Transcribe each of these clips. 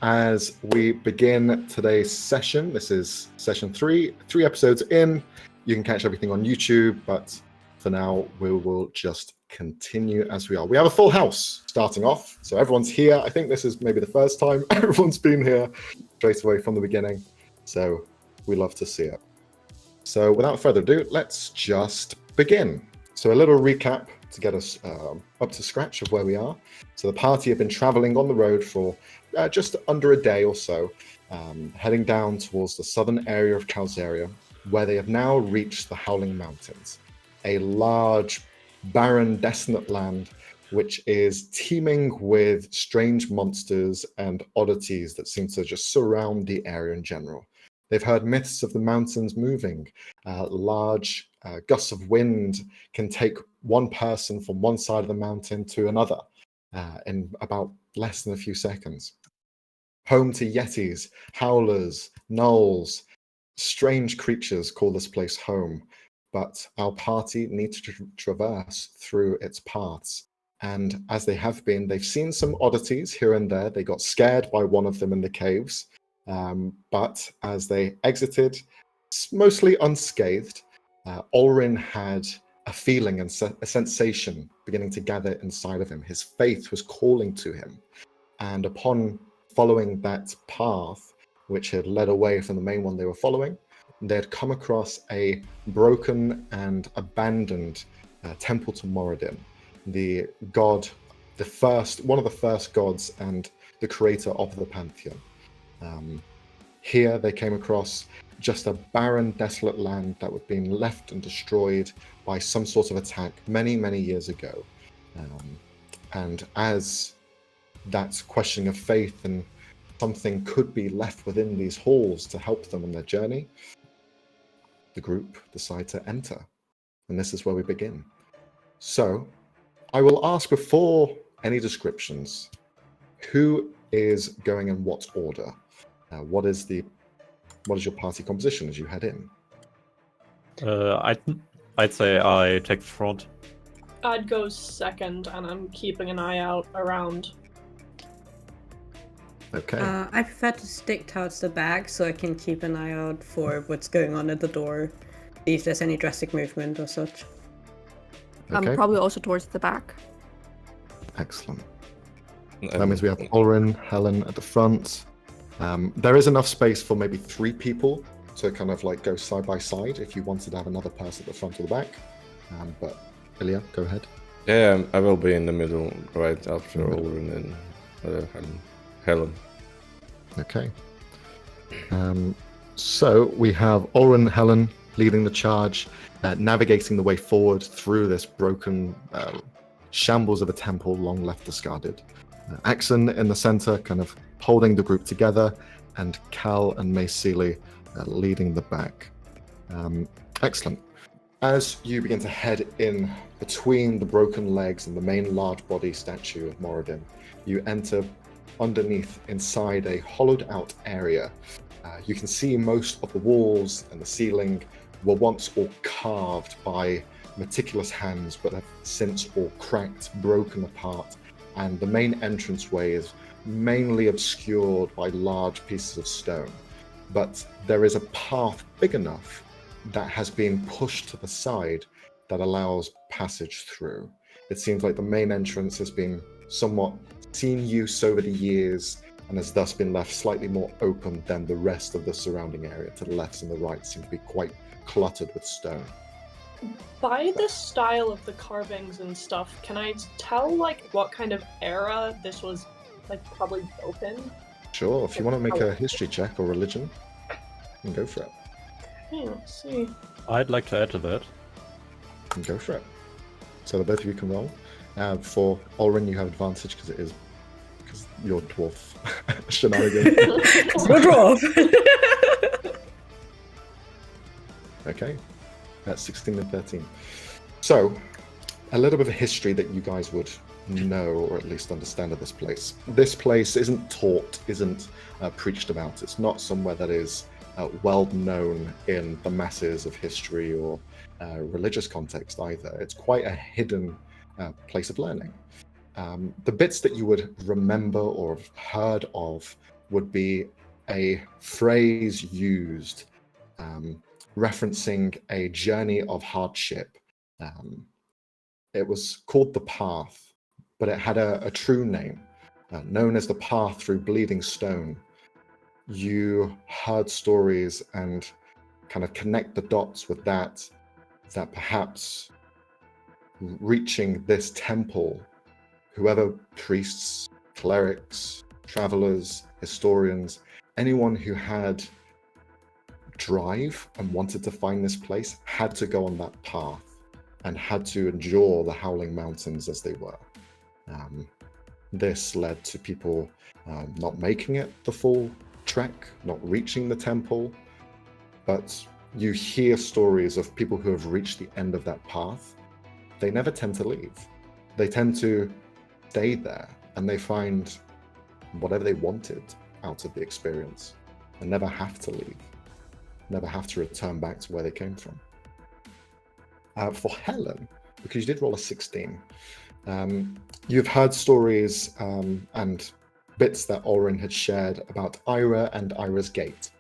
as we begin today's session. This is session 3 episodes in. You can catch everything on YouTube, but for now we will just continue as we are. We have a full house starting off, so everyone's here. I think this is maybe the first time everyone's been here straight away from the beginning, so we love to see it. So without further ado, let's just begin. So a little recap to get us up to scratch of where we are. So the party have been traveling on the road for just under a day or so, heading down towards the southern area of Calzeria, where they have now reached the Howling Mountains, a large, barren, desolate land which is teeming with strange monsters and oddities that seem to just surround the area in general. They've heard myths of the mountains moving. Large gusts of wind can take one person from one side of the mountain to another in about less than a few seconds. Home to yetis, howlers, gnolls, strange creatures call this place home, but our party needs to traverse through its paths. And as they have been, they've seen some oddities here and there. They got scared by one of them in the caves. But as they exited, mostly unscathed, Ulrin had a feeling and a sensation beginning to gather inside of him. His faith was calling to him. And upon following that path, which had led away from the main one they were following, they had come across a broken and abandoned temple to Moradin, the god, one of the first gods and the creator of the pantheon. Here they came across just a barren, desolate land that was being left and destroyed by some sort of attack many, many years ago. And as that questioning of faith and something could be left within these halls to help them on their journey, the group decide to enter. And this is where we begin. So I will ask, before any descriptions, who is going in what order? What is your party composition as you head in? I'd say I take the front. I'd go second, and I'm keeping an eye out around. Okay. I prefer to stick towards the back so I can keep an eye out for what's going on at the door, if there's any drastic movement or such. Okay. I'm probably also towards the back. Excellent. That means we have Ulrin, Helen at the front. There is enough space for maybe 3 people to kind of like go side by side if you wanted to have another person at the front or the back. But Ilya, go ahead. Yeah, I will be in the middle right after Ulrin and Helen. Okay. So we have Ulrin, Helen leading the charge, navigating the way forward through this broken shambles of a temple long left discarded. Axon in the center, kind of holding the group together, and Cal and Mace Seeley leading the back. Excellent. As you begin to head in between the broken legs and the main large body statue of Moradin, you enter underneath inside a hollowed out area. You can see most of the walls and the ceiling were once all carved by meticulous hands, but have since all cracked, broken apart, and the main entranceway is mainly obscured by large pieces of stone. But there is a path big enough that has been pushed to the side that allows passage through. It seems like the main entrance has been somewhat seen use over the years and has thus been left slightly more open than the rest of the surrounding area. To the left and the right seem to be quite cluttered with stone. By the style of the carvings and stuff, can I tell like what kind of era this was like probably built in? Sure, if you want to make a history check or religion, you can go for it. Okay, let's see. I'd like to add to that. You can go for it. So that both of you can roll. For Ulrin, you have advantage because you're dwarf shenanigans. You're dwarf! Okay, that's 16 and 13. So, a little bit of history that you guys would know or at least understand of this place. This place isn't taught, isn't preached about. It's not somewhere that is well known in the masses of history or religious context either. It's quite a hidden place of learning. The bits that you would remember or have heard of would be a phrase used referencing a journey of hardship. It was called the Path, but it had a true name, known as the Path Through Bleeding Stone. You heard stories and kind of connect the dots with that perhaps reaching this temple, whoever priests, clerics, travelers, historians, anyone who had drive and wanted to find this place had to go on that path and had to endure the Howling Mountains as they were. This led to people not making it the full trek, not reaching the temple, but you hear stories of people who have reached the end of that path. They never tend to leave. They tend to stay there and they find whatever they wanted out of the experience and never have to leave, never have to return back to where they came from. For Helen, because you did roll a 16, you've heard stories and bits that Orin had shared about Ira and Ira's Gate.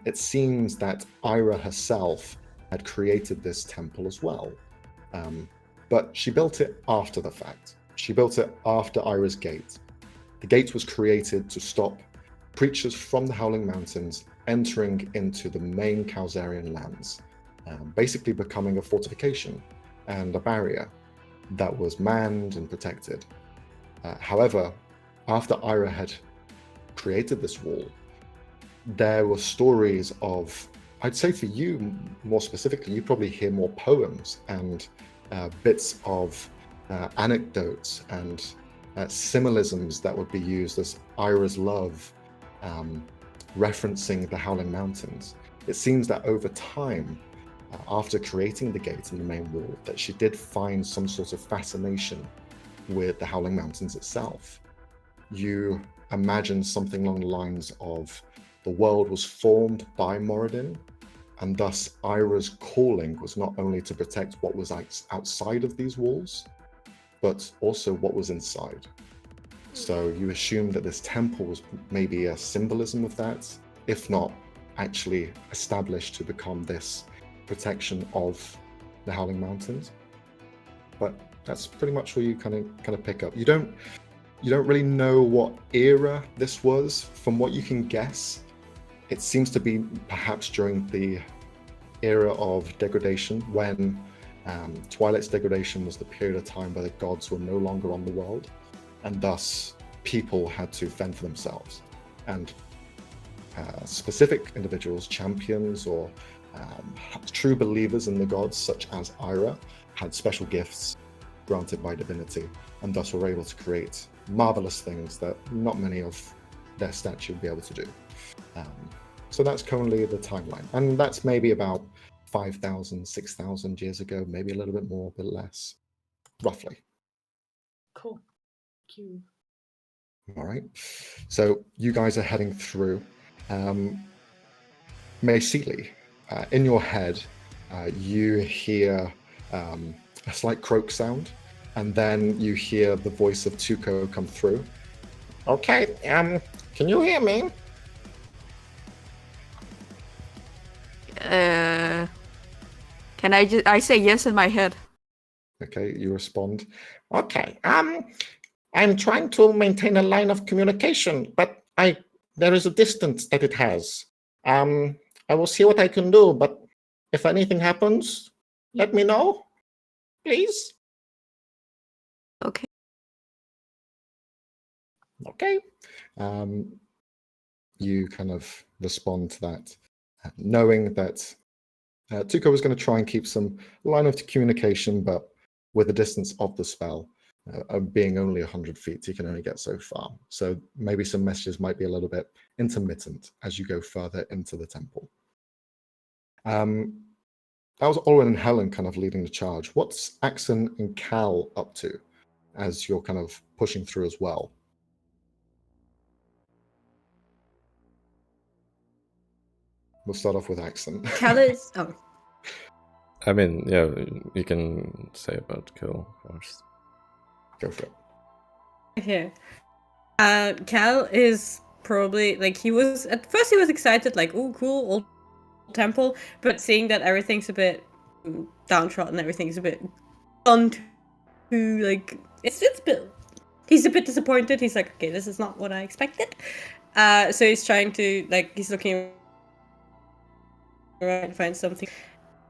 It seems that Ira herself had created this temple as well, but she built it after the fact. She built it after Ira's Gate. The gate was created to stop creatures from the Howling Mountains entering into the main Kalzarian lands, basically becoming a fortification and a barrier that was manned and protected. However, after Ira had created this wall, there were stories of, I'd say for you more specifically, you probably hear more poems and bits of anecdotes and symbolisms that would be used as Ira's love, referencing the Howling Mountains. It seems that over time, after creating the gate and the main wall, that she did find some sort of fascination with the Howling Mountains itself. You imagine something along the lines of the world was formed by Moradin, and thus Ira's calling was not only to protect what was outside of these walls, but also what was inside. So you assume that this temple was maybe a symbolism of that, if not actually established to become this protection of the Howling Mountains. But that's pretty much where you kind of pick up. You don't really know what era this was. From what you can guess, it seems to be perhaps during the era of degradation, when Twilight's degradation was the period of time where the gods were no longer on the world, and thus people had to fend for themselves. And specific individuals, champions or true believers in the gods, such as Ira, had special gifts granted by divinity, and thus were able to create marvelous things that not many of their stature would be able to do. So that's currently the timeline, and that's maybe about 5,000, 6,000 years ago, maybe a little bit more, a bit less, roughly. Cool. Thank you. All right, so you guys are heading through. Maysili, in your head, you hear a slight croak sound, and then you hear the voice of Tuco come through. Okay, can you hear me? Can I say yes in my head? Okay, you respond. Okay, I'm trying to maintain a line of communication, but there is a distance that it has. I will see what I can do, but if anything happens, let me know, please. Okay. Okay. You kind of respond to that, knowing that Tuco was going to try and keep some line of communication, but with the distance of the spell, being only 100 feet, you can only get so far. So maybe some messages might be a little bit intermittent as you go further into the temple. That was Orin and Helen kind of leading the charge. What's Axon and Cal up to as you're kind of pushing through as well? We'll start off with Axon. Cal is. Oh, I mean, yeah, you can say about Kill first. Go for it. okay. Cal is probably like he was at first he was excited, like, oh cool, old temple, but seeing that everything's a bit downtrodden, everything's a bit gone to like it's a bit. He's a bit disappointed. He's like, okay, this is not what I expected. So he's trying to he's looking around to find something.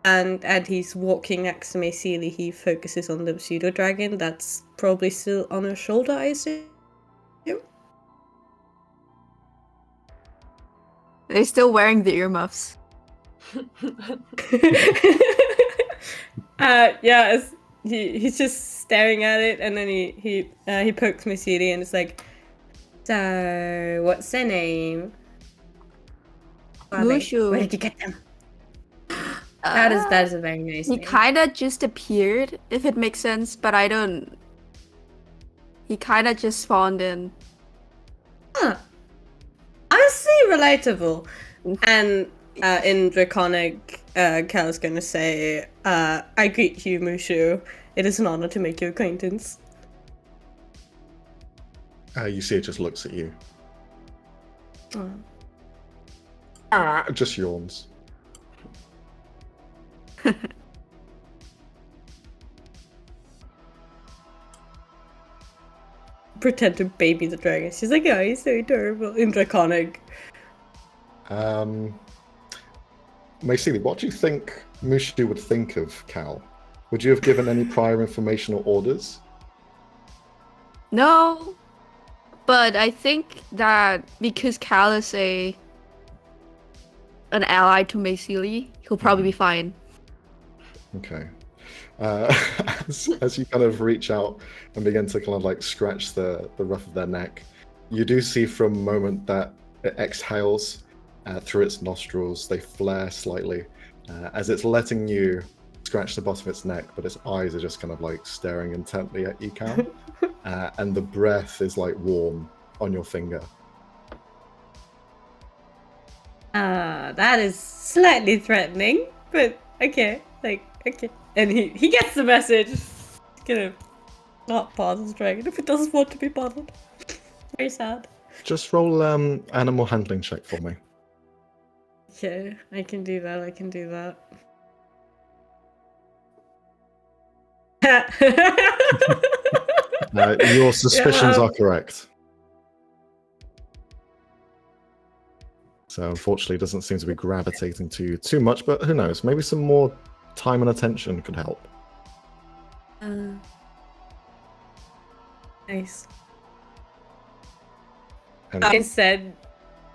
And he's walking next to Mayseely. He focuses on the pseudo dragon that's probably still on her shoulder, I assume. They're still wearing the earmuffs. He's just staring at it, and then he pokes Mayseely, and it's like, so what's her name? Mushu. Where did you get them? That is a very nice He name. kind of just appeared, if it makes sense, but I don't. He kind of just spawned in. Huh. Honestly, relatable. And in Draconic, Cal's gonna say, I greet you, Mushu. It is an honor to make your acquaintance. You see it just looks at you. Oh. Just yawns. Pretend to baby the dragon. She's like, oh, he's so adorable. In Draconic. Mayseely, what do you think Mushu would think of Cal? Would you have given any prior information or orders? No, but I think that because Cal is an ally to Mayseely, he'll probably be fine. Okay. As you kind of reach out and begin to kind of like scratch the ruff of their neck, you do see from a moment that it exhales through its nostrils, they flare slightly as it's letting you scratch the bottom of its neck, but its eyes are just kind of like staring intently at you, Cal. And the breath is like warm on your finger. That is slightly threatening, but okay, okay. And he gets the message. He's gonna not bother the dragon if it doesn't want to be bothered. Very sad. Just roll animal handling check for me. Okay, I can do that. Your suspicions are correct. So unfortunately, it doesn't seem to be gravitating to you too much, but who knows? Maybe some more time and attention could help. Nice. And Instead,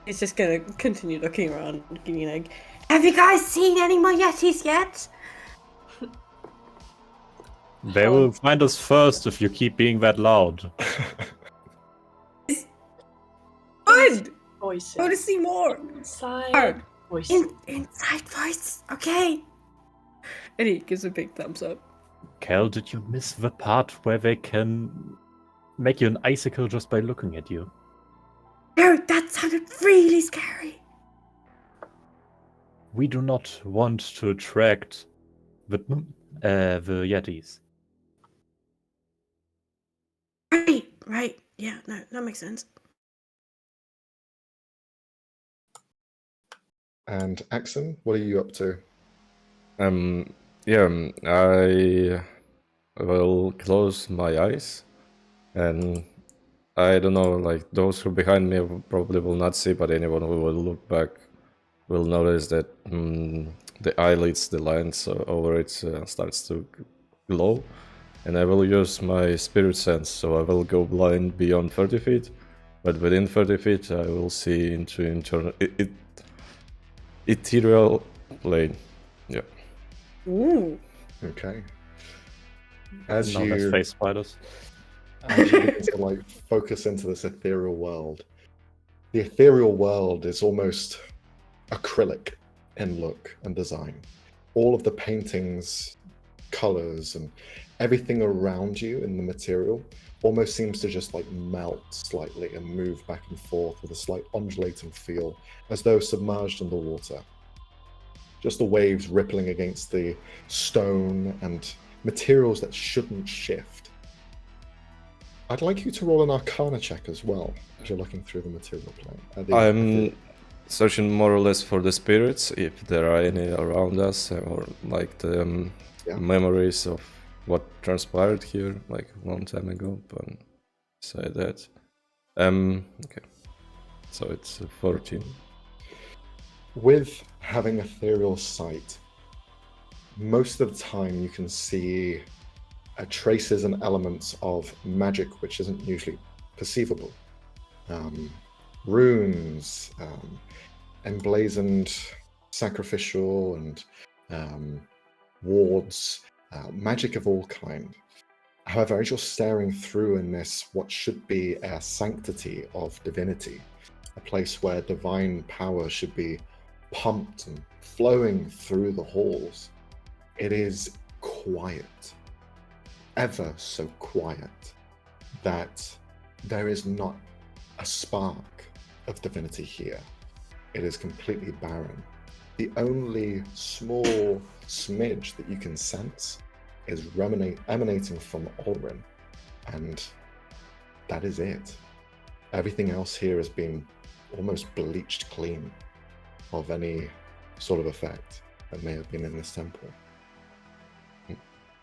he's just gonna continue looking around, being like, have you guys seen any more Yetis yet? They will find us first if you keep being that loud. Good! Voices. I want to see more! Inside voices. Inside voice, okay! And he gives a big thumbs up. Cal, did you miss the part where they can make you an icicle just by looking at you? No, that sounded really scary. We do not want to attract the Yetis. Right. Yeah, no, that makes sense. And Axon, what are you up to? I will close my eyes, and I don't know, like those who are behind me probably will not see, but anyone who will look back will notice that the eyelids, the lines over it starts to glow, and I will use my spirit sense, so I will go blind beyond 30 feet, but within 30 feet I will see into ethereal plane. Yeah. Ooh. Okay. As Now there's you face spiders. begin to like focus into this ethereal world, the ethereal world is almost acrylic in look and design. All of the paintings, colors, and everything around you in the material almost seems to just like melt slightly and move back and forth with a slight undulating feel, as though submerged underwater. Just the waves rippling against the stone and materials that shouldn't shift. I'd like you to roll an Arcana check as well, as you're looking through the material plane. I'm searching more or less for the spirits, if there are any around us, or like the Yeah. memories of what transpired here, like a long time ago. But say that. Okay. So it's 14. With having ethereal sight, most of the time you can see traces and elements of magic which isn't usually perceivable. Runes, emblazoned sacrificial and wards, magic of all kind. However, as you're staring through in this, what should be a sanctity of divinity, a place where divine power should be pumped and flowing through the halls, it is quiet, ever so quiet, that there is not a spark of divinity here. It is completely barren. The only small smidge that you can sense is emanating from Ulrin, and that is it. Everything else here has been almost bleached clean of any sort of effect that may have been in this temple.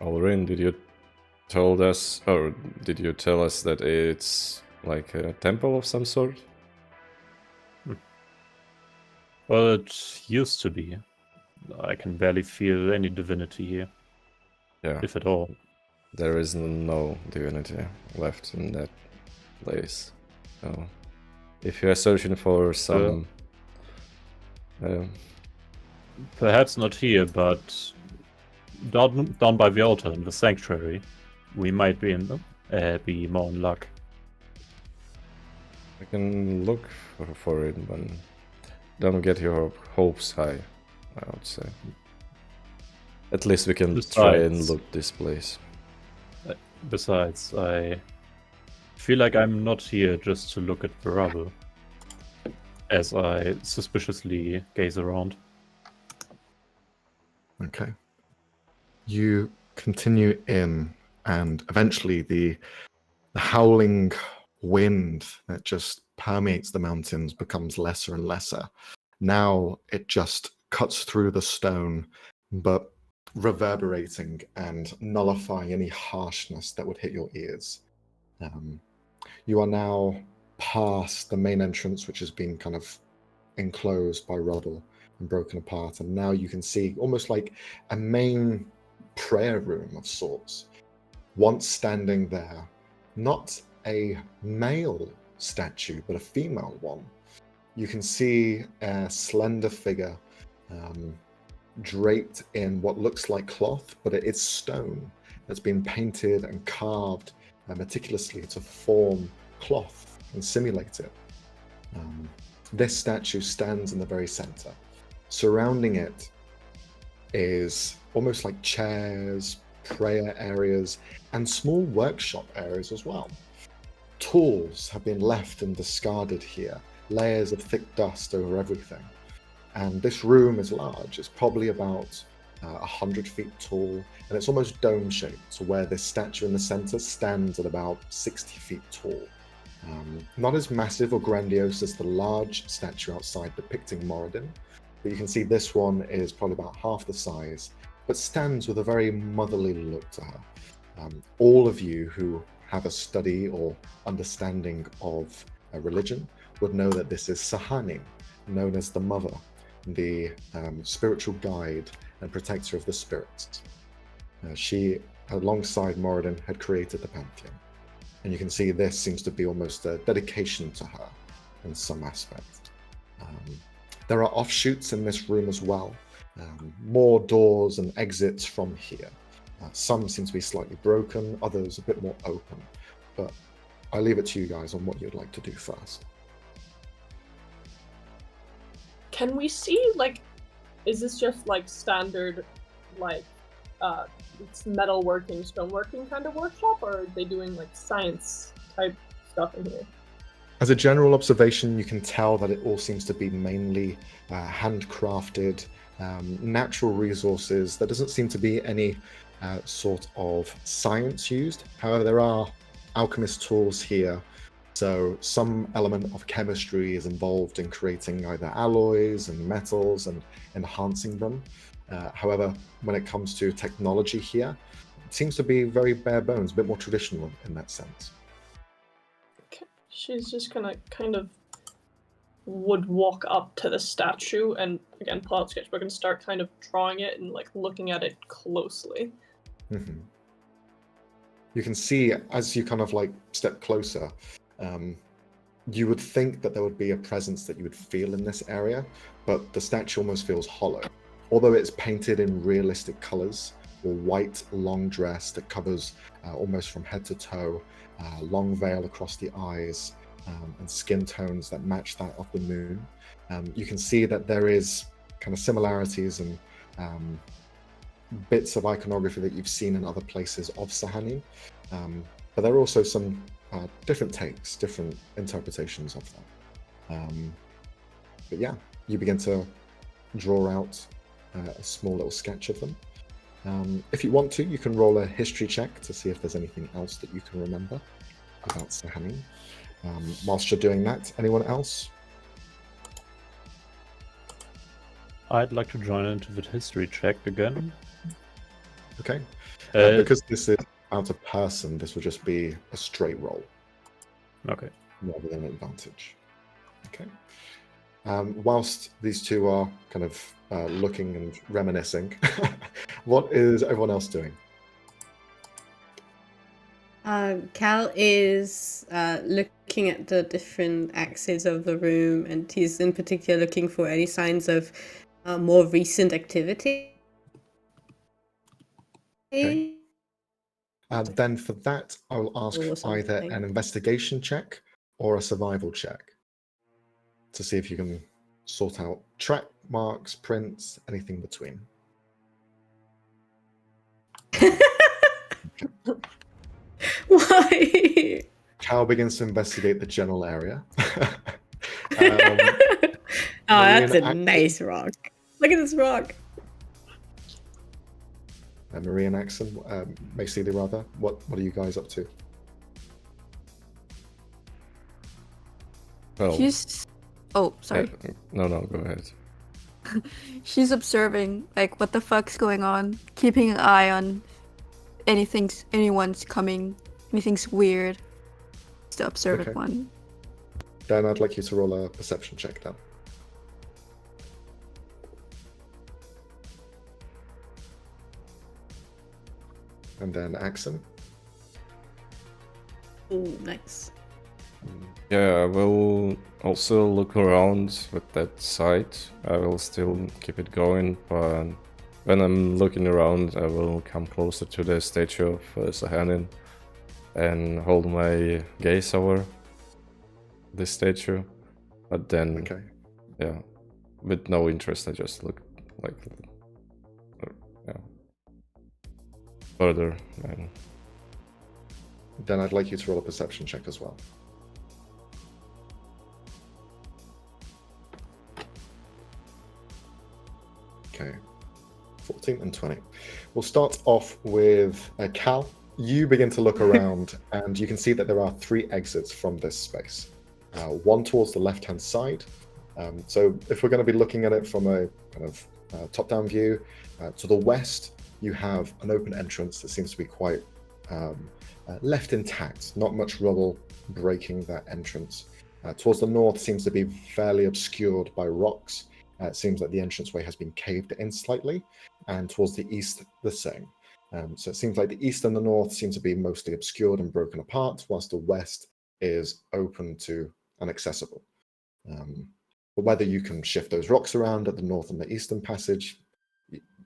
Ulrin, did you tell us that it's like a temple of some sort? Well, it used to be. I can barely feel any divinity here, Yeah. if at all. There is no divinity left in that place. So, if you are searching for some... Perhaps not here, but down by the altar in the sanctuary, we might be more in luck. I can look for it, but don't get your hopes high, I would say. At least we can try and look this place. Besides, I feel like I'm not here just to look at the rubble, as I suspiciously gaze around. Okay. You continue in, and eventually the howling wind that just permeates the mountains becomes lesser and lesser. Now it just cuts through the stone, but reverberating and nullifying any harshness that would hit your ears. You are now past the main entrance, which has been kind of enclosed by rubble and broken apart, and now you can see almost like a main prayer room of sorts. Once standing there, not a male statue, but a female one. You can see a slender figure draped in what looks like cloth, but it is stone that's been painted and carved meticulously to form cloth and simulate it. This statue stands in the very center. Surrounding it is almost like chairs, prayer areas, and small workshop areas as well. Tools have been left and discarded here, layers of thick dust over everything. And this room is large. It's probably about 100 feet tall, and it's almost dome-shaped, to where this statue in the center stands at about 60 feet tall. Not as massive or grandiose as the large statue outside depicting Moradin, but you can see this one is probably about half the size, but stands with a very motherly look to her. All of you who have a study or understanding of a religion would know that this is Sahani, known as the Mother, the spiritual guide and protector of the spirits. She, alongside Moradin, had created the Pantheon. And you can see this seems to be almost a dedication to her in some aspect. There are offshoots in this room as well, more doors and exits from here. Some seem to be slightly broken, others a bit more open. But I leave it to you guys on what you'd like to do first. Can we see, like, is this just like standard, like, it's metalworking, stoneworking kind of workshop, or are they doing like science type stuff in here? As a general observation, you can tell that it all seems to be mainly handcrafted, natural resources. There doesn't seem to be any sort of science used. However, there are alchemist tools here. So some element of chemistry is involved in creating either alloys and metals and enhancing them. However, when it comes to technology here, it seems to be very bare bones, a bit more traditional in that sense. Okay. She's just gonna kind of would walk up to the statue and again pull out sketchbook and start kind of drawing it and like looking at it closely. Mm-hmm. You can see as you kind of like step closer, you would think that there would be a presence that you would feel in this area, but the statue almost feels hollow. Although it's painted in realistic colors, a white long dress that covers almost from head to toe, long veil across the eyes, and skin tones that match that of the moon. You can see that there is kind of similarities and bits of iconography that you've seen in other places of Sahanin, but there are also some different takes, different interpretations of that. But yeah, you begin to draw out a small little sketch of them. If you want to, you can roll a history check to see if there's anything else that you can remember about Sahanin. Whilst you're doing that, anyone else? I'd like to join into the history check again. Okay. Because this is about a person, this will just be a straight roll. Okay. Rather than an advantage. Okay. Whilst these two are kind of looking and reminiscing, what is everyone else doing? Cal is looking at the different axes of the room, and he's in particular looking for any signs of more recent activity. Okay. Then for that, I will ask Or for either something. an investigation check or a survival check to see if you can sort out track marks, prints, anything between. Why? Cal begins to investigate the general area. Oh, that's a Marine nice rock. Look at this rock. Marie and Axon, Macelia rather, what are you guys up to? Well, She's. Oh, sorry. no, go ahead. She's observing, like, what the fuck's going on, keeping an eye on anyone's coming, anything's weird. It's the observant Okay. one. Dan, I'd like you to roll a perception check then. And then Axon. Ooh, nice. Yeah, I will also look around with that sight. I will still keep it going, but when I'm looking around, I will come closer to the statue of Sahanin and hold my gaze over the statue. But then, Okay. yeah, with no interest, I just look like, further. And Then I'd like you to roll a perception check as well. Okay, 14 and 20. We'll start off with Cal. You begin to look around and you can see that there are 3 exits from this space. One towards the left-hand side. So if we're going to be looking at it from a kind of top-down view, to the west, you have an open entrance that seems to be quite left intact, not much rubble breaking that entrance. Towards the north seems to be fairly obscured by rocks. It seems like the entranceway has been caved in slightly, and towards the east, the same. So it seems like the east and the north seem to be mostly obscured and broken apart, whilst the west is open to and accessible. But whether you can shift those rocks around at the north and the eastern passage,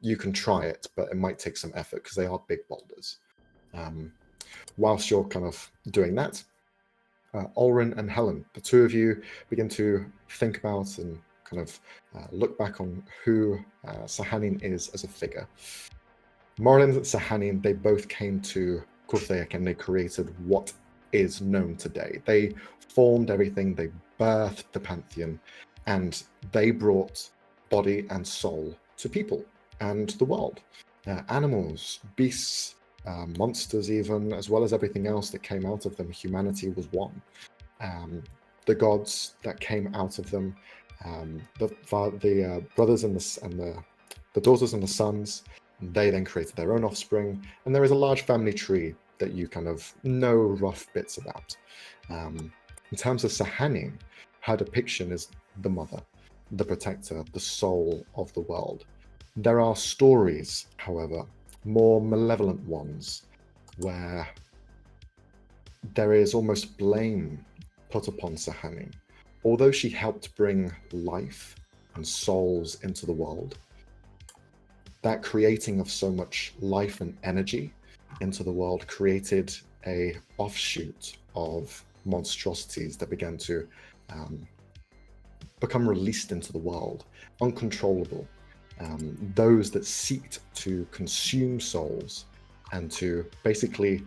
you can try it, but it might take some effort because they are big boulders. Whilst you're kind of doing that, Ulrin and Helen, the two of you begin to think about and kind of look back on who Sahanin is as a figure. Moradin and Sahanin, they both came to Kurthek and they created what is known today. They formed everything, they birthed the Pantheon, and they brought body and soul to people and the world. Animals, beasts, monsters even, as well as everything else that came out of them. Humanity was one. The gods that came out of them, the brothers and the daughters and the sons, they then created their own offspring, and there is a large family tree that you kind of know rough bits about. In terms of Sahanin, her depiction is the mother, the protector, the soul of the world. There are stories, however, more malevolent ones, where there is almost blame put upon Sahanin. Although she helped bring life and souls into the world, that creating of so much life and energy into the world created a offshoot of monstrosities that began to become released into the world, uncontrollable. Those that seeked to consume souls and to basically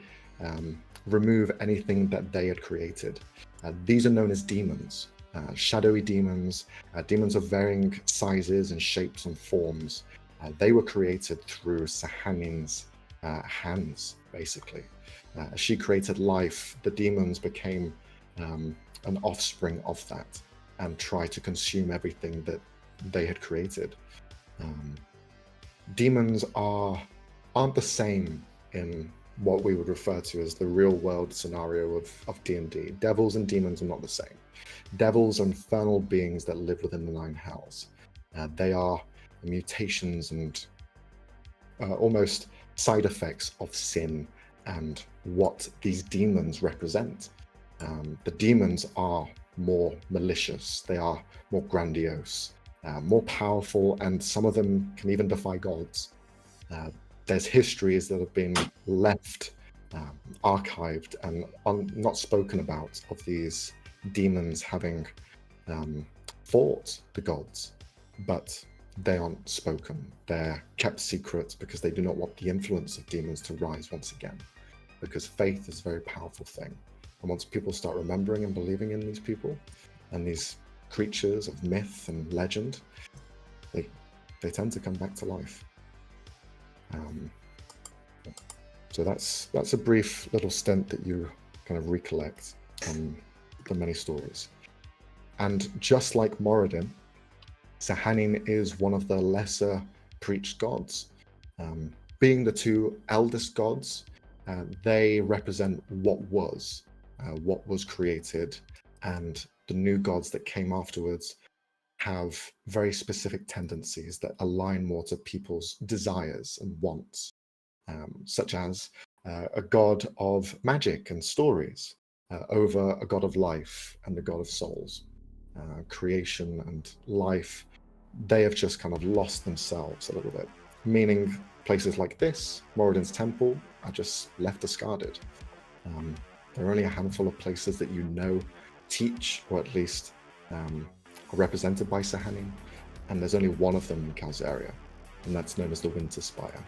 remove anything that they had created. These are known as demons, shadowy demons, demons of varying sizes and shapes and forms. They were created through Sahanin's hands, basically. As she created life, the demons became an offspring of that and tried to consume everything that they had created. Demons aren't the same in what we would refer to as the real world scenario of D&D. Devils and demons are not the same. Devils are infernal beings that live within the nine hells. They are mutations and almost side effects of sin and what these demons represent. The demons are more malicious, they are more grandiose, more powerful, and some of them can even defy gods. There's histories that have been left archived and not spoken about of these demons having fought the gods, but they aren't spoken. They're kept secret because they do not want the influence of demons to rise once again, because faith is a very powerful thing. And once people start remembering and believing in these people and these creatures of myth and legend, they tend to come back to life. So that's a brief little stint that you kind of recollect from the many stories. And just like Moradin, Sahanin is one of the lesser preached gods. Being the two eldest gods, they represent what was created, and the new gods that came afterwards have very specific tendencies that align more to people's desires and wants, such as a god of magic and stories over a god of life and a god of souls. Creation and life, they have just kind of lost themselves a little bit, meaning places like this, Moradin's temple, are just left discarded. There are only a handful of places that you know teach, or at least are represented by Sahanin, and there's only one of them in Calzaria, and that's known as the Winter Spire,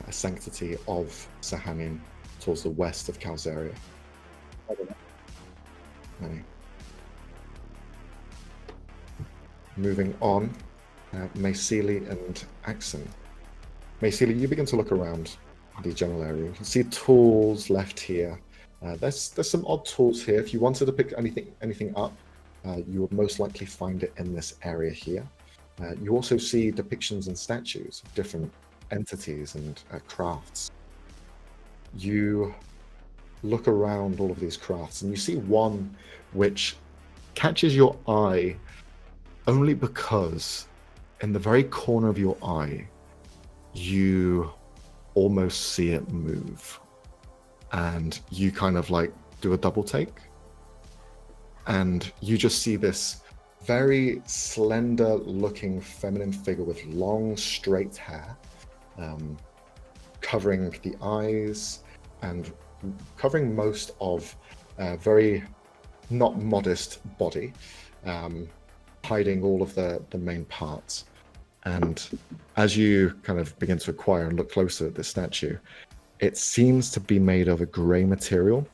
a sanctity of Sahanin towards the west of Calzaria. Moving on, Maysili and Axon. Maysili, you begin to look around the general area. You can see tools left here. There's some odd tools here. If you wanted to pick anything up, you would most likely find it in this area here. You also see depictions and statues of different entities and crafts. You look around all of these crafts and you see one which catches your eye only because in the very corner of your eye, you almost see it move. And you kind of like do a double take. And you just see this very slender looking feminine figure with long straight hair, covering the eyes and covering most of a very not modest body, hiding all of the main parts. And as you kind of begin to acquire and look closer at the statue, it seems to be made of a grey material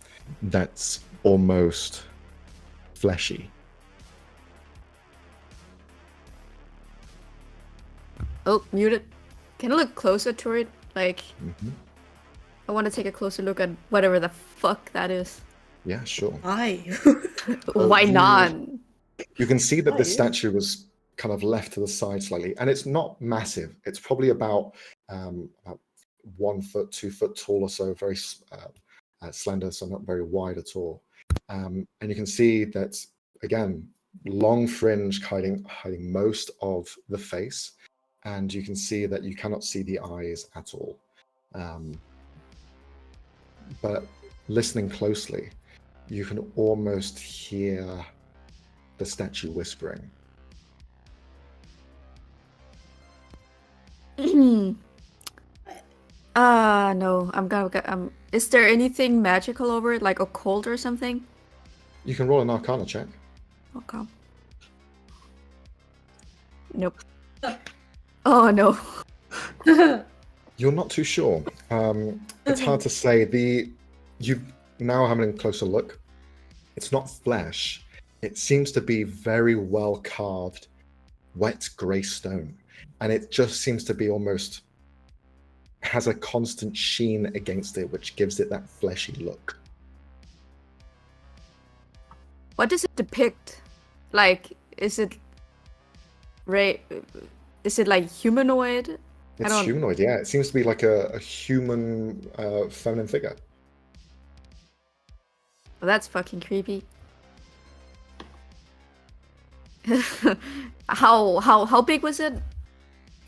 that's almost fleshy. Oh, muted. Can I look closer to it? Like, I want to take a closer look at whatever the fuck that is. Yeah, sure. Why? Why you- not? You can see that this Nice. statue was kind of left to the side slightly, and it's not massive. It's probably about 1 foot, 2 foot tall or so, very slender, so not very wide at all. And you can see that, again, long fringe hiding most of the face, and you can see that you cannot see the eyes at all. But listening closely, you can almost hear the statue whispering. No. I'm gonna get. Is there anything magical over it, like occult or something? You can roll an Arcana check. Okay. Nope. Oh no. You're not too sure. It's hard to say. You now having a closer look, it's not flesh. It seems to be very well carved, wet grey stone, and it just seems to be almost has a constant sheen against it, which gives it that fleshy look. What does it depict? Like, is it Is it like humanoid? It's don't- humanoid, yeah. It seems to be like a human feminine figure. Well, that's fucking creepy. How big was it?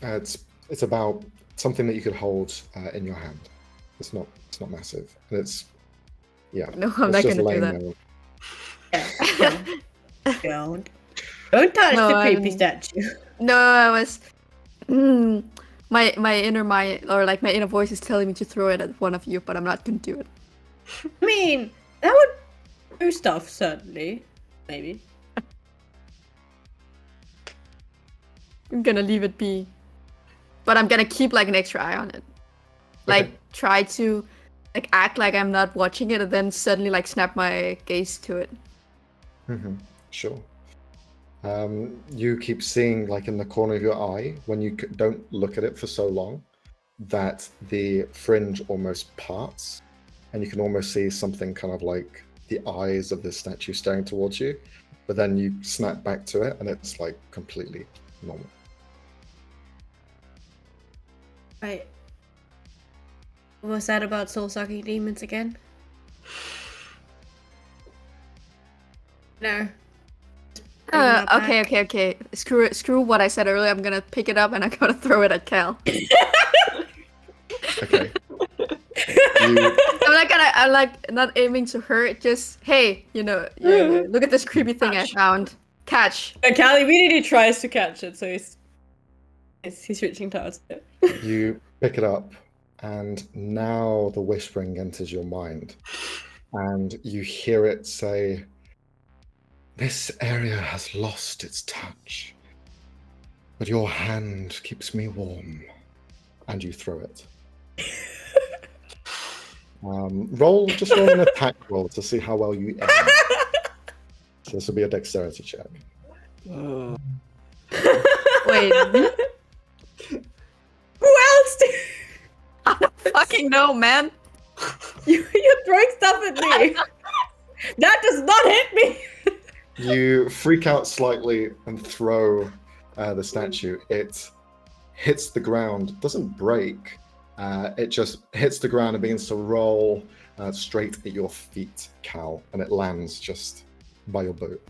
It's about something that you could hold in your hand. It's not massive, and it's No, I'm not just gonna do laying that. there. Don't touch No, the creepy I'm- statue. No, I was. My inner mind, or like my inner voice, is telling me to throw it at one of you, but I'm not gonna do it. I mean, that would do stuff, certainly. Maybe. I'm gonna leave it be, but I'm gonna keep like an extra eye on it. Like Okay. try to like act like I'm not watching it, and then suddenly like snap my gaze to it. Sure. You keep seeing, like in the corner of your eye, when you don't look at it for so long, that the fringe almost parts, and you can almost see something kind of like the eyes of the statue staring towards you. But then you snap back to it, and it's like completely normal. Right. What was that about soul-sucking demons again? No. Bring that Okay, back. okay. Screw what I said earlier. I'm gonna pick it up and I'm gonna throw it at Cal. Okay. I'm like not aiming to hurt. Just hey, look at this creepy thing I Catch. found. Catch. And Cal immediately tries to catch it, so he's reaching towards it. You pick it up, and now the whispering enters your mind, and you hear it say, "This area has lost its touch, but your hand keeps me warm." And you throw it. Just roll an attack roll to see how well you aim. So this will be a dexterity check. Wait. Who else? I don't fucking know, man. You're throwing stuff at me. That does not hit me. You freak out slightly and throw the statue. It hits the ground, doesn't break. It just hits the ground and begins to roll straight at your feet, Cal, and it lands just by your boot.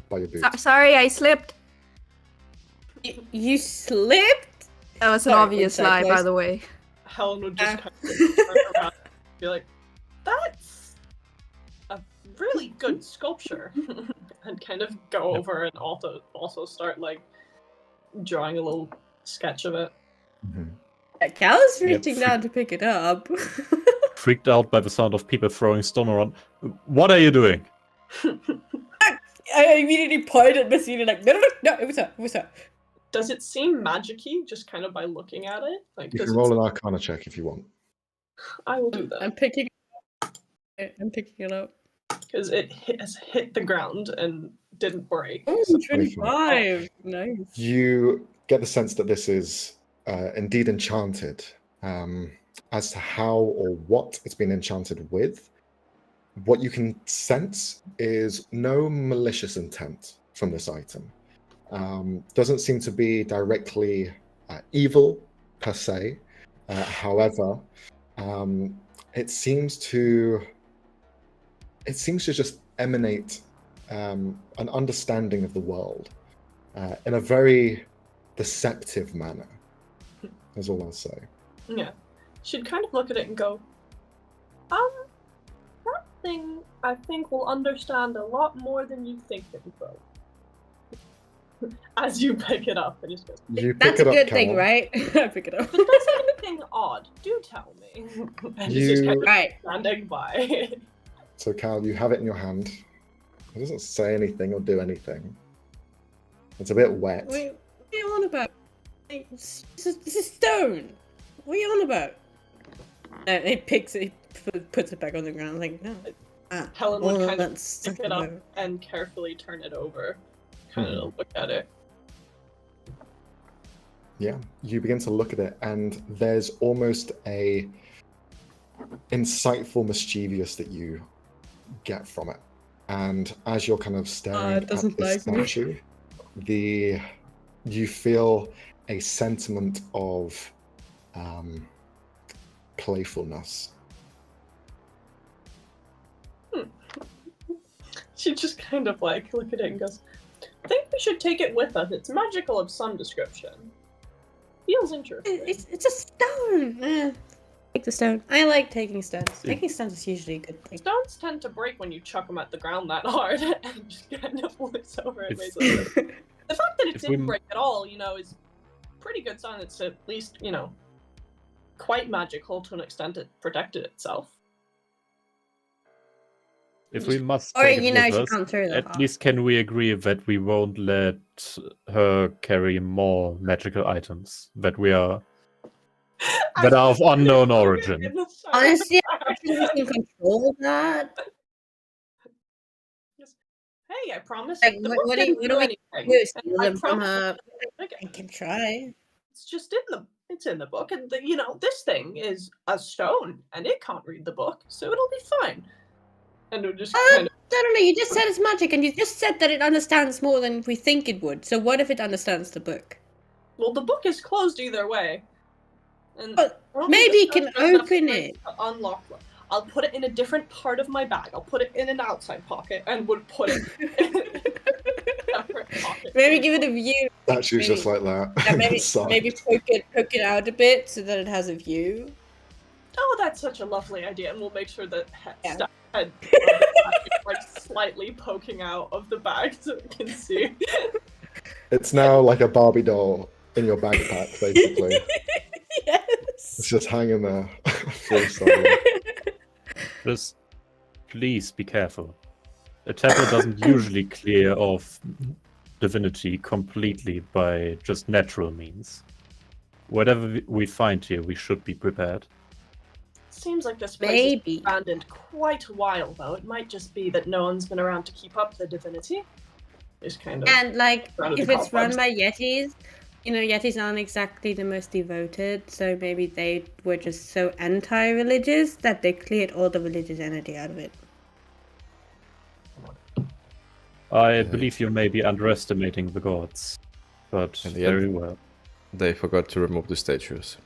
Sorry, I slipped. You slipped? That was an Sorry, obvious one sec, lie, by guys. the way. Helen would just kind of turn around and be like, "That's a really good sculpture," and kind of go over and also start like drawing a little sketch of it. Cal is Yep, reaching down to pick it up. Freaked out by the sound of people throwing stone around. What are you doing? I immediately pointed at Messina like, no, it was her. Does it seem magic-y just kind of by looking at it? Like, You does can it roll an Arcana check if you want. I will do that I'm picking it up. because it has hit the ground and didn't break. Oh, So 25. Nice. You get the sense that this is indeed enchanted. as to how or what it's been enchanted with. What you can sense is no malicious intent from this item. Doesn't seem to be directly evil per se. However, it seems to just emanate an understanding of the world in a very deceptive manner. Is all I'll say. Yeah. She'd kind of look at it and go, that thing I think will understand a lot more than you think it will. As you pick it up and just goes, You pick That's it a up, good thing, Cal. right? I pick it up. if it does anything odd, do tell me. And he's just kind of Right. standing by. So Cal, you have it in your hand. It doesn't say anything or do anything. It's a bit wet. What are you on about? This is stone. What are you on about? And he picks it, he puts it back on the ground, like, no. Helen would kind of that's pick it up and carefully turn it over. Kind of look at it. Yeah, you begin to look at it, and there's almost a insightful mischievous that you get from it. And as you're kind of staring it at doesn't this like me. statue, you feel a sentiment of playfulness. She just kind of like look at it and goes, I think we should take it with us. It's magical of some description. Feels interesting. It's a stone. Take the stone. I like taking stones. Taking stones is usually a good thing. Stones tend to break when you chuck them at the ground that hard and just kind of looks over at It's- Mason. The fact that it If didn't we- break at all, is pretty good sign it's at least, quite magical to an extent it protected itself. If we must Or, take it with she us, can't throw that at off. least can we agree that we won't let her carry more magical items that are of unknown origin. Honestly, I think we can control that. Hey, I promise. Like, the what- book what do didn't you- do what do anything. Do and steal I them from promise her. it- I can try. It's just it's in the book, and this thing is a stone, and it can't read the book, so it'll be fine. And it just kind of I don't know, you just said it's magic, and you just said that it understands more than we think it would. So what if it understands the book? well, the book is closed either way. And But I don't maybe think you can the stone has open enough it. to unlock it. I'll put it in a different part of my bag. I'll put it in an outside pocket and would put it in a separate pocket. Maybe give it a view. Statue's just Maybe- like that. Yeah, maybe inside. maybe poke it out a bit so that it has a view. Oh, that's such a lovely idea, and we'll make sure that Yeah. head of the bag is, like slightly poking out of the bag so it can see. It's now like a Barbie doll in your backpack, basically. Yes. It's just hanging there. freestyling. Just please be careful. A temple doesn't usually clear off divinity completely by just natural means. Whatever we find here, we should be prepared. Seems like this place is Maybe. abandoned quite a while, though. It might just be that no one's been around to keep up the divinity. Just kind of. And like, Out of if the it's run cobwebs. by Yetis, Yetis aren't exactly the most devoted, so maybe they were just so anti-religious that they cleared all the religious energy out of it. I believe you may be underestimating the gods, but In the very end- well. They forgot to remove the statues.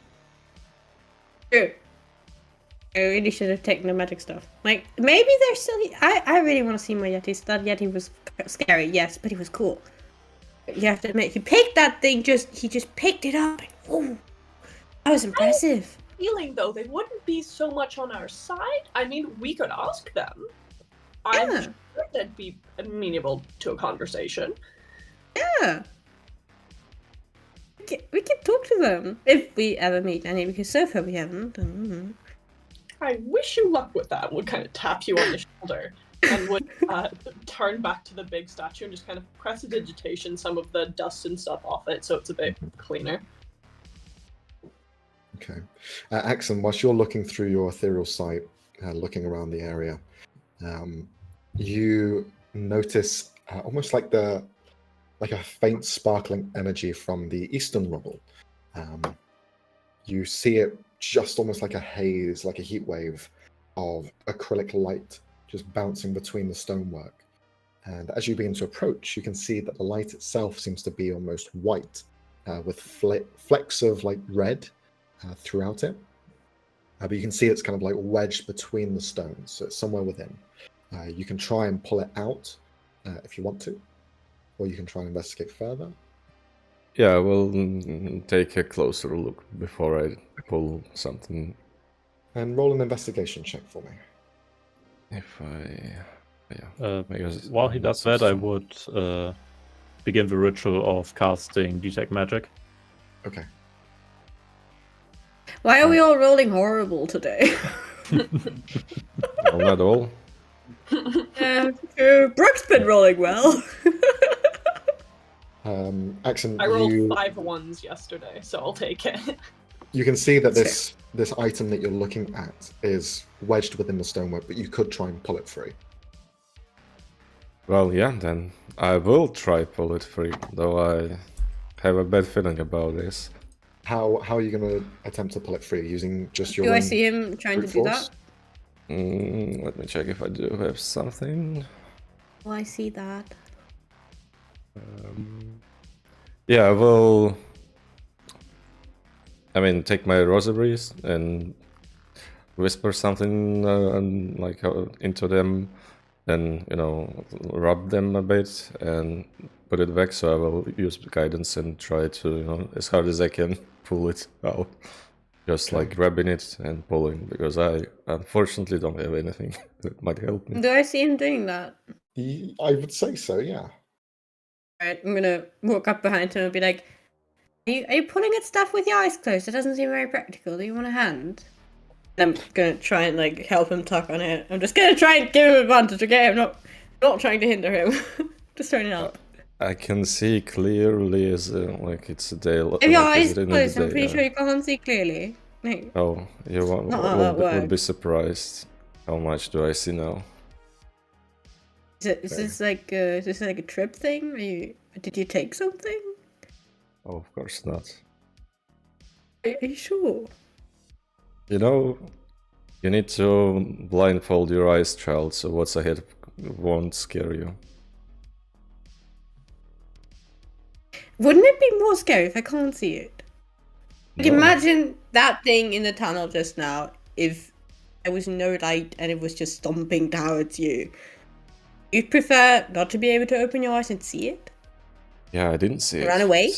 True. I really should have taken the magic stuff. Like, maybe they're still. I really want to see more Yetis. That Yeti was scary, yes, but he was cool. You have to admit, he picked that thing. He just picked it up. Oh, that was impressive. Feeling though, they wouldn't be so much on our side. I mean, we could ask them. I'm Yeah. sure they'd be amenable to a conversation. Yeah. We can talk to them if we ever meet any, because so far we haven't. I wish you luck with that. Would kind of tap you on the shoulder and would turn back to the big statue and just kind of prestidigitation some of the dust and stuff off it, so it's a bit cleaner. Okay. Axon, whilst you're looking through your ethereal sight, looking around the area, you notice almost like a faint sparkling energy from the eastern rubble. You see it just almost like a haze, like a heat wave of acrylic light just bouncing between the stonework. And as you begin to approach, you can see that the light itself seems to be almost white, with flecks of like red throughout it. But you can see it's kind of like wedged between the stones, so it's somewhere within. You can try and pull it out if you want to, or you can try and investigate further. Yeah, we'll take a closer look before I pull something. And roll an investigation check for me. If I... Yeah. Because While he does that, I would begin the ritual of casting Detect Magic. Okay. Why are we all rolling horrible today? Well, not all. Brooke's been rolling well. Axon, I rolled 5 ones yesterday, so I'll take it. you can see that this item that you're looking at is wedged within the stonework, but you could try and pull it free. Well, yeah, then I will try pull it free, though I have a bad feeling about this. How are you going to attempt to pull it free? Using just your Do I own see him trying to brute do force? that? Let me check if I do have something. Oh, I see that. Yeah, I will... I mean, take my rosaries and whisper something into them, and, you know, rub them a bit and put it back, so I will use guidance and try to, you know, as hard as I can pull it out. Just like grabbing it and pulling, because I unfortunately don't have anything that might help me. Do I see him doing that? I would say so, yeah. Alright, I'm gonna walk up behind him and be like, are you pulling at stuff with your eyes closed? It doesn't seem very practical. Do you want a hand? I'm gonna try and like help him tuck on it. I'm just gonna try and give him advantage, okay? I'm not trying to hinder him. Just trying to help. I can see clearly as like it's a day. If your eyes closed, I'm pretty sure you can't see clearly. Like, Oh, you would be surprised. How much do I see now? is this like a trip thing? Did you take something? Oh, of course not. Are you sure? You know, you need to blindfold your eyes, child, so what's ahead won't scare you. Wouldn't it be more scary if I can't see it? Like, No. imagine that thing in the tunnel just now, if there was no light and it was just stomping towards you. You'd prefer not to be able to open your eyes and see it? Yeah, I didn't see it. Run away?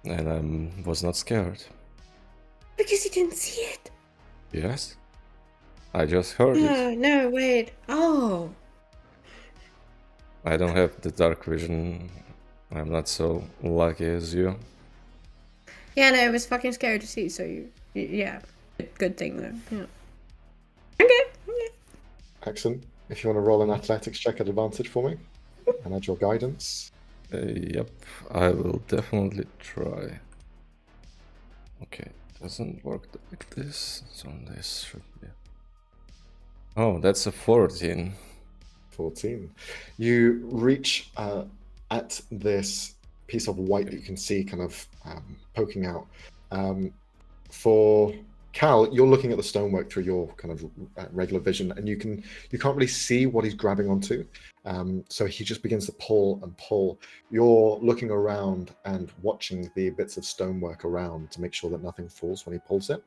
And I was not scared. Because you didn't see it? Yes? I just heard it. No, wait. Oh. I don't have the dark vision. I'm not so lucky as you. Yeah, no, it was fucking scary to see, so yeah. Good thing, though. Yeah. Okay. Axon, if you want to roll an athletics check at advantage for me, and add your guidance. Yep, I will definitely try. Okay, doesn't work like this, so this should be... Oh, that's a 14. 14. You reach at this piece of white that you can see kind of poking out. For Cal, you're looking at the stonework through your kind of regular vision, and you can't really see what he's grabbing onto. So he just begins to pull and pull. You're looking around and watching the bits of stonework around to make sure that nothing falls when he pulls it.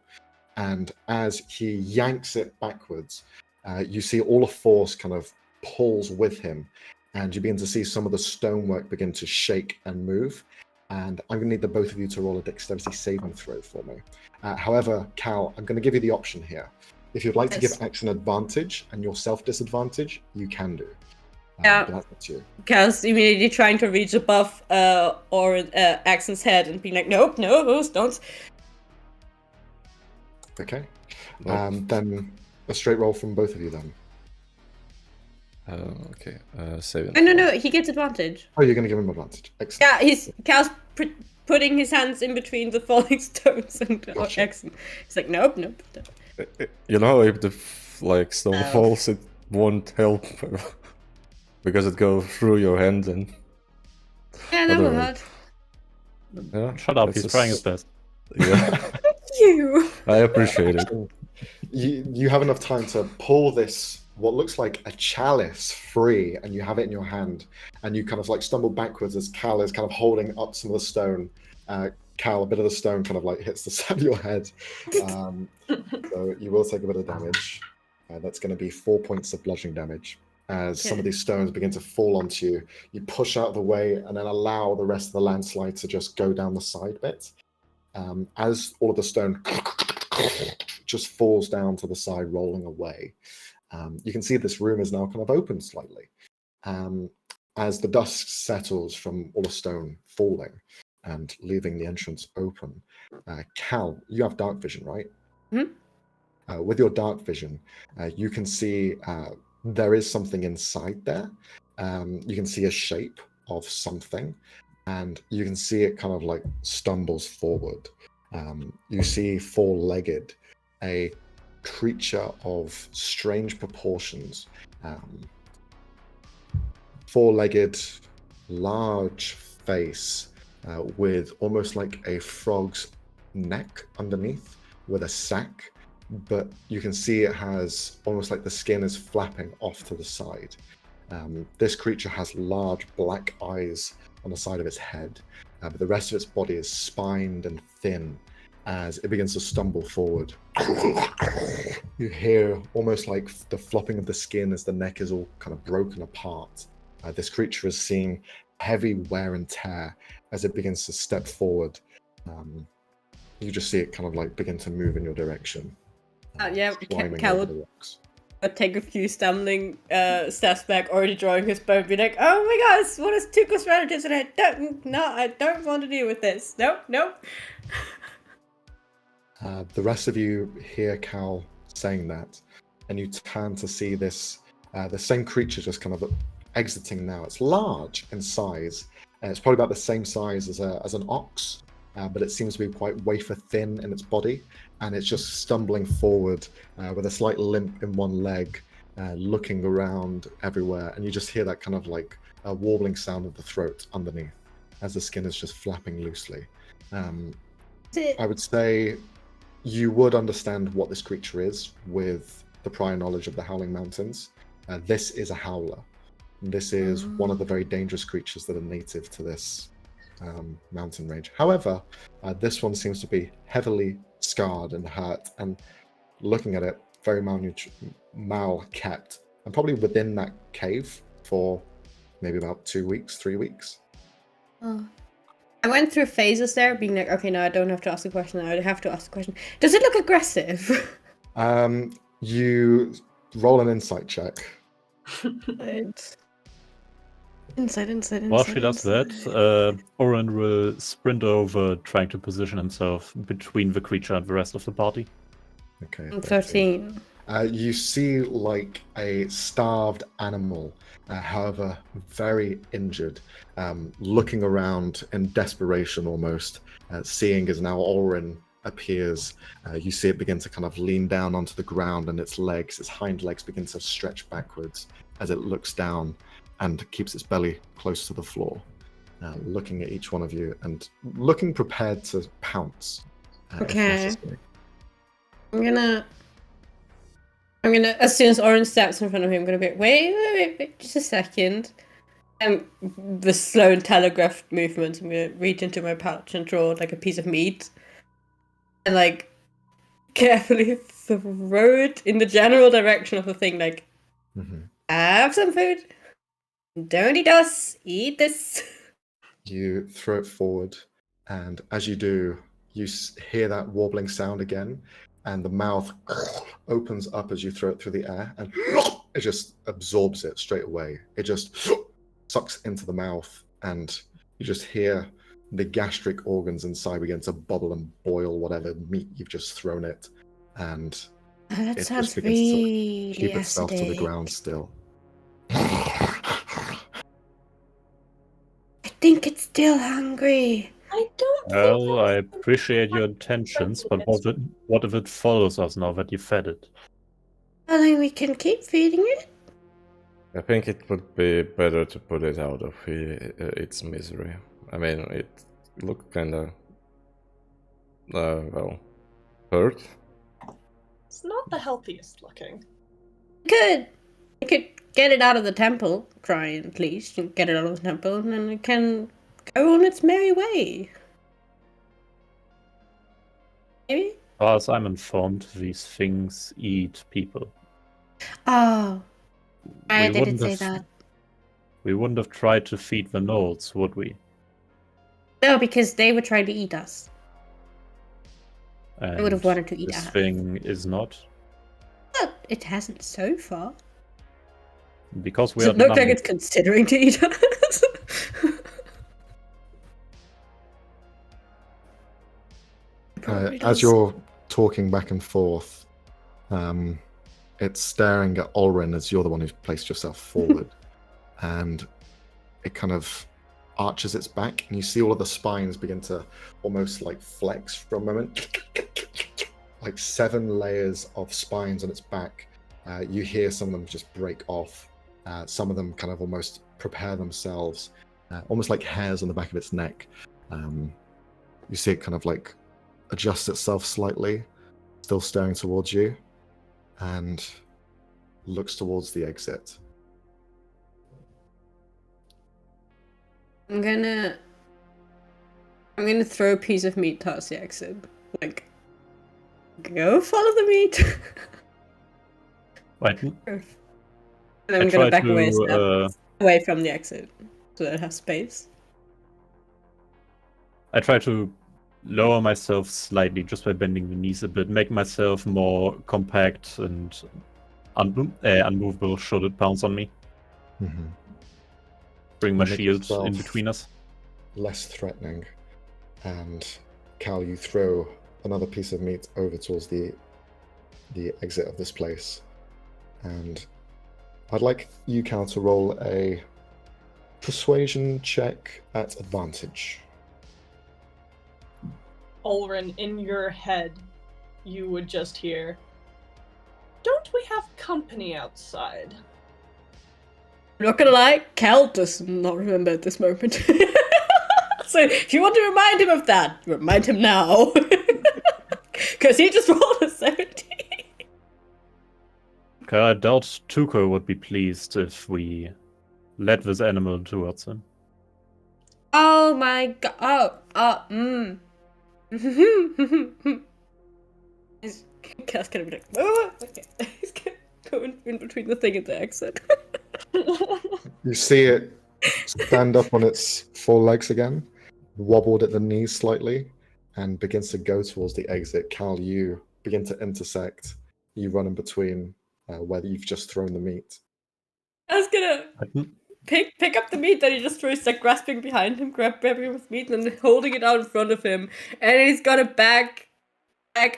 And as he yanks it backwards, you see all the force kind of pulls with him, and you begin to see some of the stonework begin to shake and move. And I'm going to need the both of you to roll a dexterity saving throw for me. However, Cal, I'm going to give you the option here. If you'd like to give Axon advantage and yourself disadvantage, you can do. Yeah. But that's up to you. Cal's immediately trying to reach above Axon's head and being like, nope, no, don't. Okay. Nope. Then a straight roll from both of you then. Okay, 7. No, he gets advantage. Oh, you're going to give him advantage. Excellent. Yeah, Cal's putting his hands in between the falling stones and Gotcha. Axon. He's like, nope. You know, if the stone No. falls, it won't help because it goes through your hand and Yeah, never Otherwise- mind. yeah. Shut up, that's he's trying his best. Yeah. you. I appreciate it. You have enough time to pull this, what looks like a chalice, free, and you have it in your hand, and you kind of like stumble backwards as Cal is kind of holding up some of the stone. Cal, a bit of the stone kind of like hits the side of your head, so you will take a bit of damage. That's going to be 4 points of bludgeoning damage. As some of these stones begin to fall onto you, you push out of the way and then allow the rest of the landslide to just go down the side bit. As all of the stone just falls down to the side, rolling away, you can see this room is now kind of open slightly. As the dust settles from all the stone falling and leaving the entrance open, Cal, you have dark vision, right? Mm-hmm. With your dark vision, you can see there is something inside there. You can see a shape of something, and you can see it kind of like stumbles forward. You see four-legged, a creature of strange proportions. Four-legged, large face with almost like a frog's neck underneath with a sack, but you can see it has almost like the skin is flapping off to the side. This creature has large black eyes on the side of its head, but the rest of its body is spined and thin as it begins to stumble forward. You hear almost like the flopping of the skin as the neck is all kind of broken apart. This creature is seeing heavy wear and tear as it begins to step forward. You just see it kind of like begin to move in your direction. Yeah, climbing Cal over would the rocks. take a few stumbling steps back, already drawing his bow, and be like, "Oh my gosh, what is Tuco's relatives?" And I don't want to deal with this. Nope. The rest of you hear Cal saying that, and you turn to see this, the same creature just kind of exiting now. It's large in size. It's probably about the same size as an ox, but it seems to be quite wafer thin in its body, and it's just stumbling forward with a slight limp in one leg, looking around everywhere, and you just hear that kind of like a warbling sound of the throat underneath as the skin is just flapping loosely. I would say you would understand what this creature is with the prior knowledge of the Howling Mountains. This is a howler. This is one of the very dangerous creatures that are native to this mountain range. However, this one seems to be heavily scarred and hurt, and looking at it, very mal-kept, and probably within that cave for maybe about 2 weeks, 3 weeks. I went through phases there, being like, okay, no, I don't have to ask the question. I have to ask the question. Does it look aggressive? You roll an insight check. Insight. While she does that, Oren will sprint over, trying to position himself between the creature and the rest of the party. Okay. 13. You see like a starved animal, however very injured, looking around in desperation almost, seeing as now Oren appears. You see it begin to kind of lean down onto the ground, and its hind legs begin to stretch backwards as it looks down and keeps its belly close to the floor, looking at each one of you and looking prepared to pounce. Okay. I'm gonna, as soon as Oren steps in front of him, I'm gonna be like, wait, just a second. The slow and telegraphed movement, I'm gonna reach into my pouch and draw like a piece of meat. And like, carefully throw it in the general direction of the thing, like, have some food. Don't eat us, eat this. You throw it forward, and as you do, you hear that warbling sound again, and the mouth opens up as you throw it through the air, and it just absorbs it straight away. It just sucks into the mouth, and you just hear the gastric organs inside begin to bubble and boil whatever meat you've just thrown it, and That it sounds just begins really to keep itself to the acidic. ground still. I think it's still hungry. I don't Well, I appreciate your intentions, but what if it follows us now that you fed it? I think we can keep feeding it. I think it would be better to put it out of its misery. I mean, it looked kinda, well, hurt. It's not the healthiest looking. I could get it out of the temple, try at least, and get it out of the temple, and then it can go on its merry way. Maybe? As far as I'm informed, these things eat people. Oh, I We didn't wouldn't say have- that. We wouldn't have tried to feed the gnolls, would we? No, because they were trying to eat us. I would have And wanted to eat this us. thing is not. But it hasn't so far. Because we Does are it look like numbered. it's considering to eat us? Probably As does. you're talking back and forth, it's staring at Olrin as you're the one who's placed yourself forward, and it kind of arches its back, and you see all of the spines begin to almost like flex for a moment, like 7 layers of spines on its back. You hear some of them just break off. Some of them kind of almost prepare themselves, almost like hairs on the back of its neck. You see it kind of like adjust itself slightly, still staring towards you, and looks towards the exit. I'm gonna throw a piece of meat towards the exit. Like, go follow the meat. Right. And then I'm I gonna try back away a to, step, away from the exit, so that I have space. I try to lower myself slightly just by bending the knees a bit, make myself more compact and unmovable should it pounce on me. Mm-hmm. Bring my Make shield yourself in between us. less threatening, and Cal, you throw another piece of meat over towards the exit of this place, and I'd like you, Cal, to roll a persuasion check at advantage. Olrin, in your head, you would just hear, "Don't we have company outside?" I'm not gonna lie, Cal does not remember at this moment. So if you want to remind him of that, remind him now. Because he just rolled a 70. Okay, I doubt Tuko would be pleased if we led this animal towards him. Oh my god. Cal's gonna be like, oh, okay. He's gonna go in between the thing and the exit. You see it stand up on its 4 legs again, wobbled at the knees slightly, and begins to go towards the exit. Cal, you begin to intersect. You run in between where you've just thrown the meat. I was gonna I didn't- pick up the meat that he just threw, like grasping behind him, grabbing him with meat, and then holding it out in front of him, and he's gonna back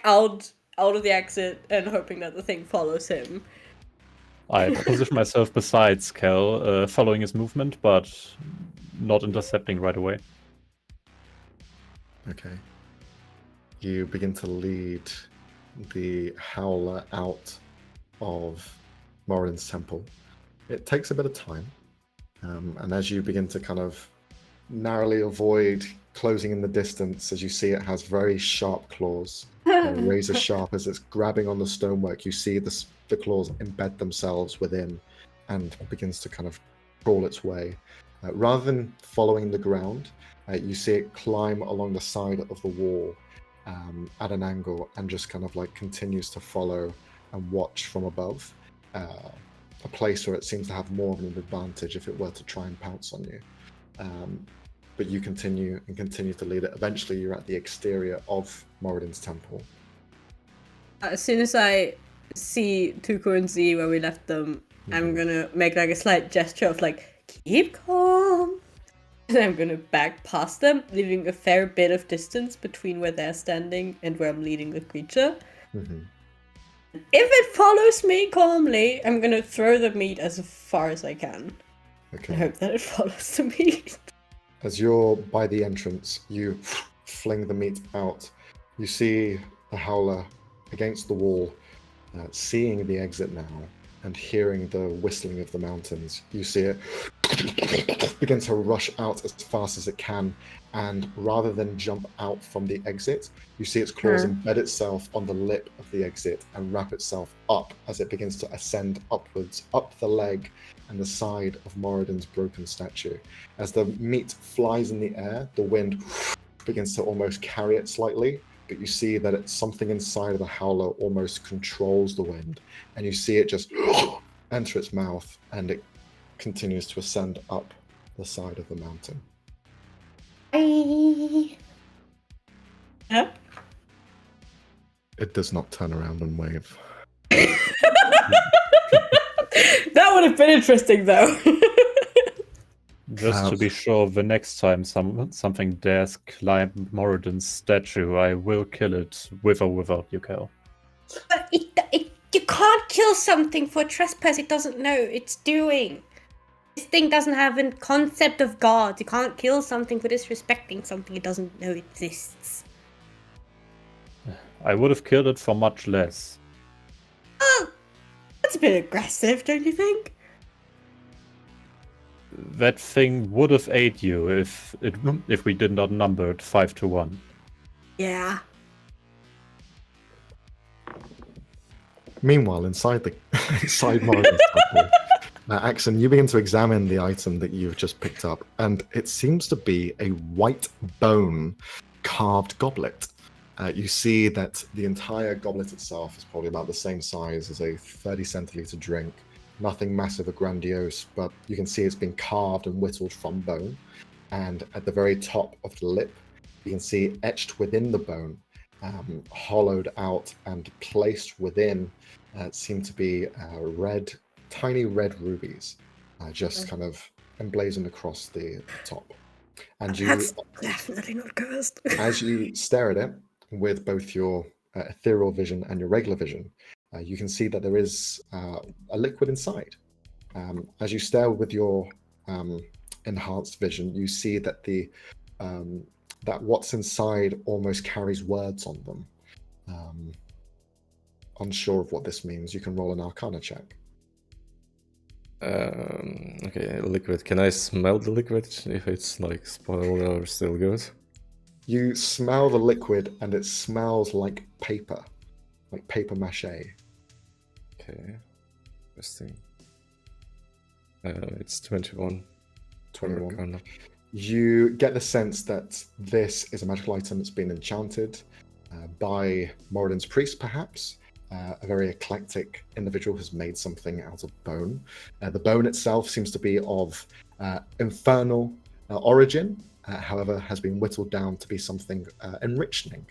out of the exit and hoping that the thing follows him. I position myself besides Kel, following his movement, but not intercepting right away. Okay. You begin to lead the howler out of Moradin's temple. It takes a bit of time, and as you begin to kind of narrowly avoid closing in the distance, as you see it has very sharp claws, razor sharp as it's grabbing on the stonework, you see the claws embed themselves within and begins to kind of crawl its way. Rather than following the ground, you see it climb along the side of the wall at an angle and just kind of like continues to follow and watch from above, a place where it seems to have more of an advantage if it were to try and pounce on you. But you continue to lead it. Eventually you're at the exterior of Moradin's temple. As soon as I see Tuko and Z where we left them, I'm gonna make like a slight gesture of like, keep calm. And I'm gonna back past them, leaving a fair bit of distance between where they're standing and where I'm leading the creature. Mm-hmm. If it follows me calmly, I'm gonna throw the meat as far as I can. Okay. I hope that it follows the meat. As you're by the entrance, you fling the meat out. You see the howler against the wall, seeing the exit now and hearing the whistling of the mountains. You see it begin to rush out as fast as it can. And rather than jump out from the exit, you see its claws embed itself on the lip of the exit and wrap itself up as it begins to ascend upwards, up the leg and the side of Moradin's broken statue. As the meat flies in the air, the wind begins to almost carry it slightly, but you see that it's something inside of the howler almost controls the wind, and you see it just enter its mouth, and it continues to ascend up the side of the mountain. Yeah. It does not turn around and wave. That would have been interesting, though. Just to be sure, the next time something dares climb Moradin's statue, I will kill it with or without you, Cal. But you can't kill something for trespass it doesn't know it's doing. This thing doesn't have a concept of God. You can't kill something for disrespecting something it doesn't know exists. I would have killed it for much less. Oh, that's a bit aggressive, don't you think? That thing would have ate you if we did not number it 5-1. Yeah. Meanwhile, inside Moradin's statue, Axon, you begin to examine the item that you've just picked up, and it seems to be a white bone carved goblet. You see that the entire goblet itself is probably about the same size as a 30 centiliter drink. Nothing massive or grandiose, but you can see it's been carved and whittled from bone. And at the very top of the lip, you can see etched within the bone, hollowed out and placed within, seem to be tiny red rubies, just kind of emblazoned across the top. And That's definitely not cursed. as you stare at it with both your ethereal vision and your regular vision, you can see that there is a liquid inside. As you stare with your enhanced vision, you see that that what's inside almost carries words on them. Unsure of what this means, you can roll an Arcana check. Okay, liquid. Can I smell the liquid if it's like spoiled or still good? You smell the liquid, and it smells like paper mache. Okay, interesting. It's 21. 21. Arcana. You get the sense that this is a magical item that's been enchanted by Moradin's priest, perhaps. A very eclectic individual has made something out of bone. The bone itself seems to be of infernal origin, however, has been whittled down to be something enriching.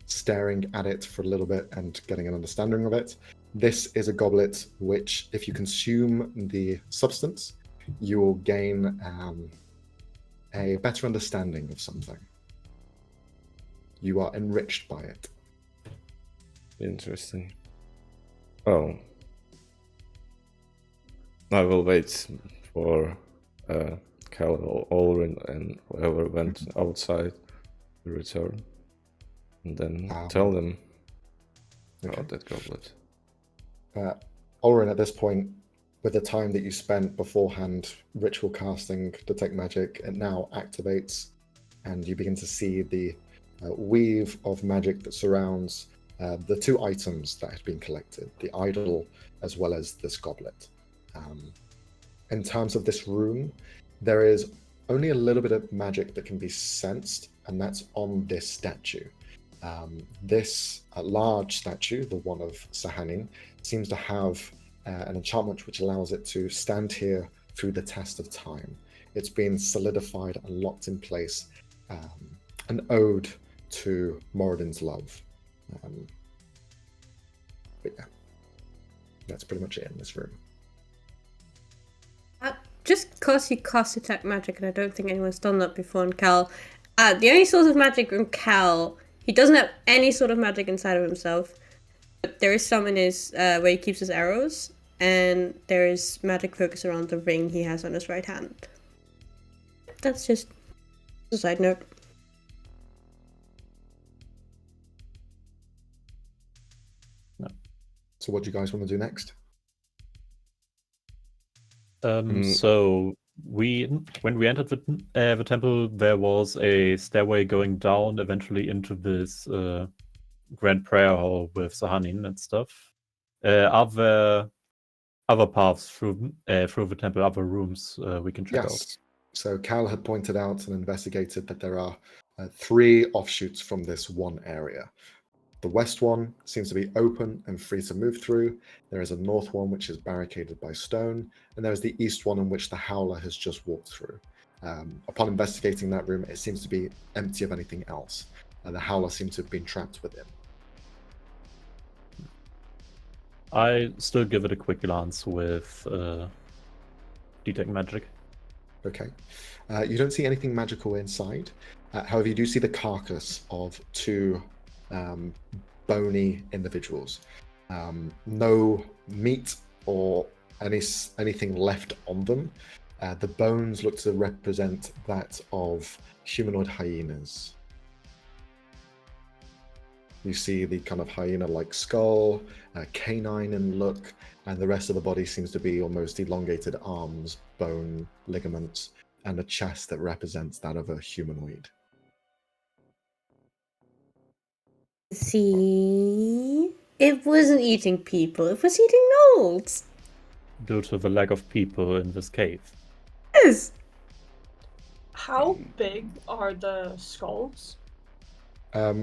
Staring at it for a little bit and getting an understanding of it, this is a goblet which, if you consume the substance, you will gain a better understanding of something. You are enriched by it. Interesting. Oh. I will wait for Cal or Olrin and whoever went outside to return. And then tell them about that goblet. Olrin, at this point, with the time that you spent beforehand ritual casting Detect Magic, it now activates, and you begin to see the weave of magic that surrounds the two items that have been collected, the idol as well as this goblet. In terms of this room, there is only a little bit of magic that can be sensed, and that's on this statue. This large statue, the one of Sahanin, seems to have an enchantment which allows it to stand here through the test of time. It's been solidified and locked in place, an ode to Moradin's love. But yeah, that's pretty much it in this room. Just because he cast Detect Magic, and I don't think anyone's done that before on Cal, the only source of magic on Cal, he doesn't have any sort of magic inside of himself, but there is some in his, where he keeps his arrows, and there is magic focus around the ring he has on his right hand. That's just a side note. So what do you guys want to do next? So when we entered the temple, there was a stairway going down eventually into this grand prayer hall with Sahanin and stuff. Are there other paths through the temple, other rooms we can check out? Yes. So Cal had pointed out and investigated that there are 3 offshoots from this one area. The west one seems to be open and free to move through. There is a north one which is barricaded by stone, and there is the east one in which the Howler has just walked through. Upon investigating that room, it seems to be empty of anything else. The Howler seems to have been trapped within. I still give it a quick glance with detect magic. Okay. You don't see anything magical inside. However, you do see the carcass of 2 bony individuals. No meat or anything left on them. The bones look to represent that of humanoid hyenas. You see the kind of hyena-like skull, canine in look, and the rest of the body seems to be almost elongated arms, bone, ligaments, and a chest that represents that of a humanoid. See, it wasn't eating people; it was eating gnolls. Due to the lack of people in this cave. Yes. How big are the skulls?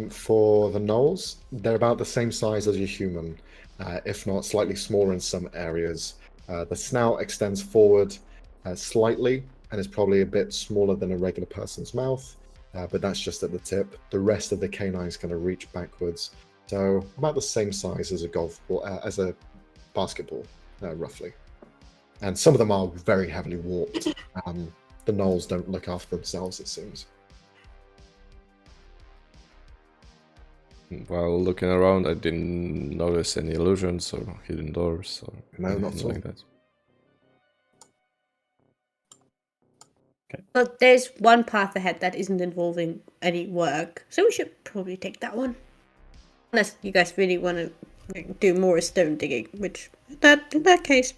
For the gnolls, they're about the same size as your human, if not slightly smaller in some areas. The snout extends forward slightly and is probably a bit smaller than a regular person's mouth, but that's just at the tip. The rest of the canine is going to reach backwards, so about the same size as a golf ball, as a basketball, roughly. And some of them are very heavily warped. The gnolls don't look after themselves, it seems. While looking around, I didn't notice any illusions or hidden doors or No, not anything at all. like that. Well, there's one path ahead that isn't involving any work, so we should probably take that one. Unless you guys really want to do more stone digging, which in that case.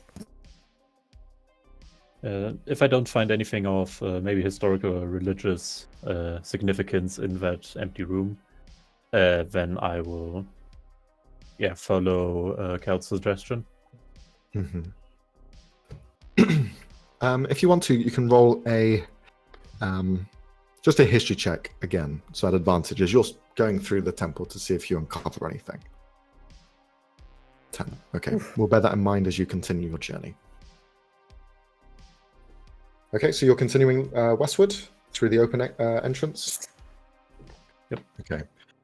If I don't find anything of maybe historical or religious significance in that empty room, then I will, follow Cal's suggestion. Mm-hmm. If you want to, you can roll just a history check again. So at advantage, as you're going through the temple to see if you uncover anything. 10. Okay, we'll bear that in mind as you continue your journey. Okay, so you're continuing westward through the open entrance? Yep. Okay.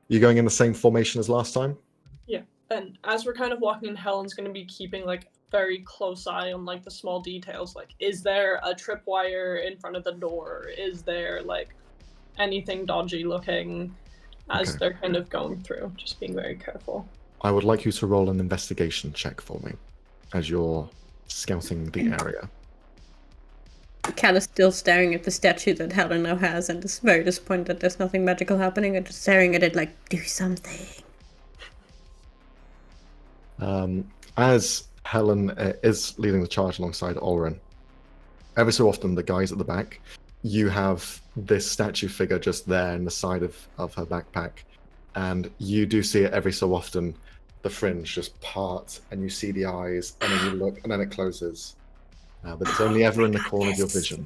You going in the same formation as last time? Yeah, and as we're kind of walking in, Helen's going to be keeping like very close eye on like the small details. Like, is there a tripwire in front of the door? Is there like anything dodgy looking as they're kind of going through? Just being very careful. I would like you to roll an investigation check for me as you're scouting the area. Cal is still staring at the statue that Helen now has and is very disappointed that there's nothing magical happening and just staring at it like, do something. As Helen is leading the charge alongside Olrin, every so often the guys at the back, you have this statue figure just there in the side of her backpack, and you do see it every so often, the fringe just part, and you see the eyes, and then you look, and then it closes. But it's only ever in the corner of your vision.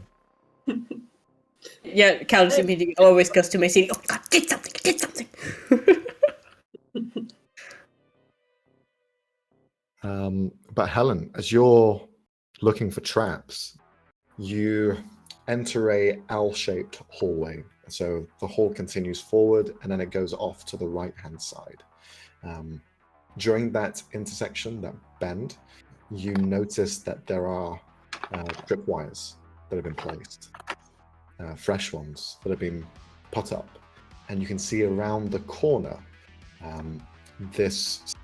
Yeah, Cal just immediately always goes to my city. Oh god, did something. But Helen, as you're looking for traps, you enter a L-shaped hallway. So the hall continues forward, and then it goes off to the right-hand side. During that intersection, that bend, you notice that there are tripwires that have been placed, fresh ones that have been put up, and you can see around the corner this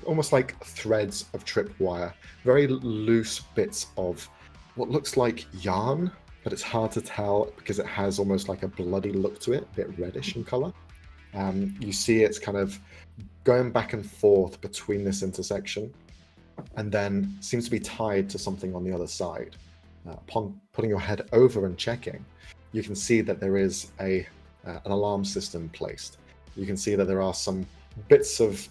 almost like threads of tripwire, very loose bits of what looks like yarn, but it's hard to tell because it has almost like a bloody look to it, a bit reddish in color. You see it's kind of going back and forth between this intersection, and then seems to be tied to something on the other side. Upon putting your head over and checking, you can see that there is an alarm system placed. You can see that there are some bits of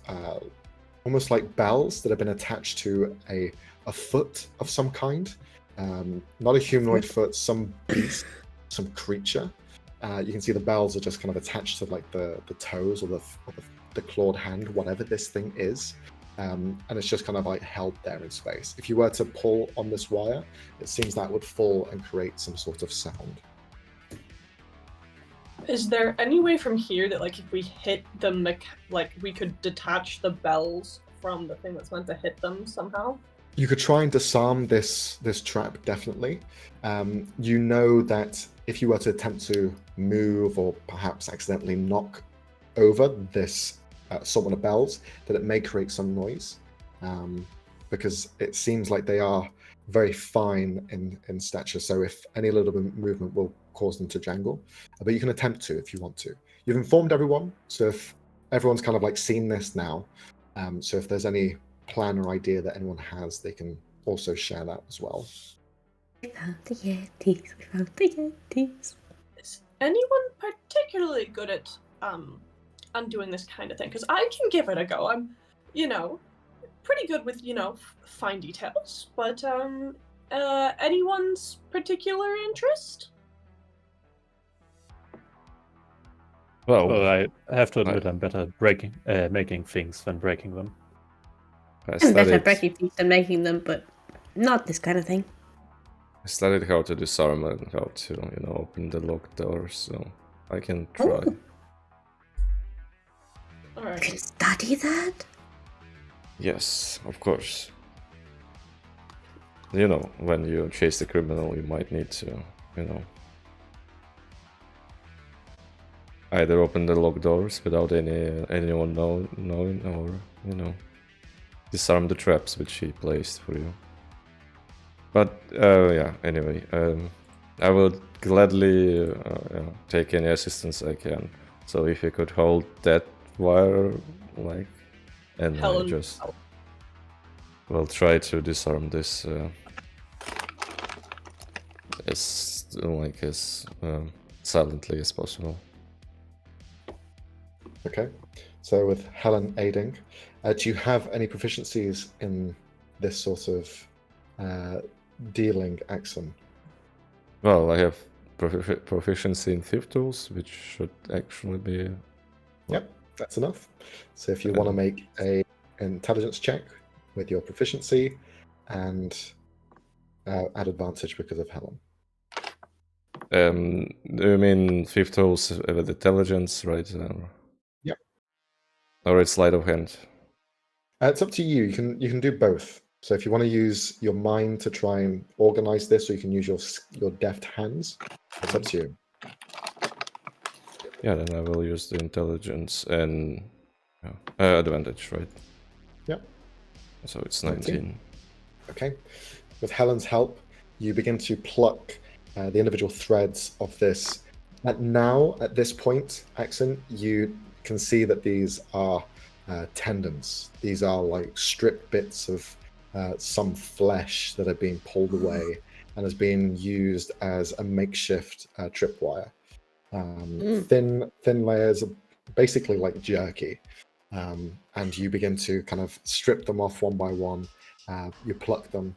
almost like bells that have been attached to a foot of some kind. Not a humanoid foot, some beast, some creature. You can see the bells are just kind of attached to like the toes or the clawed hand, whatever this thing is. And it's just kind of like held there in space. If you were to pull on this wire, it seems that would fall and create some sort of sound. Is there any way from here that, like, if we hit them, like, we could detach the bells from the thing that's meant to hit them somehow? You could try and disarm this trap, definitely. You know that if you were to attempt to move or perhaps accidentally knock over this assortment of bells, that it may create some noise, because it seems like they are very fine in stature, so if any little bit of movement will cause them to jangle. But you can attempt to if you want to. You've informed everyone, so if everyone's kind of like seen this now, so if there's any plan or idea that anyone has, they can also share that as well. We found the Yetis. We found the Yetis. Is anyone particularly good at undoing this kind of thing? Because I can give it a go. I'm, pretty good with, fine details. But anyone's particular interest? Well, Well, I have to admit I'm better at making things than breaking them. I I'm better studied, at breaking things than making them, but not this kind of thing. I studied how to disarm and how to, open the locked doors, so I can try. Oh. All You right. can study that? Yes, of course. When you chase the criminal, you might need to, either open the locked doors without anyone knowing, or, disarm the traps which he placed for you. But, anyway, I would gladly take any assistance I can. So if you could hold that wire, and I Helen, just will try to disarm this as silently as possible. Okay, so with Helen aiding, do you have any proficiencies in this sort of dealing, Axon? Well, I have proficiency in thief tools, which should actually be... Yep, that's enough. So if you want to make a intelligence check with your proficiency and add advantage because of Helen. Do you mean thief tools with intelligence, right? Yep. Or it's sleight of hand? It's up to you. You can do both. So if you want to use your mind to try and organize this, or you can use your deft hands, it's up to you. Yeah, then I will use the intelligence and advantage, right? Yep. So it's 19. Okay. With Helen's help, you begin to pluck the individual threads of this. At this point, Axon, you can see that these are tendons. These are like stripped bits of some flesh that are being pulled away and is being used as a makeshift tripwire. Thin layers, basically like jerky, and you begin to kind of strip them off one by one. You pluck them,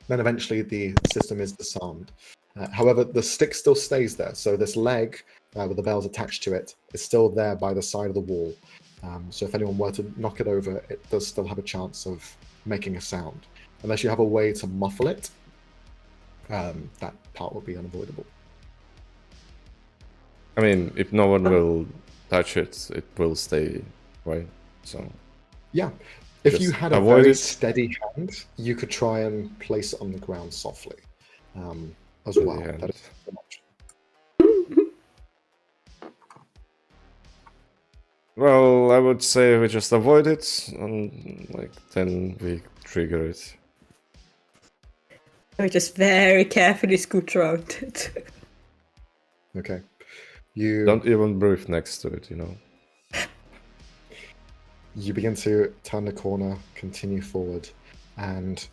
then eventually the system is disarmed. However, the stick still stays there, so this leg with the bells attached to it is still there by the side of the wall. So if anyone were to knock it over, it does still have a chance of making a sound. Unless you have a way to muffle it, that part will be unavoidable. I mean, if no one will touch it, it will stay, right? So yeah, if just you had a avoid very it. steady hand, you could try and place it on the ground softly as well. Yeah. That is an option. Well, I would say we just avoid it, and then we trigger it. We just very carefully scooch around it. Okay. You Don't even breathe next to it, You begin to turn the corner, continue forward, and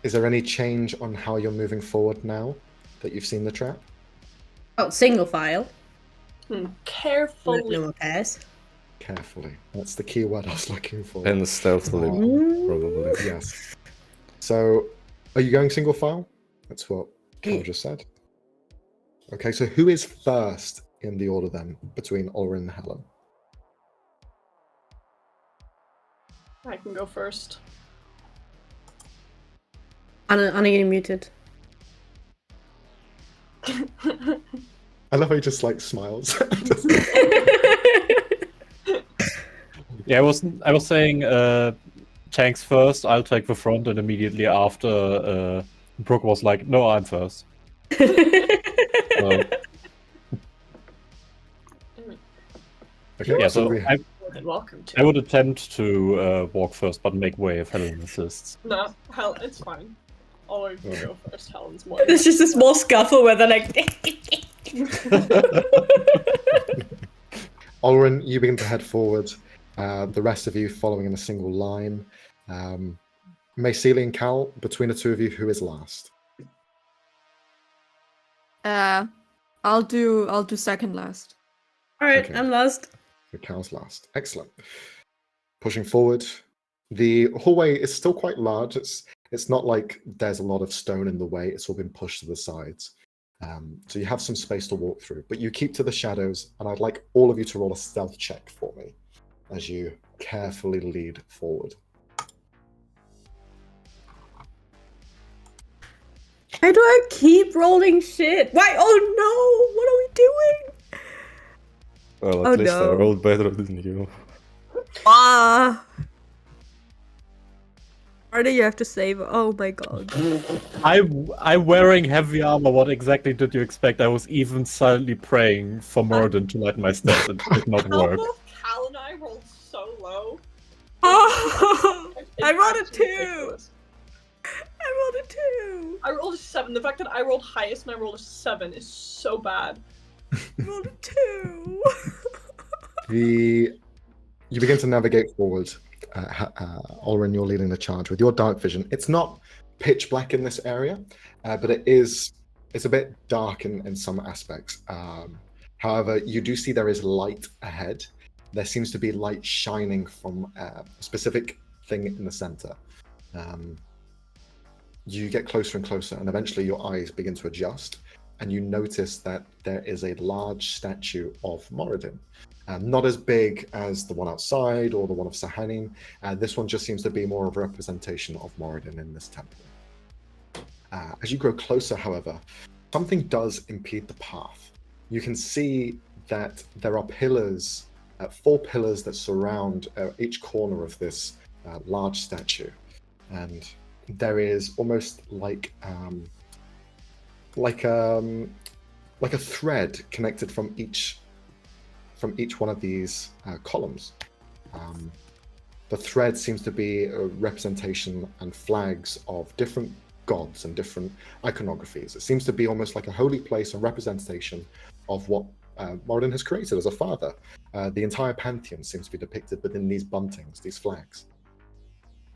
Is there any change on how you're moving forward now that you've seen the trap? Oh, single file. Carefully. No more pairs. Carefully. That's the key word I was looking for. And stealthily, probably. Yes. So, are you going single file? That's what Cal Yeah. just said. Okay, so who is first in the order then between Ulrin and Helen? I can go first. Anna, you're muted. I love how he just like smiles. Yeah, I was saying tanks first, I'll take the front, and immediately after Brooke was like, no, I'm first. So, Okay, yeah, so so we- More than welcome to. I would attempt to walk first, but make way if Helen assists. No, hell, it's fine. Always Alright. go first. Helen's more. There's just a small scuffle where they're like. Ulrin, you begin to head forward. The rest of you following in a single line. Maycelia and Cal, between the two of you, who is last? I'll do second last. Alright, Okay. I'm last. So Cal's last. Excellent. Pushing forward. The hallway is still quite large. It's not like there's a lot of stone in the way. It's all been pushed to the sides. So you have some space to walk through, but you keep to the shadows, and I'd like all of you to roll a stealth check for me as you carefully lead forward. Why do I keep rolling shit? Why? Oh no! What are we doing? Well, Oh, at least I no. rolled better than you. Ah! Marty, you have to save. Oh my god. I'm wearing heavy armor. What exactly did you expect? I was even silently praying for Moradin to lighten my steps. It did not work. Both Cal and I rolled so low. Oh! It's I rolled a actually 2! ridiculous. I rolled a 2! I rolled a 7. The fact that I rolled highest and I rolled a 7 is so bad. I rolled a 2! You begin to navigate forward. Ulrin, you're leading the charge with your dark vision. It's not pitch black in this area, but it's a bit dark in some aspects. However, you do see there is light ahead. There seems to be light shining from a specific thing in the center. You get closer and closer, and eventually your eyes begin to adjust, and you notice that there is a large statue of Moradin. Not as big as the one outside or the one of Sahanin. This one just seems to be more of a representation of Moradin in this temple. As you grow closer, however, something does impede the path. You can see that there are pillars, 4 pillars that surround each corner of this large statue. And there is almost like a thread connected from each one of these columns. The thread seems to be a representation and flags of different gods and different iconographies. It seems to be almost like a holy place and representation of what Moradin has created as a father. The entire pantheon seems to be depicted within these buntings, these flags.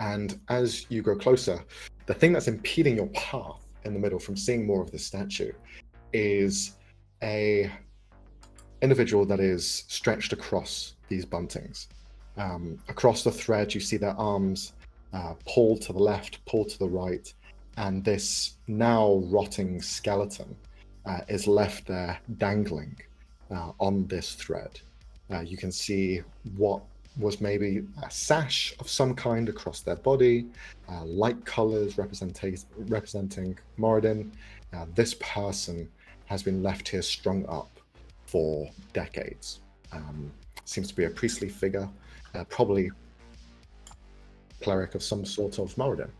And as you grow closer, the thing that's impeding your path in the middle from seeing more of this statue is a individual that is stretched across these buntings. Across the thread, you see their arms pulled to the left, pulled to the right, and this now rotting skeleton is left there dangling on this thread. You can see what was maybe a sash of some kind across their body, light colors representing Moradin. This person has been left here strung up for decades. Seems to be a priestly figure, probably cleric of some sort of Moradin.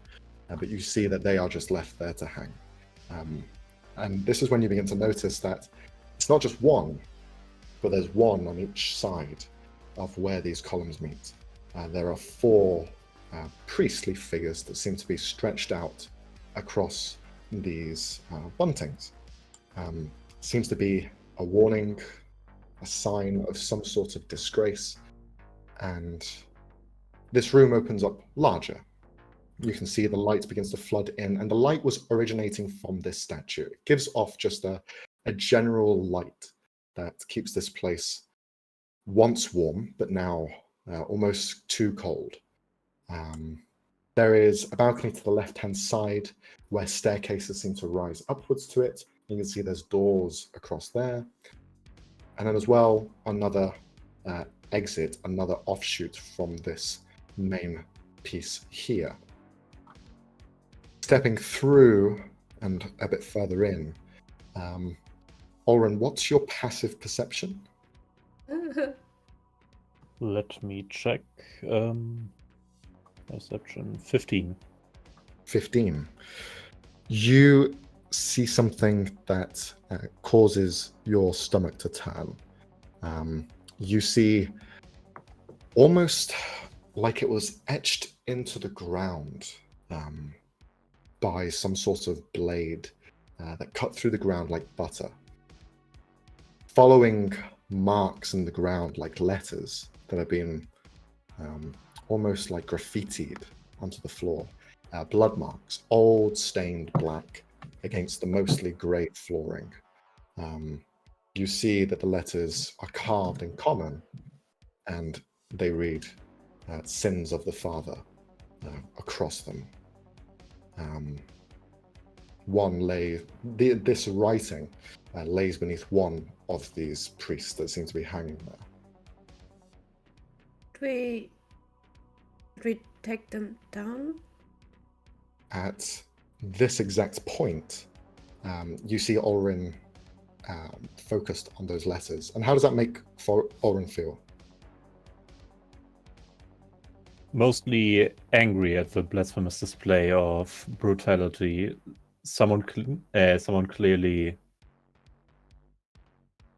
But you see that they are just left there to hang. And this is when you begin to notice that it's not just one, but there's one on each side of where these columns meet. There are 4 priestly figures that seem to be stretched out across these buntings. Seems to be a warning, a sign of some sort of disgrace. And this room opens up larger. you can see the light begins to flood in, and the light was originating from this statue. It gives off just a general light that keeps this place once warm, but now almost too cold. There is a balcony to the left-hand side where staircases seem to rise upwards to it. You can see there's doors across there. And then as well, another exit, another offshoot from this main piece here. Stepping through and a bit further in, Olren, what's your passive perception? Let me check. Perception 15. 15. You see something that causes your stomach to turn. You see almost like it was etched into the ground by some sort of blade that cut through the ground like butter. Following marks in the ground like letters that have been almost like graffitied onto the floor. Blood marks, old stained black against the mostly grey flooring. You see that the letters are carved in common, and they read sins of the father across them. This writing lays beneath one of these priests that seem to be hanging there. Did we take them down? At this exact point, you see Olrin focused on those letters. And how does that make Olrin feel? Mostly angry at the blasphemous display of brutality. Someone clearly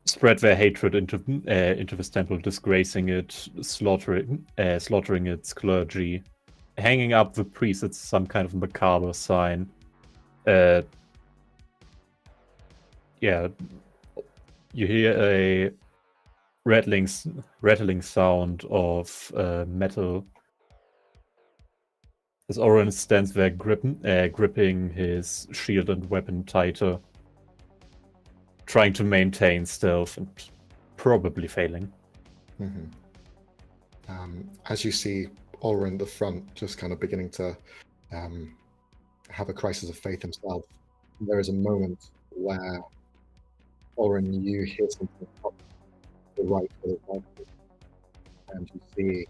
spread their hatred into this temple, disgracing it, slaughtering its clergy, hanging up the priest. It's some kind of macabre sign. Yeah, you hear a rattling sound of metal as Oren stands there gripping his shield and weapon tighter, trying to maintain stealth and probably failing. Mm-hmm. As you see Oren at the front just kind of beginning to have a crisis of faith himself, there is a moment where Oren, you hear something pop to the right of the rifle, and you see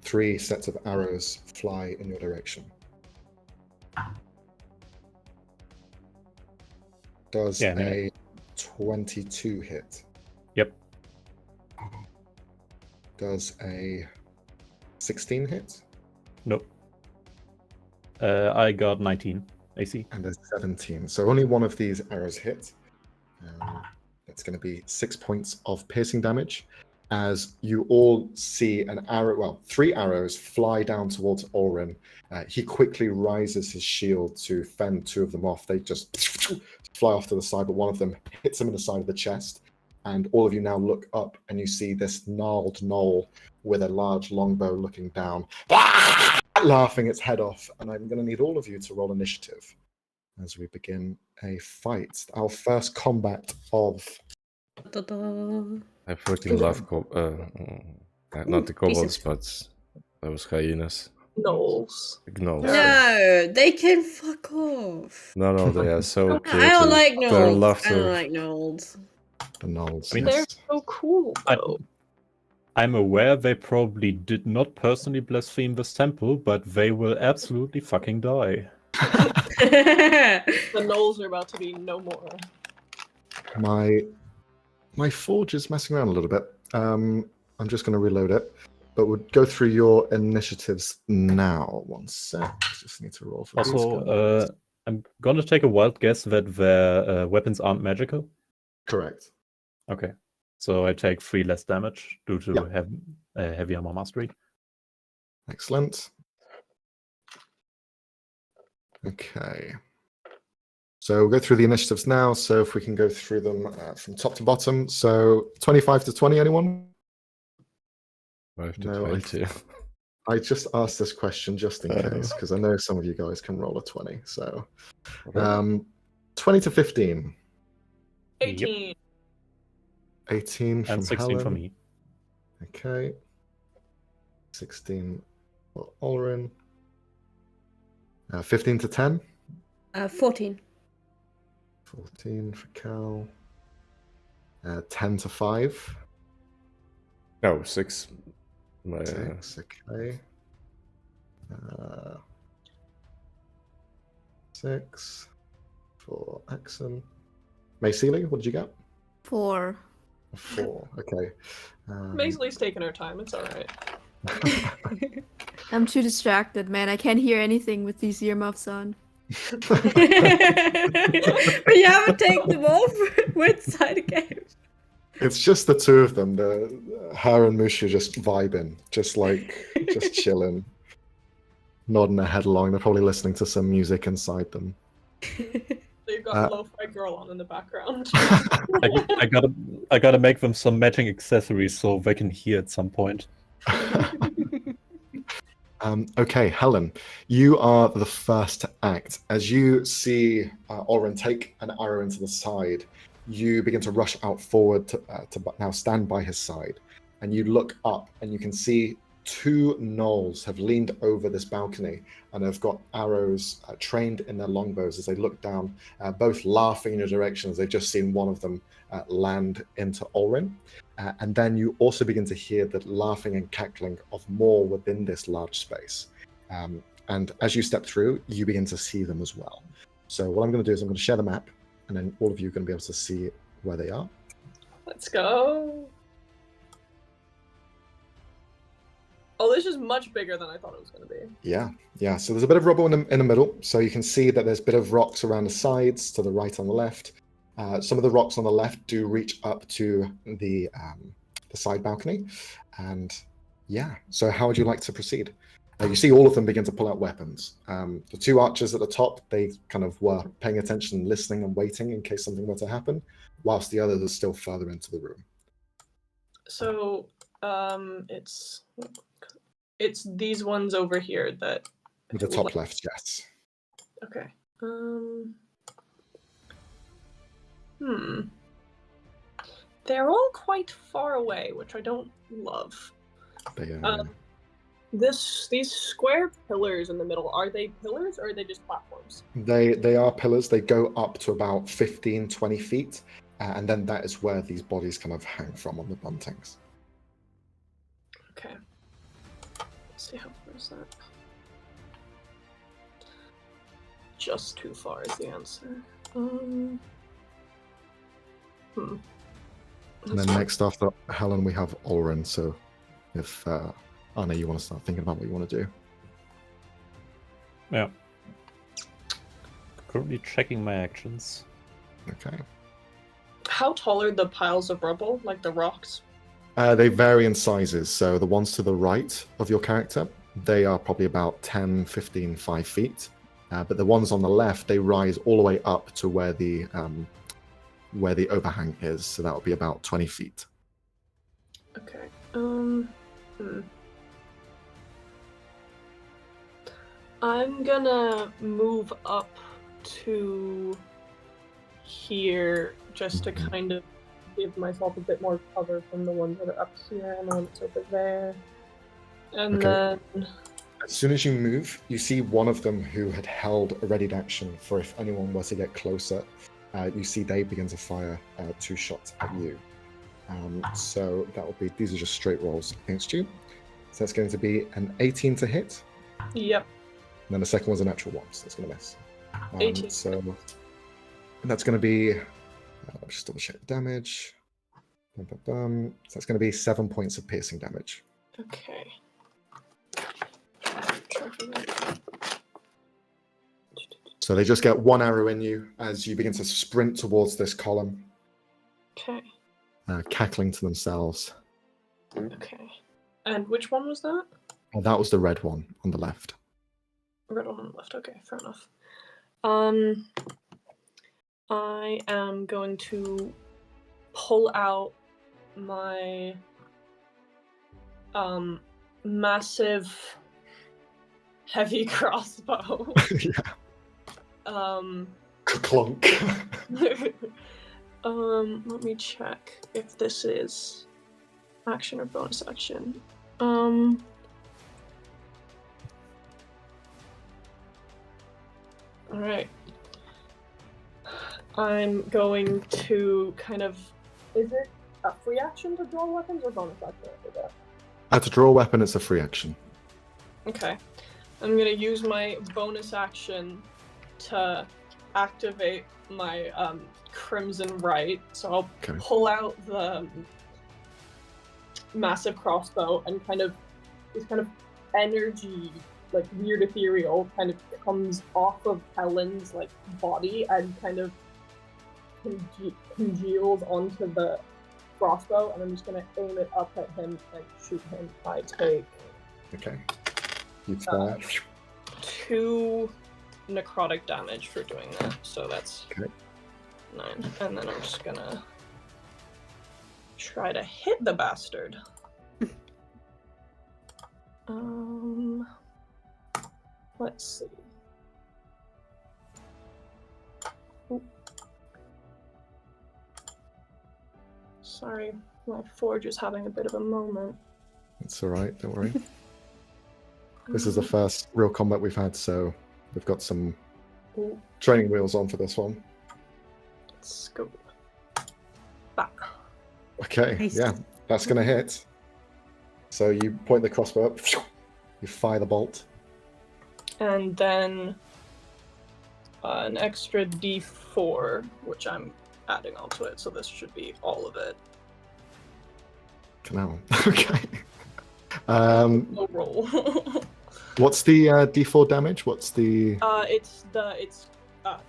3 sets of arrows fly in your direction. Does a 22 hit? Yep. Does a 16 hit? Nope. I got 19 AC. And a 17. So only one of these arrows hit. It's going to be 6 points of piercing damage. As you all see an arrow, well, 3 arrows fly down towards Orin. He quickly rises his shield to fend 2 of them off. They just fly off to the side, but one of them hits him in the side of the chest. And all of you now look up and you see this gnarled gnoll with a large longbow looking down, laughing its head off. And I'm going to need all of you to roll initiative as we begin a fight. Our first combat of... I freaking love not the kobolds, but those hyenas. Gnolls. Gnolls. No, they can fuck off. No, they are so cute. I don't like Their gnolls. I laughter. don't like gnolls. The gnolls. I mean, They're so cool, though. I'm aware they probably did not personally blaspheme this temple, but they will absolutely fucking die. The gnolls are about to be no more. My forge is messing around a little bit. I'm just going to reload it. But we'll go through your initiatives now. 1 sec. Just need to roll for these Also, guys. I'm gonna take a wild guess that their weapons aren't magical. Correct. Okay, so I take 3 less damage due to Yeah. heavy armor mastery. Excellent. Okay. So we'll go through the initiatives now. So if we can go through them from top to bottom. So 25 to 20, anyone? 5 to No, 20. I just asked this question just in case, because I know some of you guys can roll a 20. So, 20 to 15. 18. 18 from And 16 Helen. for me. Okay. 16 for Ulrin. 15 to 10. 14. 14 for Cal. 10 to 5. No, 6. 6, okay. 6 for Axon. Mayseely, what did you get? 4. 4, okay. Maisley's taking her time. It's all right. I'm too distracted, man. I can't hear anything with these earmuffs on. But you haven't taken them off. We're inside a game. It's just the two of them. Her and Mushu just vibing, just chilling, nodding their head along. They're probably listening to some music inside them. They've got Lo-Fi Girl on in the background. I gotta make them some matching accessories so they can hear at some point. Okay, Helen, you are the first to act. As you see Ulrin take an arrow into the side, you begin to rush out forward to now stand by his side. And you look up and you can see 2 gnolls have leaned over this balcony and have got arrows trained in their longbows as they look down, both laughing in your direction as they've just seen one of them land into Ulrin. And then you also begin to hear the laughing and cackling of more within this large space. And as you step through, you begin to see them as well. So what I'm going to do is I'm going to share the map, and then all of you are going to be able to see where they are. Let's go. Oh, this is much bigger than I thought it was going to be. Yeah. So there's a bit of rubble in the middle. So you can see that there's a bit of rocks around the sides, to the right and the left. Some of the rocks on the left do reach up to the side balcony. And yeah, so how would you like to proceed? You see all of them begin to pull out weapons. The 2 archers at the top, they kind of were paying attention, listening and waiting in case something were to happen, whilst the others are still further into the room. So, it's these ones over here that... The top left, yes. Okay. They're all quite far away, which I don't love. They, These square pillars in the middle, are they pillars or are they just platforms? They are pillars. They go up to about 15, 20 feet. And then that is where these bodies kind of hang from on the buntings. Okay. Let's see how far is that. Just too far is the answer. And then next after Helen, we have Ulrin. So if Anna, you want to start thinking about what you want to do. Yeah. Currently checking my actions. Okay. How tall are the piles of rubble, like the rocks? They vary in sizes. So the ones to the right of your character, they are probably about 10, 15, 5 feet. But the ones on the left, they rise all the way up to where the overhang is. So that would be about 20 feet. Okay. I'm gonna move up to here just to kind of give myself a bit more cover from the ones that are up here and the one that's over there. And then... As soon as you move, you see one of them who had held a readied action for if anyone were to get closer. You see they begin to fire 2 shots at you. So that will be, these are just straight rolls against you. So that's going to be an 18 to hit. Yep. And then the second one's a natural 1, so that's going to miss. 18. So that's going to be, just double check the damage. So that's going to be 7 points of piercing damage. Okay. So they just get 1 arrow in you as you begin to sprint towards this column. Okay. Cackling to themselves. Okay. And which one was that? That was the red one on the left. Red one on the left. Okay, fair enough. I am going to pull out my massive, heavy crossbow. Yeah. Clunk. Let me check if this is action or bonus action. Alright. I'm going to kind of... Is it a free action to draw weapons or bonus action to do that? To draw a weapon, it's a free action. Okay. I'm gonna use my bonus action to activate my Crimson Right. So I'll pull out the massive crossbow and this kind of energy, like weird ethereal, kind of comes off of Helen's like body and kind of congeals onto the crossbow, and I'm just gonna aim it up at him and shoot him. I take You fire. 2 necrotic damage for doing that, so that's 9. And then I'm just gonna try to hit the bastard. Let's see. Oop. Sorry, my forge is having a bit of a moment. It's alright, don't worry. This is the first real combat we've had, so we've got some training wheels on for this one. Let's go back. Okay, Nice. yeah, that's going to hit. So you point the crossbow up, you fire the bolt. And then an extra d4, which I'm adding onto it, so this should be all of it. Now, okay. No roll. What's the d4 damage? What's the... It's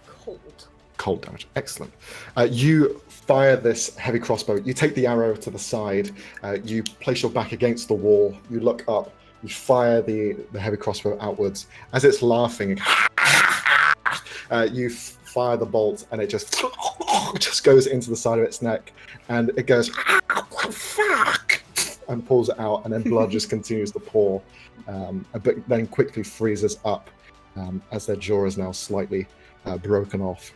cold. Cold damage. Excellent. You fire this heavy crossbow. You take the arrow to the side. You place your back against the wall. You look up. You fire the heavy crossbow outwards. As it's laughing, you fire the bolt, and it just goes into the side of its neck, and it goes fuck, and pulls it out, and then blood just continues to pour, but then quickly freezes up as their jaw is now slightly broken off.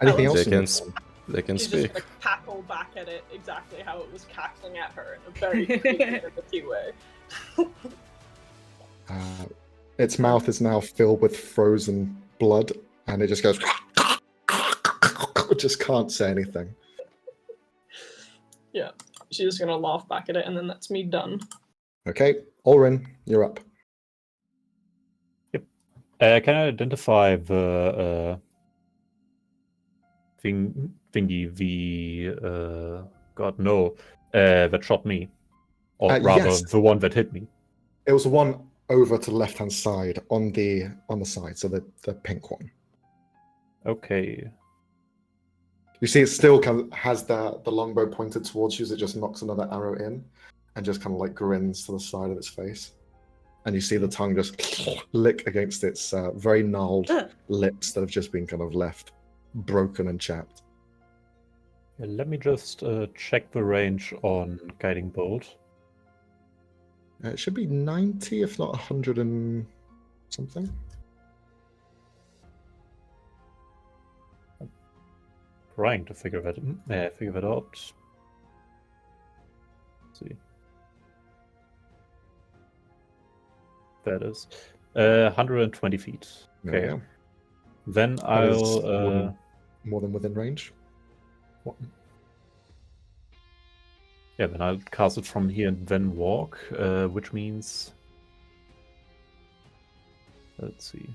Anything else? They can She's speak. just gonna cackle back at it exactly how it was cackling at her in a very creepy way. Its mouth is now filled with frozen blood, and it just goes. Just can't say anything. Yeah, she's just gonna laugh back at it, and then that's me done. Okay, Ulrin, you're up. Yep. Can I identify the thingy? That shot me, or rather, yes. the one that hit me. It was the one over to the left-hand side on the side, so the pink one. Okay. You see, it still kind of has the longbow pointed towards you, as it just knocks another arrow in, and just kind of like grins to the side of its face. And you see the tongue just lick against its very gnarled lips that have just been kind of left broken and chapped. Yeah, let me just check the range on guiding bolt. It should be 90, if not 100 and something. Trying to figure that out. Let's see. That is 120 feet. Okay. Yeah. Then That is I'll more than within range. yeah, then I'll cast it from here and then walk, which means, let's see.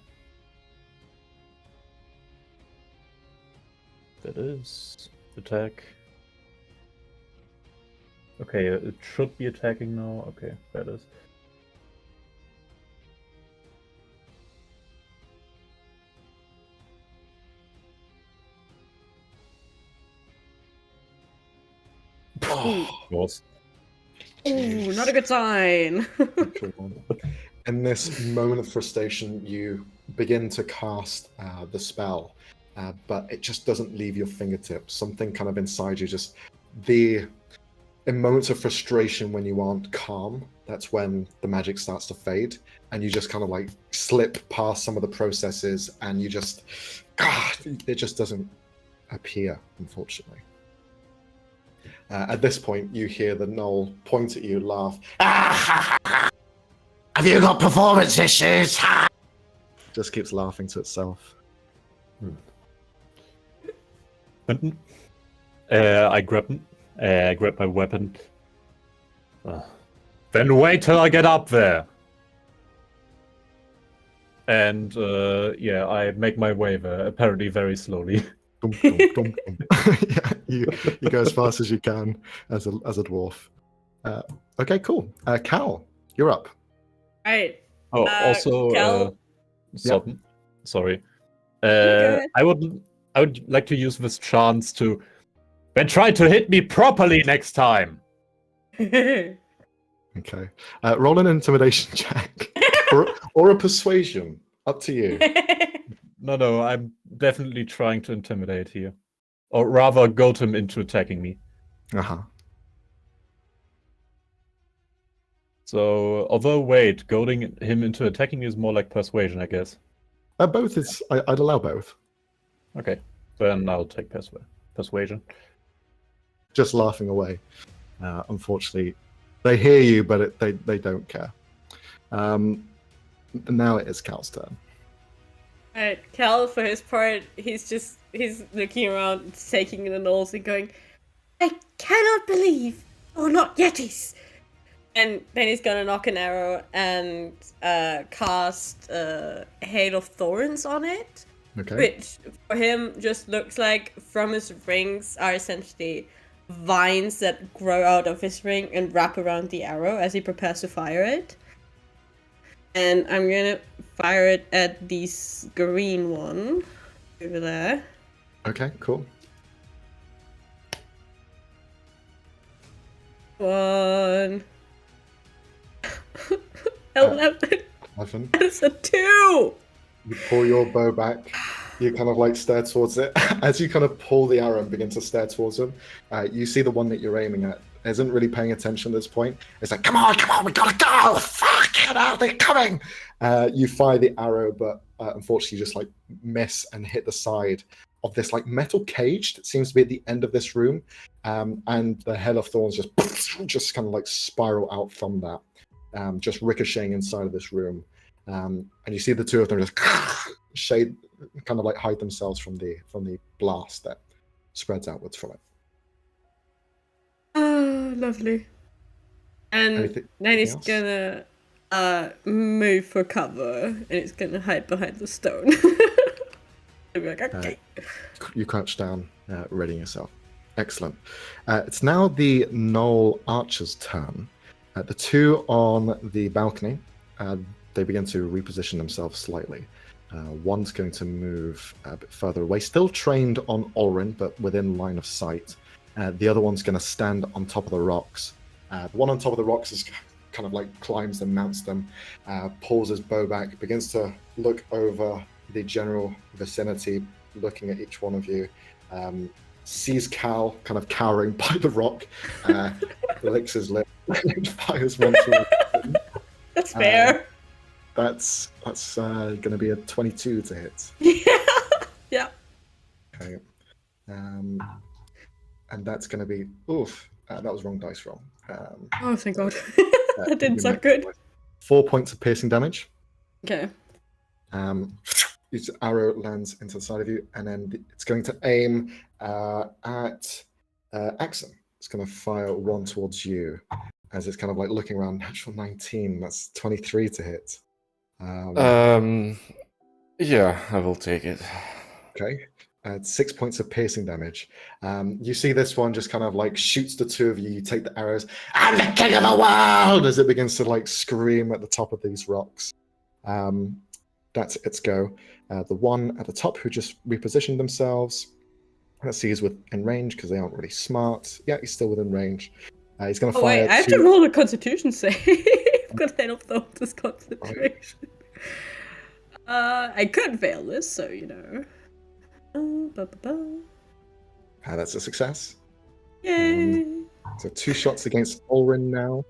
That is attack. Okay, it should be attacking now. Okay, that is. Was. Ooh, not a good sign. In this moment of frustration, you begin to cast the spell, but it just doesn't leave your fingertips. Something kind of inside you, just the in moments of frustration when you aren't calm, that's when the magic starts to fade, and you just kind of like slip past some of the processes, and you just, it just doesn't appear, unfortunately. At this point, you hear the gnoll point at you, laugh. Have you got performance issues? Just keeps laughing to itself. I grab my weapon. Then wait till I get up there. And I make my way there, apparently very slowly. Dum, dum, dum, dum. Yeah, you go as fast as you can as a dwarf. Okay, cool. Cal, you're up. Right. Oh, Cal? Sorry. Go ahead. I would like to use this chance to then try to hit me properly next time. Okay. Roll an intimidation check. or a persuasion. Up to you. No, I'm definitely trying to intimidate here. Or rather, goad him into attacking me. Uh-huh. So, goading him into attacking me is more like persuasion, I guess. Both is... I'd allow both. Okay, then I'll take persuasion. Just laughing away. Unfortunately, they hear you, but they don't care. Now it is Cal's turn. Alright, Cal, for his part, he's looking around, taking the nose and going, I cannot believe you're not Yetis! And then he's gonna knock an arrow and cast Hail of Thorns on it. Okay. Which, for him, just looks like from his rings are essentially vines that grow out of his ring and wrap around the arrow as he prepares to fire it. And I'm gonna fire it at this green one over there. Okay, cool. 1. 11. 11. That's a 2! You pull your bow back. You kind of like stare towards it. As you kind of pull the arrow and begin to stare towards him, you see the one that you're aiming at isn't really paying attention at this point. It's like, come on, we gotta go! Fuck, get out, they're coming! You fire the arrow, but unfortunately you just like miss and hit the side of this like metal cage that seems to be at the end of this room. And the Hail of Thorns just kind of like spiral out from that, just ricocheting inside of this room. And you see the two of them just shade, kind of like hide themselves from the blast that spreads outwards from it. Oh, lovely. And then he's gonna move for cover, and it's gonna hide behind the stone. Be like, okay. You crouch down, readying yourself. Excellent. It's now the Gnoll Archer's turn. The two on the balcony, they begin to reposition themselves slightly. One's going to move a bit further away, still trained on Olrin, but within line of sight. The other one's going to stand on top of the rocks. The one on top of the rocks is kind of like climbs them, mounts them, pulls his bow back, begins to look over the general vicinity, looking at each one of you. Sees Cal kind of cowering by the rock, licks his lip, and fires one towards him. That's fair. That's going to be a 22 to hit. Yeah. Okay. And that's going to be that was wrong dice roll. Oh, thank God. That didn't sound good. 4 points of piercing damage. Okay. Each arrow lands into the side of you, and then it's going to aim at Axon. It's going to fire one towards you, as it's kind of like looking around. Natural 19. That's 23 to hit. Yeah, I will take it. Okay. 6 points of piercing damage. You see this one just kind of like shoots the two of you. You take the arrows. I'm the king of the world! As it begins to like scream at the top of these rocks. That's its go. The one at the top who just repositioned themselves. Let's see, he's within range because they aren't really smart. Yeah, he's still within range. He's going to fire. Wait, I have to roll a Constitution save. I've got Hail of Thorns concentration. I could fail this, so you know. That's a success. Yay! So 2 shots against Ulrin now.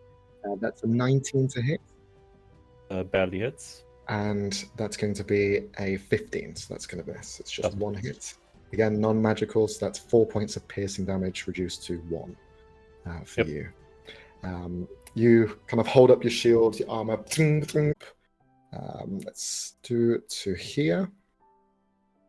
That's a 19 to hit, Barely hits. and that's going to be a 15. So that's going to miss. It's just 1 hit. Again, non-magical, so that's 4 points of piercing damage reduced to 1 for you. You kind of hold up your shield, your armor. Let's do it to here.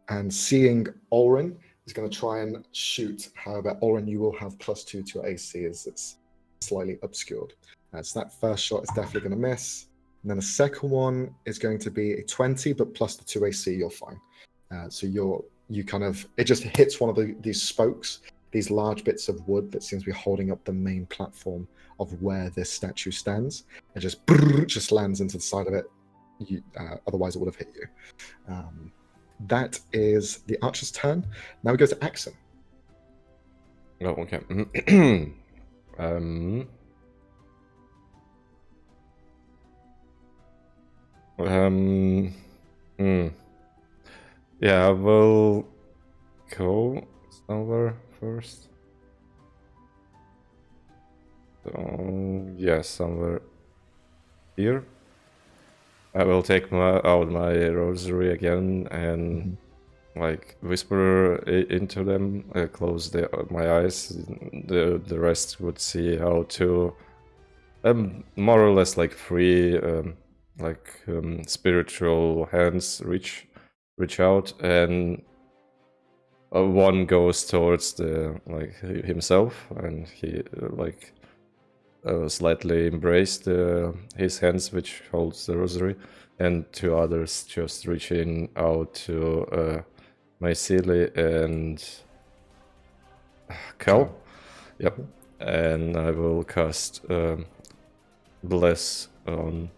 And seeing Ulrin is going to try and shoot. However, Ulrin, you will have +2 to your AC as it's slightly obscured. So that first shot is definitely going to miss. And then the second one is going to be a 20, but plus the 2 AC, you're fine. So you kind of, it just hits one of these spokes, these large bits of wood that seems to be holding up the main platform of where this statue stands. It just lands into the side of it. Otherwise, it would have hit you. That is the archer's turn. Now we go to Axon. Oh, okay. Yeah, I will go somewhere first. So, yeah, somewhere here. I will take out my rosary again and like whisper into them, close my eyes. The rest would see how to more or less like free spiritual hands reach out, and one goes towards the himself, and he slightly embraced his hands which holds the rosary, and 2 others just reaching out to Myceli and Cal. Yep. And I will cast Bless on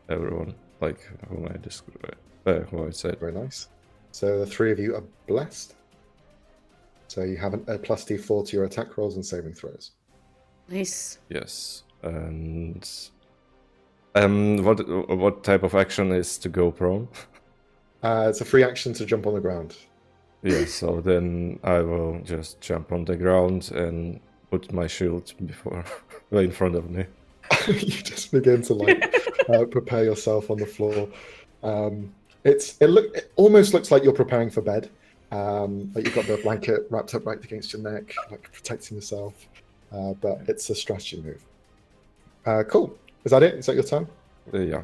everyone, like whom I described, who I said. Very nice. So the 3 of you are blessed. So you have a +D4 to your attack rolls and saving throws. Nice. Yes, and what type of action is to go prone? It's a free action to jump on the ground. Yeah, so then I will just jump on the ground and put my shield in front of me. You just begin to prepare yourself on the floor. It almost looks like you're preparing for bed. Like you've got the blanket wrapped up right against your neck, like protecting yourself. But it's a strategy move. Cool. Is that it? Is that your turn? Yeah.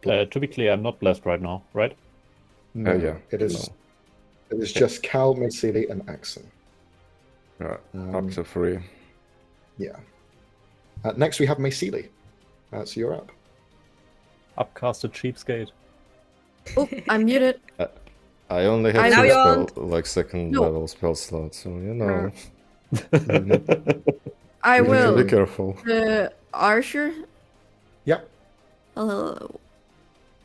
To be clear, I'm not blessed right now, right? No, yeah. It is. No. It is just Cal, Myceli, and Axon. Right. Up to 3. Yeah. Next we have Myceli. So you're up. Upcasted cheapskate. Oh, I'm muted. I only have Now 2 you're spell, on. second No. level spell slots, so you know. I You need to will. be careful. The archer. Yep. Hello.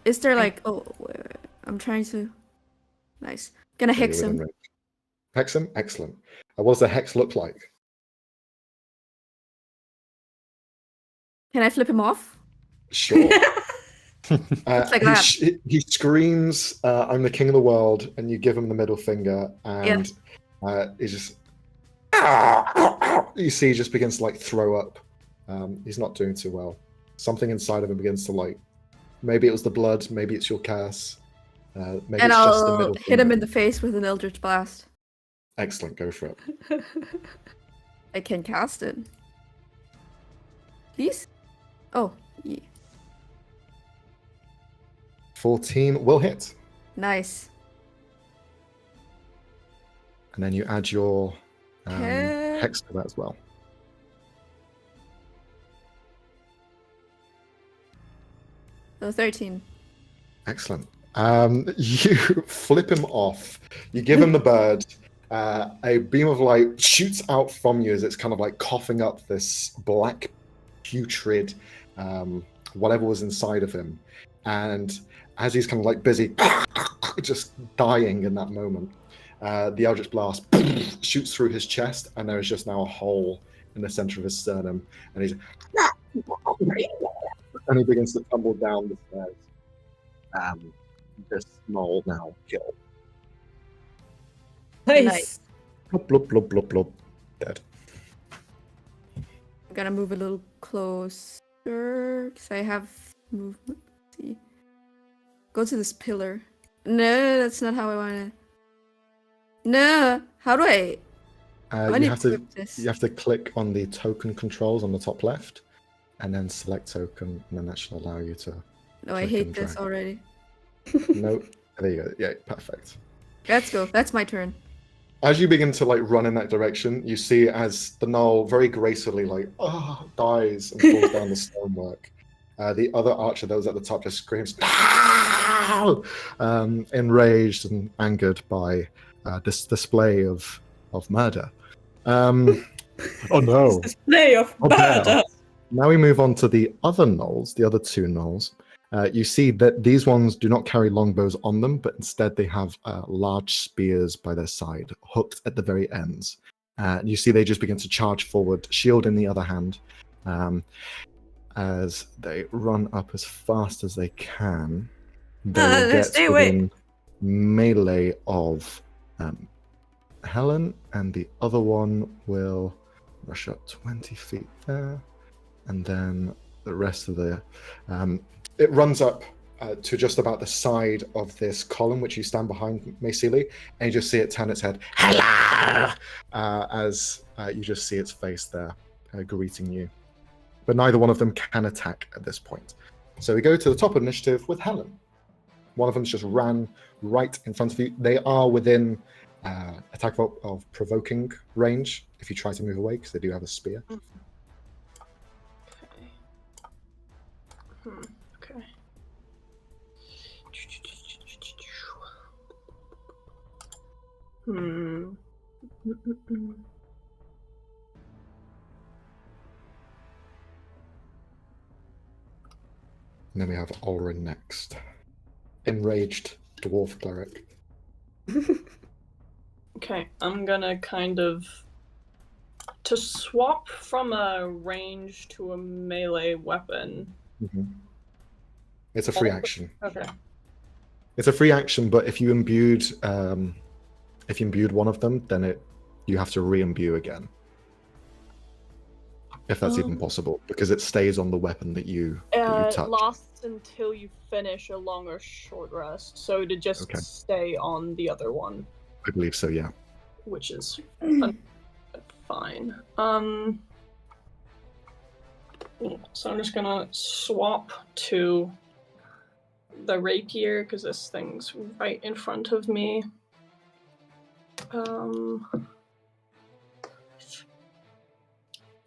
Is there like? Oh, wait. I'm trying to. Nice. Gonna hex You're him. within range. Hex him? Excellent. What does the hex look like? Can I flip him off? Sure. like that. He screams, "I'm the king of the world," and you give him the middle finger, and he just. You see, he just begins to throw up. He's not doing too well. Something inside of him begins to maybe it was the blood, maybe it's your curse, maybe And it's just the I'll middle hit him finger. in the face with an Eldritch Blast. Excellent, go for it. I can cast it. Please? Oh, yeah. 14 will hit. Nice. And then you add your Okay. hex to that as well. So 13. Excellent. You flip him off. You give him the bird. A beam of light shoots out from you as it's kind of coughing up this black, putrid, whatever was inside of him. And as he's kind of busy, just dying in that moment, the Eldritch Blast shoots through his chest, and there is just now a hole in the center of his sternum, and he begins to tumble down the stairs. This mole now killed. Nice. Blub, blub, blub, blub, blub. Dead. I'm gonna move a little closer because I have movement. Let's see. Go to this pillar. No, that's not how I want to. No, how do I? I You need have to to equip this. you have to click on the token controls on the top left, and then select token, and then that should allow you to. No, I click hate and this drag. already. No, there you go. Yeah, perfect. Let's go. That's my turn. As you begin to like run in that direction, you see as the gnoll very gracefully dies and falls down the stonework. The other archer that was at the top just screams, "No!" Enraged and angered by this display of murder. Oh no! Display of Oh, damn. murder. Now we move on to the other gnolls, the other two gnolls. You see that these ones do not carry longbows on them, but instead they have large spears by their side, hooked at the very ends. You see they just begin to charge forward, shield in the other hand, as they run up as fast as they can. They will get stay away. within melee of Helen, and the other one will rush up 20 feet there, and then the rest of the... it runs up to just about the side of this column, which you stand behind, Maceli, and you just see it turn its head, hello, as you just see its face there greeting you. But neither one of them can attack at this point. So we go to the top of initiative with Helen. One of them's just ran right in front of you. They are within attack of provoking range if you try to move away, because they do have a spear. Okay. And then we have Ulrin next. Enraged dwarf cleric. Okay, I'm gonna kind of to swap from a range to a melee weapon. Mm-hmm. It's a free action. Okay. It's a free action, but if you imbued one of them, then you have to re-imbue again. If that's even possible, because it stays on the weapon that you touch. Lasts until you finish a long or short rest, so to just stay on the other one. I believe so, yeah. Which is fine. So I'm just gonna swap to the rapier because this thing's right in front of me.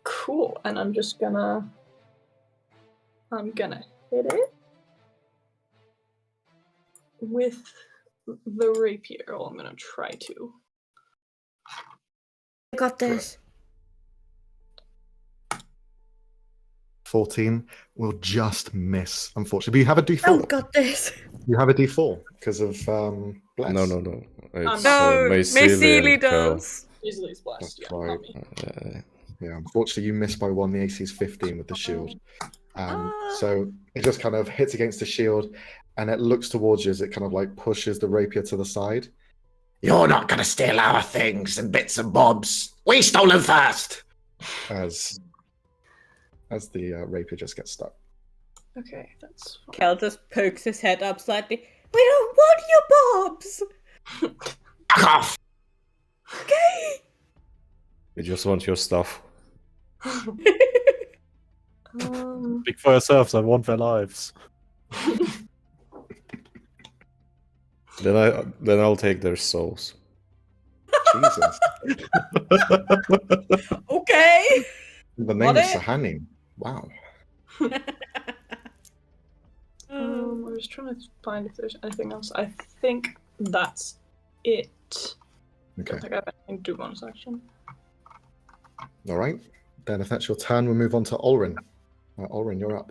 Cool, and I'm gonna hit it with the rapier. Oh, I'm gonna try to. I got this. 14 will just miss, unfortunately. But you have a D4. Oh, got this. You have a D4 because of bless. No. It's No, Maceli and Kel. does. Easily is blessed, That's yeah, right. not me. Yeah, unfortunately, you missed by one. The AC is 15 with the shield. So it just kind of hits against the shield, and it looks towards you as it kind of like pushes the rapier to the side. You're not going to steal our things and bits and bobs. We stole them first. As the rapier just gets stuck. Okay, that's fine. Kel just pokes his head up slightly. We don't want your bobs! Back off. Okay! We just want your stuff. Speak for yourselves, I want their lives. Then I'll take their souls. Jesus. Okay! The name Got is it? Sahani. Wow. I was trying to find if there's anything else. I think that's it. I Okay. don't think I have anything to do bonus action. All right. Then if that's your turn, we'll move on to Ulrin. Ulrin, you're up.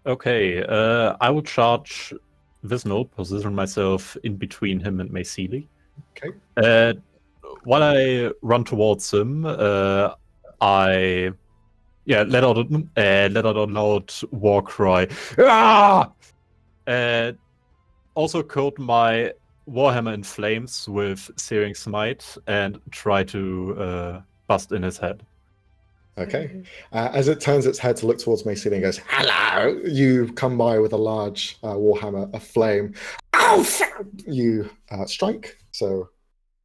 Okay, I will charge this gnoll, position myself in between him and Maceli. Okay. While I run towards him, I let out a loud war cry. Ah! Also coat my warhammer in flames with searing smite and try to bust in his head. Okay. As it turns its head to look towards Macelia and goes, "Hello!" You come by with a large warhammer of flame. Ow! You strike. So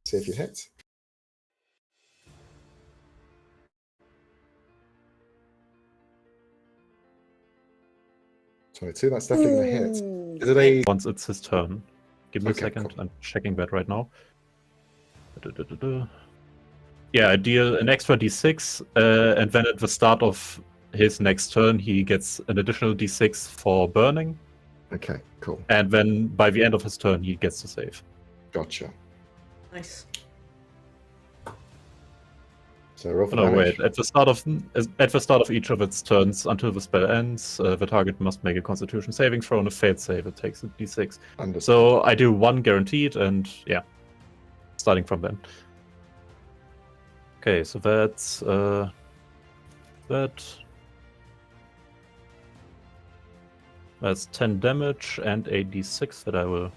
see if you hit. 22. That's definitely going to hit. Ooh. Is it a? Once it's his turn. Give me Okay, a second. cool. I'm checking that right now. Yeah, I deal an extra d6, and then at the start of his next turn, he gets an additional d6 for burning, Okay, cool. and then by the end of his turn, he gets to save. Gotcha. Nice. So roll for No, damage. wait. At the start of each of its turns until the spell ends, the target must make a Constitution saving throw. On a failed save, it takes a d6. Understood. So I do 1 guaranteed, and yeah, starting from then. Okay, so that's that's 10 damage and a d6 that I will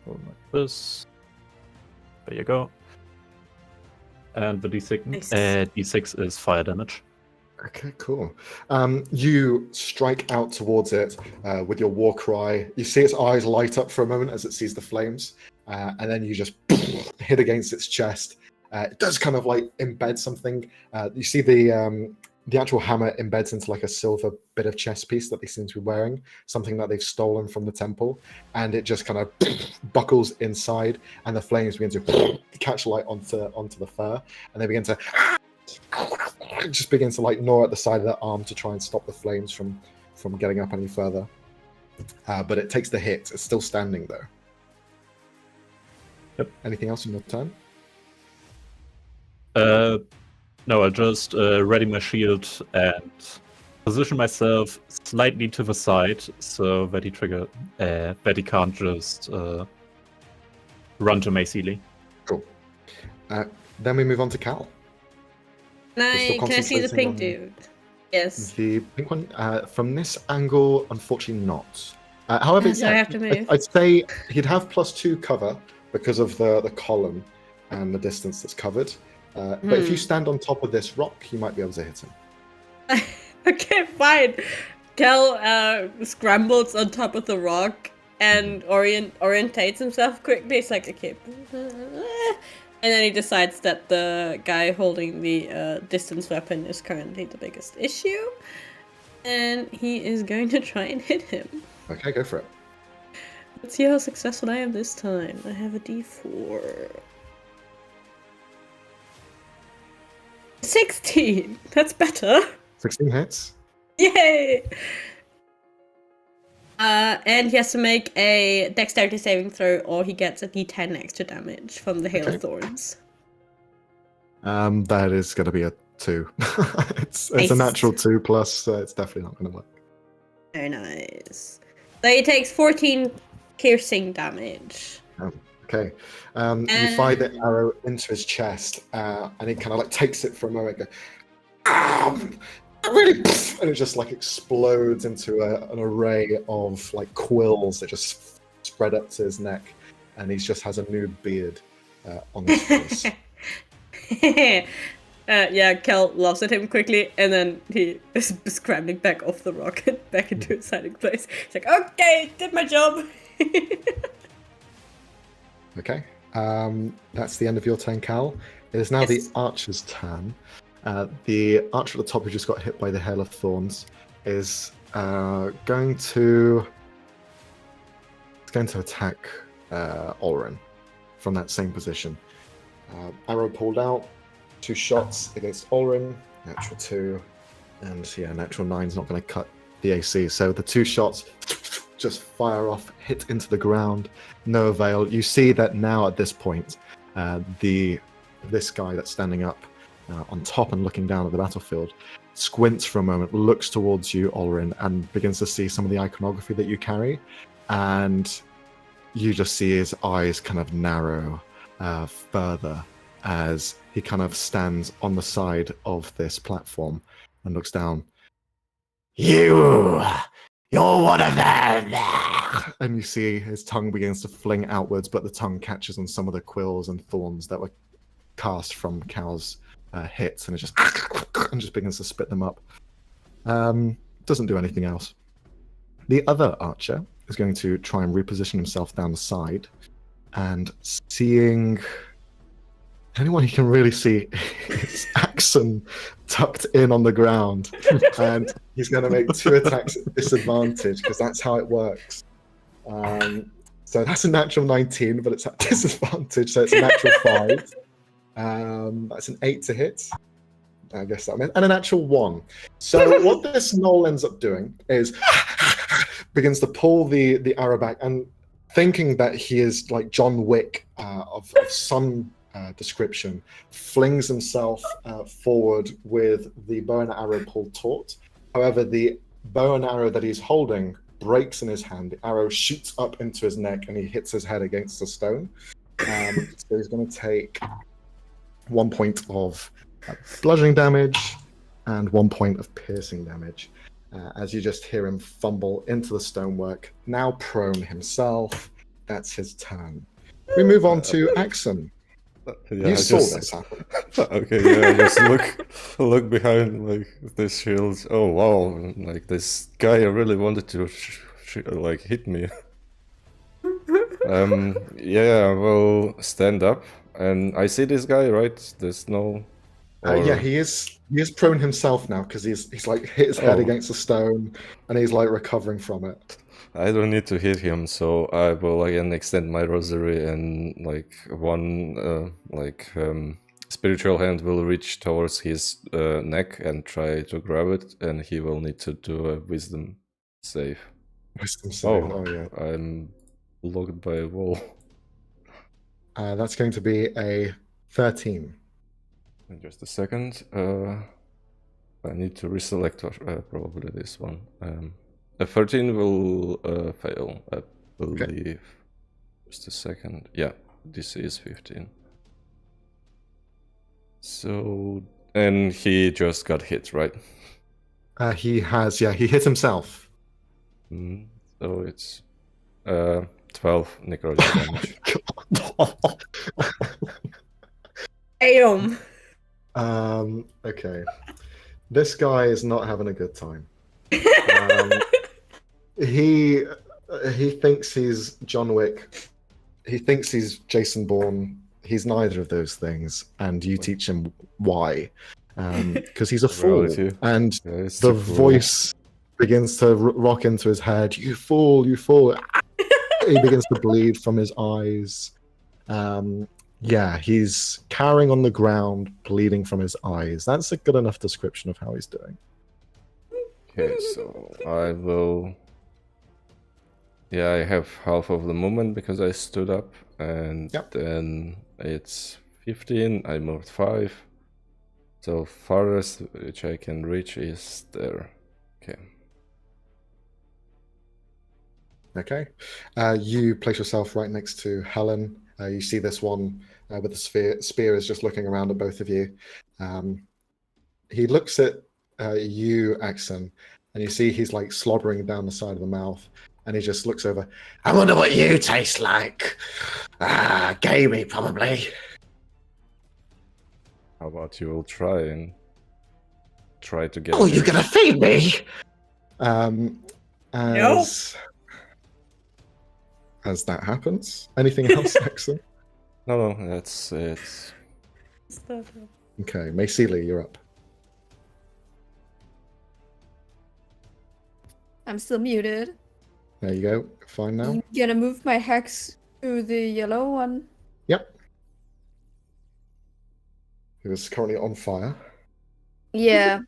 roll like this. There you go. And the d6, Nice. d6 is fire damage. Okay, cool. You strike out towards it with your war cry. You see its eyes light up for a moment as it sees the flames, and then you just hit against its chest. It does kind of like embed something. You see the actual hammer embeds into like a silver bit of chest piece that they seem to be wearing, something that they've stolen from the temple, and it just kind of buckles inside, and the flames begin to catch light onto the fur, and they begin to just begins to like gnaw at the side of their arm to try and stop the flames from getting up any further. But it takes the hit. It's still standing though. Yep. Anything else in your turn? No, I'll just ready my shield and position myself slightly to the side so that he can't just run to Macelia. Cool. Then we move on to Cal. We're still Can I see the concentrating pink on- dude? Yes. The pink one, from this angle, unfortunately not. However, So I have to move. I'd say he'd have +2 cover because of the column and the distance that's covered. But if you stand on top of this rock, you might be able to hit him. Okay, fine. Kel scrambles on top of the rock and orientates himself quickly. It's like, okay. And then he decides that the guy holding the distance weapon is currently the biggest issue. And he is going to try and hit him. Okay, go for it. Let's see how successful I am this time. I have a d4. 16! That's better! 16 hits. Yay! And he has to make a dexterity saving throw, or he gets a d10 extra damage from the hail Okay. of thorns. That is going to be a 2. it's Nice. a natural 2 plus, so it's definitely not going to work. Very nice. So he takes 14 piercing damage. Okay. You fire the arrow into his chest, and he kind of like takes it for a moment. Go, really, and it just like explodes into an array of like quills that just spread up to his neck, and he just has a new beard on his face. Yeah, Kel laughs at him quickly, and then he is scrambling back off the rock and back into his hiding place. He's like, okay, did my job. Okay. That's the end of your turn, Cal. It is now Yes. the archer's turn. The archer at the top who just got hit by the hail of thorns is going to attack Olrin from that same position. Arrow pulled out, 2 shots against Olrin, natural 2, and yeah, natural 9's not going to cut the AC. So the 2 shots just fire off, hit into the ground, no avail. You see that now at this point, this guy that's standing up on top and looking down at the battlefield squints for a moment, looks towards you, Olrin, and begins to see some of the iconography that you carry, and you just see his eyes kind of narrow further as he kind of stands on the side of this platform and looks down. You're one of them! And you see his tongue begins to fling outwards, but the tongue catches on some of the quills and thorns that were cast from Cal's hits, and it just and just begins to spit them up. Doesn't do anything else. The other archer is going to try and reposition himself down the side, and seeing anyone he can really see is Axon tucked in on the ground, and he's going to make 2 attacks at disadvantage because that's how it works. So that's a natural 19, but it's at disadvantage, so it's a natural 5. That's an 8 to hit. I guess that meant, and a natural 1. So what this gnoll ends up doing is begins to pull the arrow back, and thinking that he is like John Wick of some description, flings himself forward with the bow and arrow pulled taut. However, the bow and arrow that he's holding breaks in his hand. The arrow shoots up into his neck, and he hits his head against the stone. So he's going to take 1 point of bludgeoning damage and 1 point of piercing damage. As you just hear him fumble into the stonework, now prone himself. That's his turn. We move on to Axon. Yeah, You saw this happen. Okay, yeah, I just look behind like this shield. Oh wow, like this guy really wanted to like hit me. Yeah, I will stand up, and I see this guy, right? There's no. Yeah, he is prone himself now because he's like hit his head against the stone, and he's like recovering from it. I don't need to hit him, so I will again extend my rosary, and like one spiritual hand will reach towards his neck and try to grab it, and he will need to do a wisdom save. Wisdom save. Oh yeah. I'm blocked by a wall. That's going to be a 13. In just a second. I need to reselect probably this one. A 13 will fail, I believe. Okay. Just a second. Yeah, this is 15. So, and he just got hit, right? He has, yeah, he hit himself. So it's 12 necrotic damage. Okay. This guy is not having a good time. He thinks he's John Wick. He thinks he's Jason Bourne. He's neither of those things, and you teach him why. Because he's a fool, and the voice begins to rock into his head. You fool! You fool! He begins to bleed from his eyes. Yeah, he's cowering on the ground, bleeding from his eyes. That's a good enough description of how he's doing. Okay, so I will. Yeah, I have half of the movement because I stood up, and then it's 15. I moved 5. So farthest which I can reach is there. Okay. Okay. You place yourself right next to Helen. You see this one with the spear is just looking around at both of you. He looks at you, Axon, and you see he's like slobbering down the side of the mouth, and he just looks over. I wonder what you taste like. Gamey, probably. How about you will try to get... Oh, you're gonna feed me? As that happens. Anything else, Axon? No, that's it. Okay, Maycelia, you're up. I'm still muted. There you go. Fine now. I'm gonna move my hex to the yellow one. Yep. He was currently on fire. Yeah.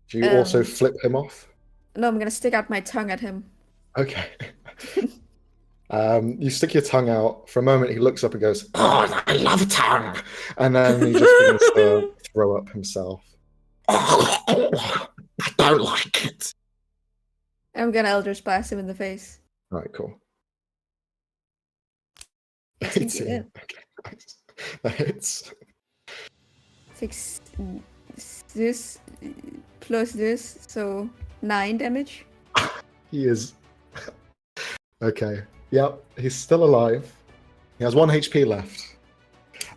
Do you also flip him off? No, I'm gonna stick out my tongue at him. Okay. You stick your tongue out. For a moment, he looks up and goes, "Oh, I love tongue!" And then he just begins to throw up himself. I don't like it. I'm gonna Eldritch Blast him in the face. All right, cool. 18. Okay, nice. That hits. 6 this plus this, so 9 damage. He is... Okay. Yep, he's still alive. He has 1 HP left.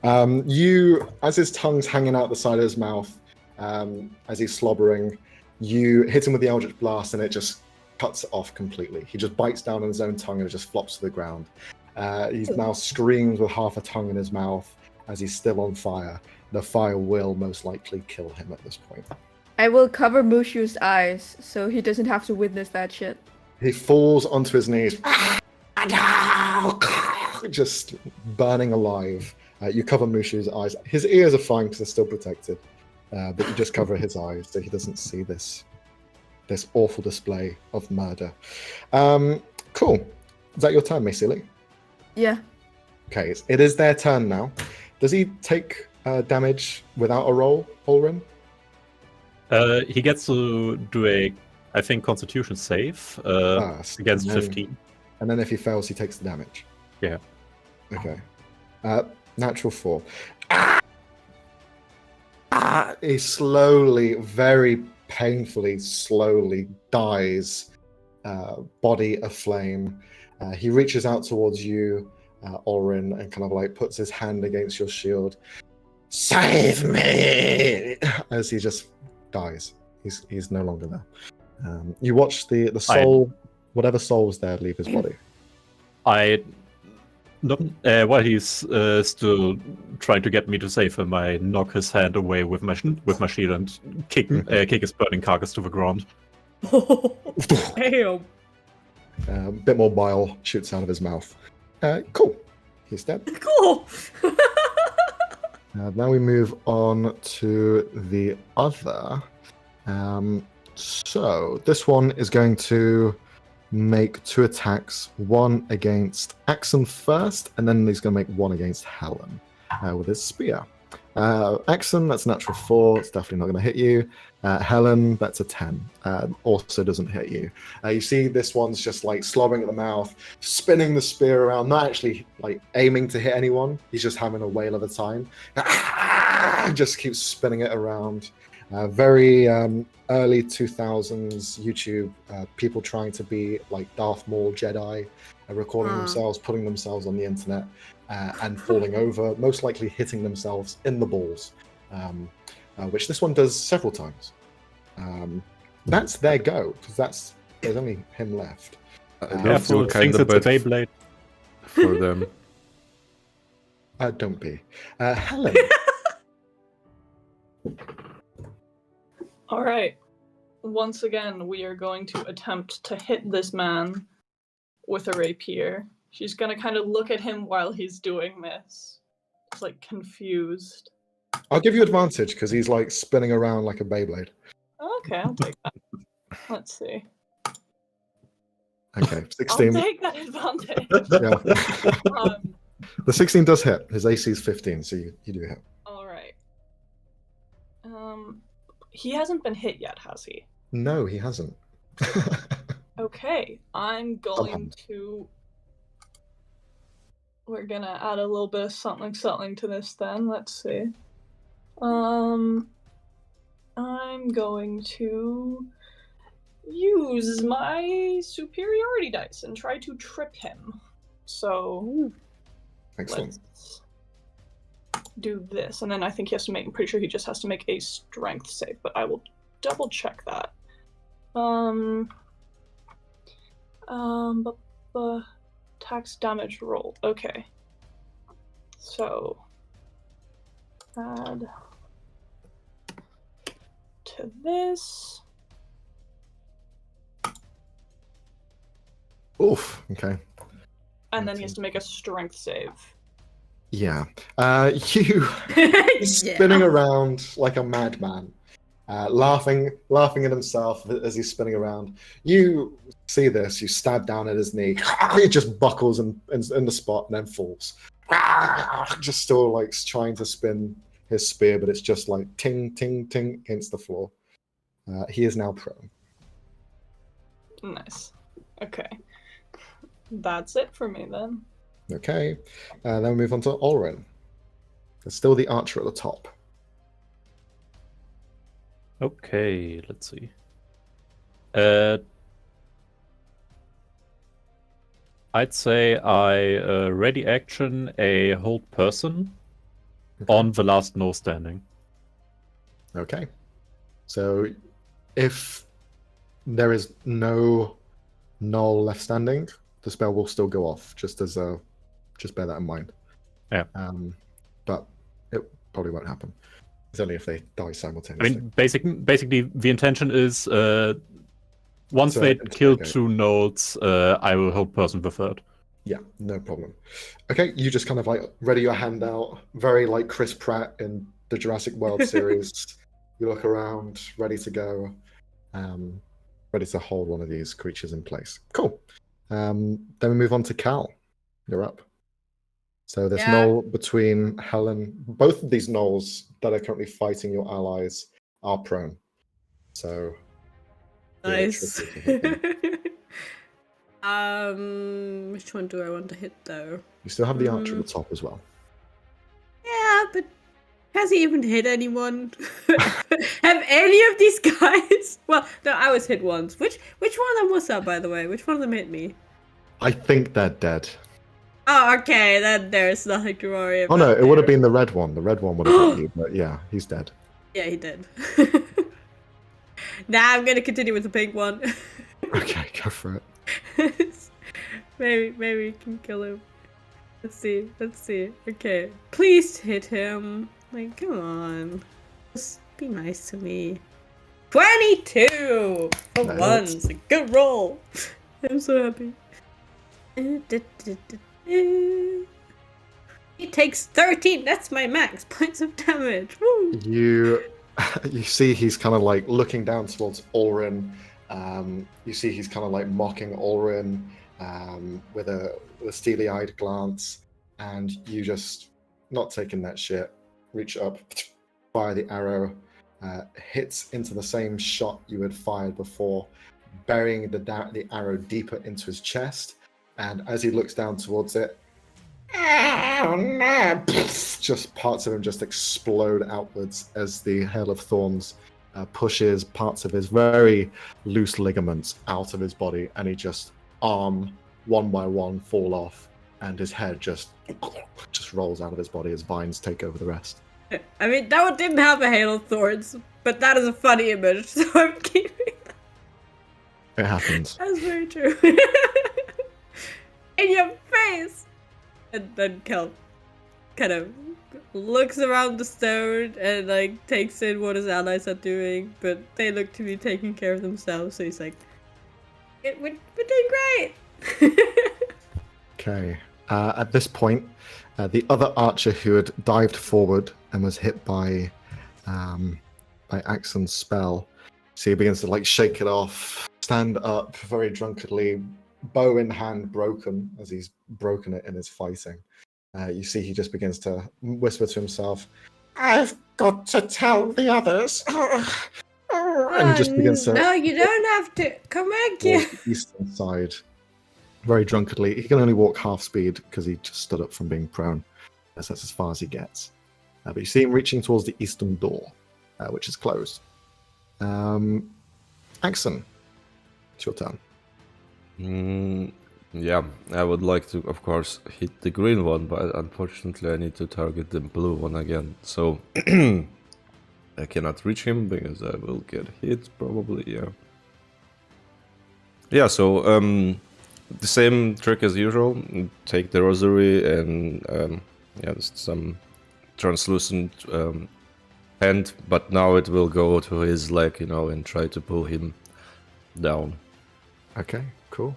As his tongue's hanging out the side of his mouth, as he's slobbering, you hit him with the Eldritch Blast and it just cuts it off completely. He just bites down on his own tongue and it just flops to the ground. He's now screams with half a tongue in his mouth as he's still on fire. The fire will most likely kill him at this point. I will cover Mushu's eyes so he doesn't have to witness that shit. He falls onto his knees, just burning alive. You cover Mushu's eyes. His ears are fine because they're still protected, but you just cover his eyes so he doesn't see this awful display of murder. Cool. Is that your turn, Mesili? Yeah. Okay, it is their turn now. Does he take damage without a roll, Ulrin? He gets to do a, I think, Constitution save First, against and then- 15. And then if he fails, he takes the damage. Yeah. Okay. Natural 4. He slowly, very painfully, slowly dies, body aflame. He reaches out towards you, Ulrin, and kind of like puts his hand against your shield. Save me! As he just dies. He's no longer there. You watch the soul, whatever soul was there, leave his body. While he's still trying to get me to save him, I knock his hand away with my shield and kick his burning carcass to the ground. Damn. A bit more bile shoots out of his mouth. Cool. He's dead. Cool. Now we move on to the other. So this one is going to make 2 attacks, one against Axon first, and then he's going to make one against Helen with his spear. Axon, that's natural 4. It's definitely not going to hit you. Helen, that's a 10. Also doesn't hit you. You see this one's just like slobbering at the mouth, spinning the spear around, not actually like aiming to hit anyone. He's just having a whale of a time. Just keeps spinning it around. Very early 2000s YouTube, people trying to be like Darth Maul Jedi, recording themselves, putting themselves on the internet, and falling over, most likely hitting themselves in the balls, which this one does several times. That's their go, because there's only him left. I do Careful, feel kind thinks of it's a bad Beyblade. for them. Don't be. Helen. All right. Once again, we are going to attempt to hit this man with a rapier. She's gonna kind of look at him while he's doing this. It's like confused. I'll give you advantage because he's like spinning around like a Beyblade. Okay, I'll take that. Let's see. Okay, I'll 16. take that advantage. Yeah. The 16 does hit. His AC is 15, so you do hit. All right. He hasn't been hit yet, has he? No, he hasn't. Okay, I'm going to. We're gonna add a little bit of something to this then. Let's see. I'm going to use my superiority dice and try to trip him. So Excellent. let's do this, and then I think he has to make. I'm pretty sure he just has to make a strength save, but I will double check that. Tax damage rolled. Okay. So add to this. Oof. Okay. And then he has to make a strength save. Yeah. You spinning around like a madman, laughing at himself as he's spinning around. You see this. You stab down at his knee. He just buckles in the spot and then falls. Just still like trying to spin his spear, but it's just like ting, ting, ting against the floor. He is now prone. Nice. Okay. That's it for me then. Okay. Then we move on to Ulrin. There's still the archer at the top. Okay, let's see. I'd say I ready action a hold person on the last gnoll standing. Okay. So if there is no gnoll left standing, the spell will still go off. Just bear that in mind. Yeah. But it probably won't happen. It's only if they die I simultaneously. mean, basically, the intention is once So, they kill okay. 2 gnolls, I will hold person the third. Yeah, no problem. Okay, you just kind of like ready your hand out, very like Chris Pratt in the Jurassic World series. You look around, ready to go, ready to hold one of these creatures in place. Cool. Then we move on to Cal. You're up. So this Yeah. gnoll between Helen, both of these gnolls that are currently fighting your allies are prone. So really Nice. tricky to hit them. Which one do I want to hit though? You still have the archer at the top as well. Yeah, but has he even hit anyone? Have any of these guys? Well, no, I was hit once. Which one of them was that, by the way? Which one of them hit me? I think they're dead. Oh, okay, then there's nothing to worry about. Oh no, it would have there. been the red one. The red one would have hit you, but yeah, he's dead. Yeah, he did. Nah, I'm gonna continue with the pink one. Okay, go for it. maybe we can kill him. Let's see. Okay, please hit him. Like, come on, just be nice to me. 22 for Nice. once. A good roll. I'm so happy. He takes 13. That's my max points of damage. Woo. You see he's kind of like looking down towards Ulrin. You see he's kind of like mocking Ulrin with a steely-eyed glance, and you just not taking that shit. Reach up, fire the arrow, hits into the same shot you had fired before, burying the arrow deeper into his chest. And as he looks down towards it, oh no! Just parts of him just explode outwards as the hail of thorns pushes parts of his very loose ligaments out of his body, and he just one by one fall off, and his head just rolls out of his body as vines take over the rest. I mean, that one didn't have a hail of thorns, but that is a funny image, so I'm keeping that. It happens. That's very true. In your face! And then Kel kind of looks around the stone and like takes in what his allies are doing, but they look to be taking care of themselves, so he's like, we're doing great! Okay. At this point, the other archer who had dived forward and was hit by Axon's spell, so he begins to like shake it off, stand up very drunkenly, bow in hand broken as he's broken it in his fighting. You see he just begins to whisper to himself, I've got to tell the others. and he just begins to No, you don't have to. Come back walk here. the eastern side very drunkenly. He can only walk half speed because he just stood up from being prone. That's as far as he gets. But you see him reaching towards the eastern door, which is closed. Axon, it's your turn. Yeah, I would like to, of course, hit the green one, but unfortunately I need to target the blue one again. So I cannot reach him because I will get hit, probably, yeah. Yeah, so the same trick as usual. Take the rosary and just some translucent hand, but now it will go to his leg, and try to pull him down. Okay, cool.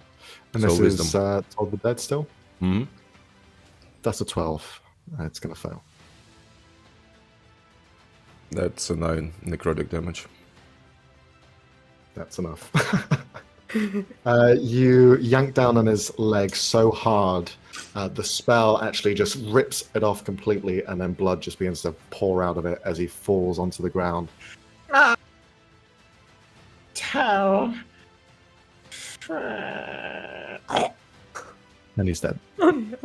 And So this wisdom. is Told the Dead still? Hmm. That's a 12. It's going to fail. That's a 9 necrotic damage. That's enough. You yank down on his leg so hard, the spell actually just rips it off completely, and then blood just begins to pour out of it as he falls onto the ground. Tell. And he's dead. Oh no.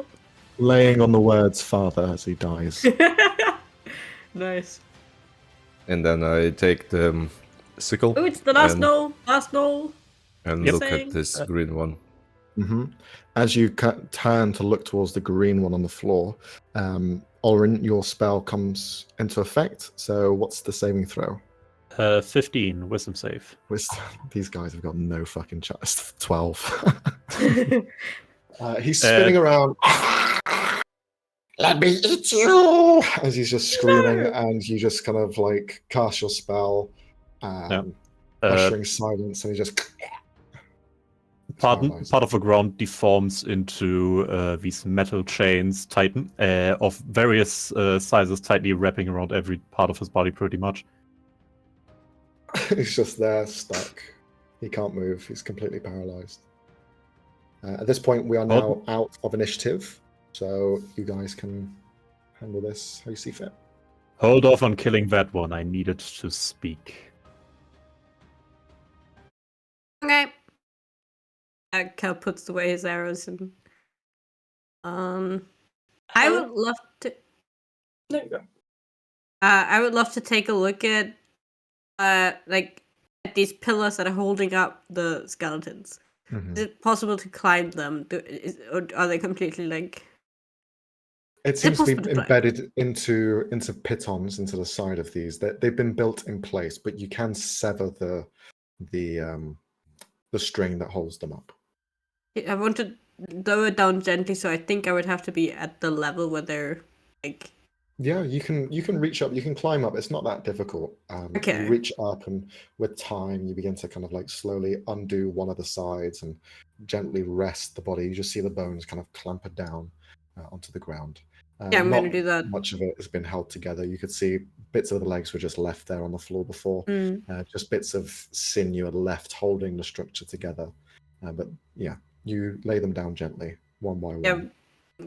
Laying on the words father as he dies. Nice. And then I take the sickle Oh, it's the last And- knoll. Last knoll. and Yep. look Same. at this green one. As you turn to look towards the green one on the floor, Olrin, your spell comes into effect. So what's the saving throw? 15 wisdom save. These guys have got no fucking chance. 12. He's spinning Uh, around. Let me eat you! As he's just screaming, and you just kind of like cast your spell, ushering silence, and he just. Part of the ground deforms into these metal chains, tighten of various sizes, tightly wrapping around every part of his body, pretty much. He's just there, stuck. He can't move. He's completely paralyzed. At this point, we are now out of initiative, so you guys can handle this how you see fit. Hold off on killing that one. I needed to speak. Okay. Cal puts away his arrows and I would love to There you go. I would love to take a look at like at these pillars that are holding up the skeletons. Is it possible to climb them? Or are they completely like It seems to be possible to climb? embedded into pitons into the side of these. They've been built in place, but you can sever the string that holds them up. I want to lower it down gently, so I think I would have to be at the level where they're like. Yeah, you can reach up, you can climb up. It's not that difficult. Okay. You reach up, and with time, you begin to kind of like slowly undo one of the sides and gently rest the body. You just see the bones kind of clampered down onto the ground. Yeah, I'm going to do that. Much of it has been held together. You could see bits of the legs were just left there on the floor before. Just bits of sinew are left holding the structure together. But yeah, you lay them down gently, one by one. Yeah,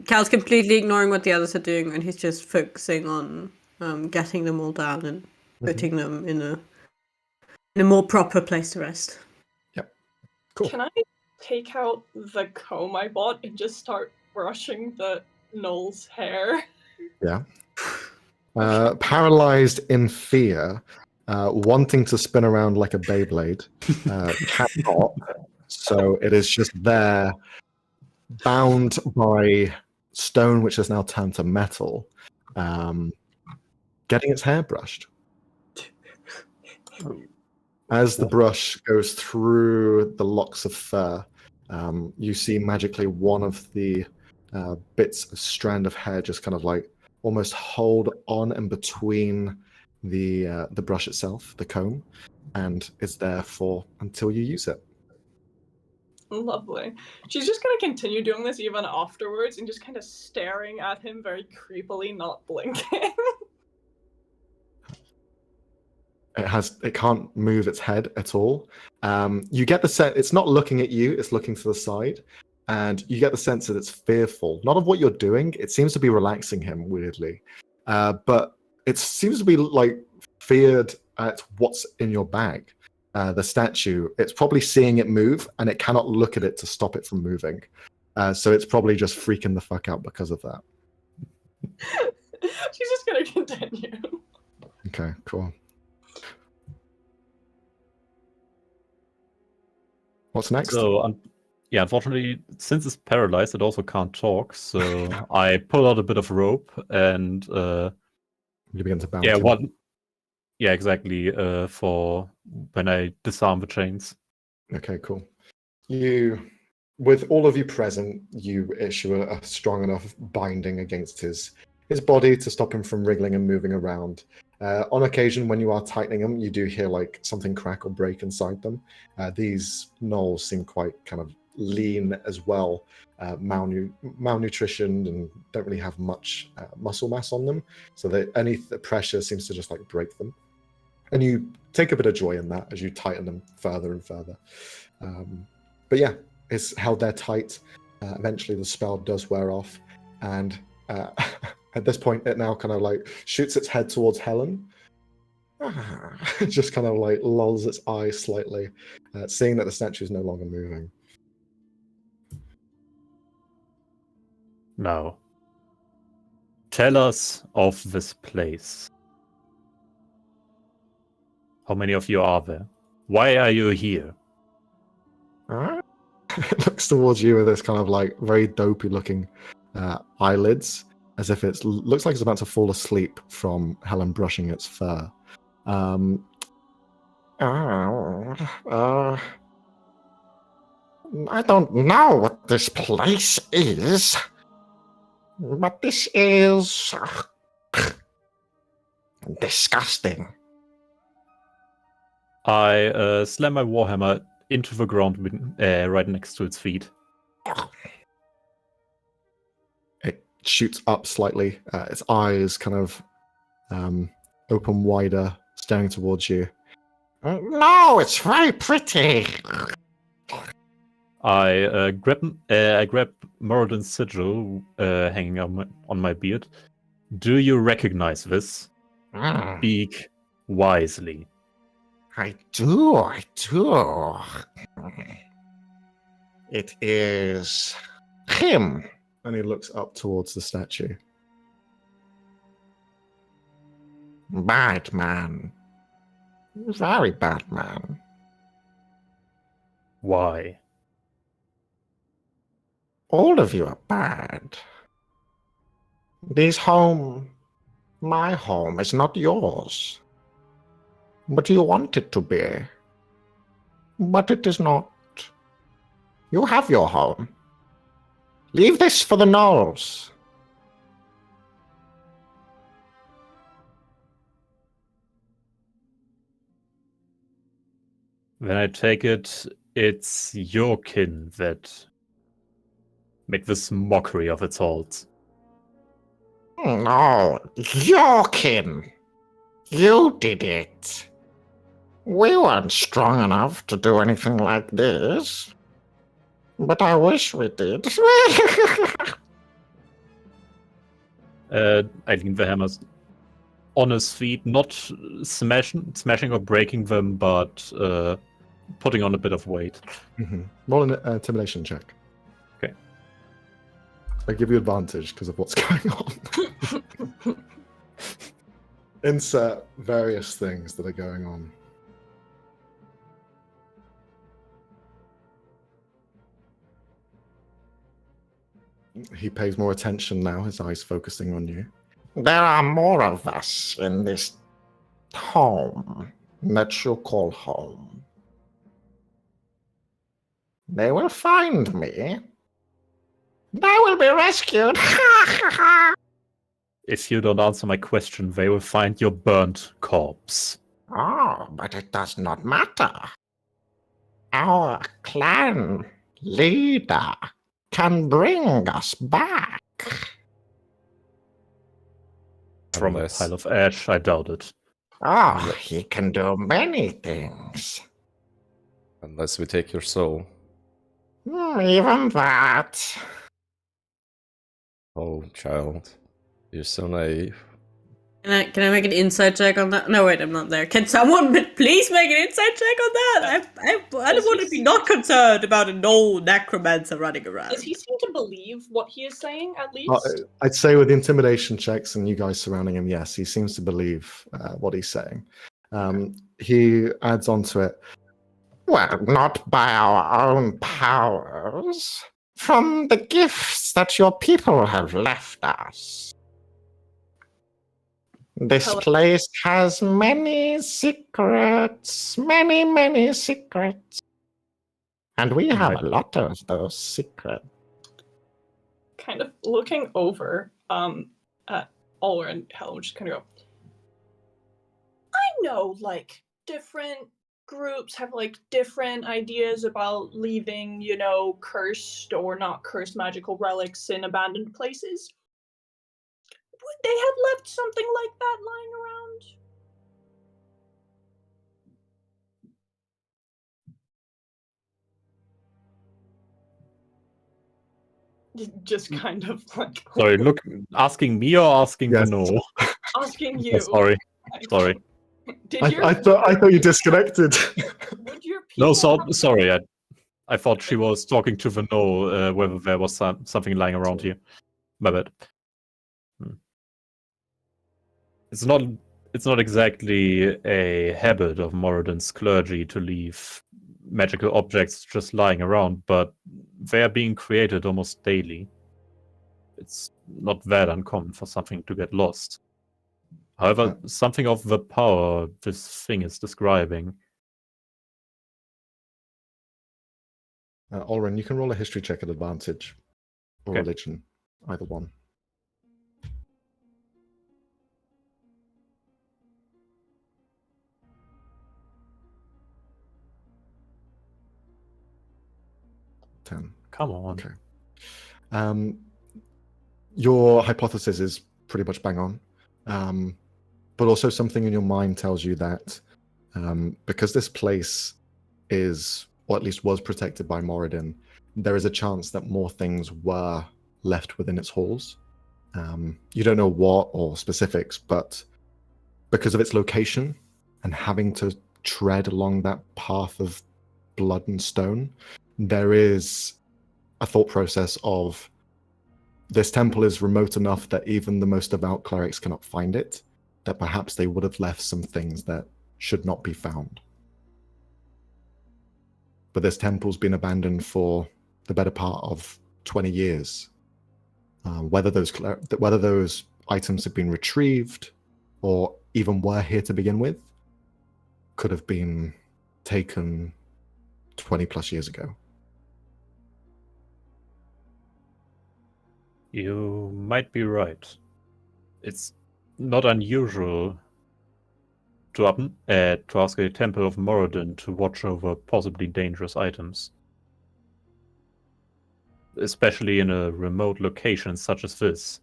Cal's completely ignoring what the others are doing, and he's just focusing on getting them all down and putting them in a more proper place to rest. Yep. Cool. Can I take out the comb I bought and just start brushing the Noel's hair? Yeah. Paralyzed in fear, wanting to spin around like a Beyblade, cannot. So it is just there, bound by stone, which has now turned to metal, getting its hair brushed. As the brush goes through the locks of fur, you see magically one of the bits of strand of hair just kind of like almost hold on in between the brush itself, the comb, and it's there for until you use it. Lovely. She's just gonna continue doing this even afterwards and just kind of staring at him very creepily, not blinking. It can't move its head at all. You get the sense it's not looking at you, it's looking to the side, and you get the sense that it's fearful, not of what you're doing. It seems to be relaxing him weirdly, but it seems to be like feared at what's in your bag. The statue, it's probably seeing it move, and it cannot look at it to stop it from moving. So it's probably just freaking the fuck out because of that. She's just gonna continue. Okay, cool. What's next? So, yeah, unfortunately, since it's paralyzed, it also can't talk. So I pull out a bit of rope and you begin to bounce. yeah, one. Yeah, exactly. For when I disarm the chains. Okay, cool. You, with all of you present, you issue a strong enough binding against his body to stop him from wriggling and moving around. On occasion, when you are tightening them, you do hear like something crack or break inside them. These gnolls seem quite kind of lean as well, malnutritioned, and don't really have much muscle mass on them. So that any pressure seems to just like break them. And you take a bit of joy in that as you tighten them further and further. But yeah, it's held there tight. Eventually the spell does wear off. And at this point, it now kind of like shoots its head towards Helen. It just kind of like lolls its eyes slightly, seeing that the statue is no longer moving. Now, tell us of this place. How many of you are there? Why are you here? It looks towards you with this kind of like very dopey looking eyelids. as if it looks like it's about to fall asleep from Helen brushing its fur. I don't know what this place is, but this is disgusting. I slam my warhammer into the ground right next to its feet. It shoots up slightly. Its eyes kind of open wider, staring towards you. No, it's very pretty. I grab Moradin's sigil hanging on my beard. Do you recognize this? Speak wisely. I do. It is him. And he looks up towards the statue. Bad man. Very bad man. Why? All of you are bad. This home, my home, is not yours. But you want it to be. But it is not. You have your home. Leave this for the gnolls. Then I take it, it's your kin that make this mockery of its halls. No, your kin. You did it. We weren't strong enough to do anything like this. But I wish we did. I lean the hammers on his feet, not smashing or breaking them, but putting on a bit of weight. Mm-hmm. Roll an intimidation check. Okay. I give you advantage because of what's going on. Insert various things that are going on. He pays more attention now, his eyes focusing on you. There are more of us in this home that you call home. They will find me. I will be rescued. If you don't answer my question, they will find your burnt corpse. Oh, but it does not matter. Our clan leader can bring us back. From a pile of ash, I doubt it. Oh, he can do many things. Unless we take your soul. Even that. Oh, child. You're so naive. Can I make an insight check on that? No, wait, I'm not there. Can someone please make an insight check on that? I don't want to be not concerned about an old necromancer running around. Does he seem to believe what he is saying, at least? I'd say with intimidation checks and you guys surrounding him, yes, he seems to believe what he's saying. He adds on to it. Well, not by our own powers. From the gifts that your people have left us. This place has many secrets, many secrets. And we have a lot of those secrets. Kind of looking over at Oliver and Helen, just kind of go, I know, like, different groups have, like, different ideas about leaving, you know, cursed or not cursed magical relics in abandoned places. Would they have left something like that lying around? Just kind of like... Sorry, look, asking me or asking Yes. Vano? Asking you. Sorry. I thought you disconnected. Would your No, people have- sorry. I thought she was talking to Vano, whether there was something lying around here. My bad. It's not exactly a habit of Moradin's clergy to leave magical objects just lying around, but they are being created almost daily. It's not that uncommon for something to get lost. However, something of the power this thing is describing. Olren, you can roll a history check at advantage, or Okay. religion, either one. Ten. Come on. Okay. Your hypothesis is pretty much bang on, but also something in your mind tells you that because this place is, or at least was, protected by Moradin, there is a chance that more things were left within its halls. You don't know what or specifics, but because of its location and having to tread along that path of blood and stone, there is a thought process of this temple is remote enough that even the most devout clerics cannot find it, that perhaps they would have left some things that should not be found. But this temple's been abandoned for the better part of 20 years. Whether those items have been retrieved or even were here to begin with could have been taken 20 plus years ago. You might be right. It's not unusual to ask a Temple of Moradin to watch over possibly dangerous items. Especially in a remote location such as this.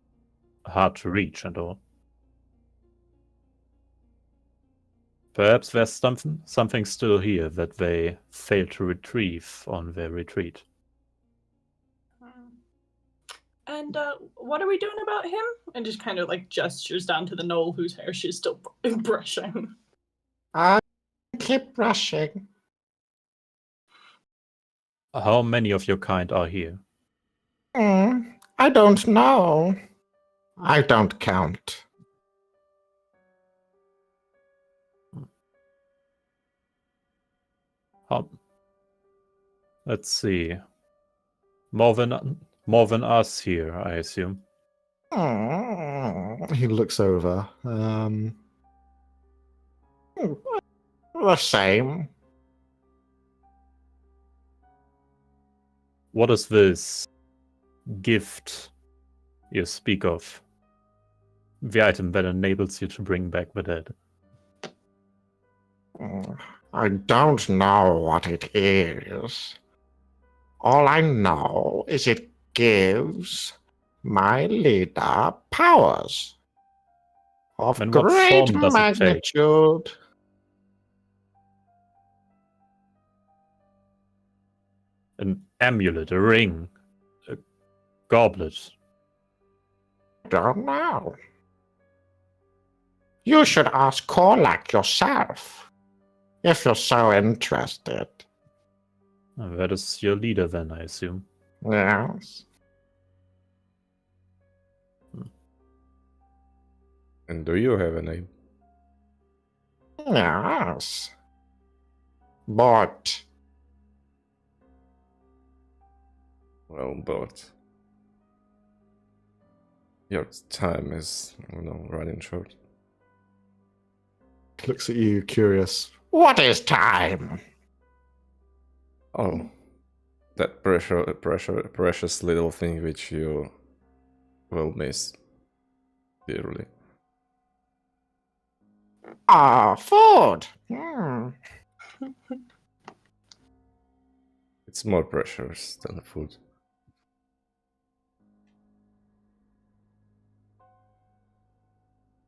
Hard to reach and all. Perhaps there's something still here that they failed to retrieve on their retreat. And what are we doing about him? And just kind of like gestures down to the knoll whose hair she's still brushing. I keep brushing. How many of your kind are here? I don't know. I don't count. Let's see. More than us here, I assume. He looks over. The same. What is this gift you speak of? The item that enables you to bring back the dead. I don't know what it is. All I know is it gives my leader powers of And what great form does it take? magnitude. An amulet, a ring, a goblet. Don't know. You should ask Korlak yourself, if you're so interested. That is your leader then, I assume. Yes. And do you have a name? Yes. But Well, but your time is, running short. Looks at you, curious. what is time? Oh, that precious little thing which you will miss dearly. Food. It's more precious than food.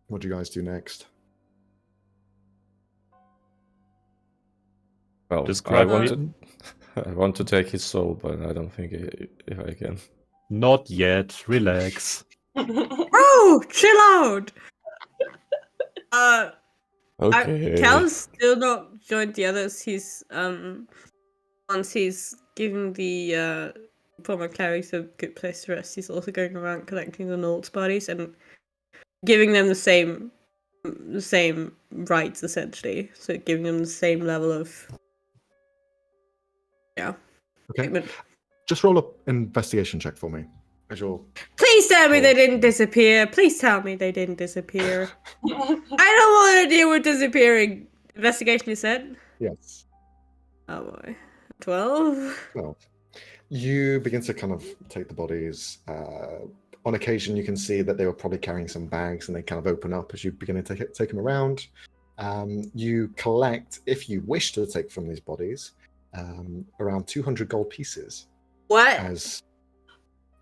What do you guys do next? Well, Describe I want to take his soul, but I don't think if I can. Not yet. Relax. Oh, chill out. Okay. Cal's still not joined the others. He's once he's given the former clerics a good place to rest, he's also going around collecting the Nolt's bodies and giving them the same rights essentially. So giving them the same level of Okay. treatment. Just roll an investigation check for me. as you're Please tell me they Oh. didn't disappear. Please tell me they didn't disappear. I don't want to deal with disappearing. Investigation, you said? yes. Oh boy. 12? Well, you begin to kind of take the bodies. On occasion, you can see that they were probably carrying some bags, and they kind of open up as you begin to take them around. You collect, if you wish to take from these bodies, around 200 gold pieces, What? as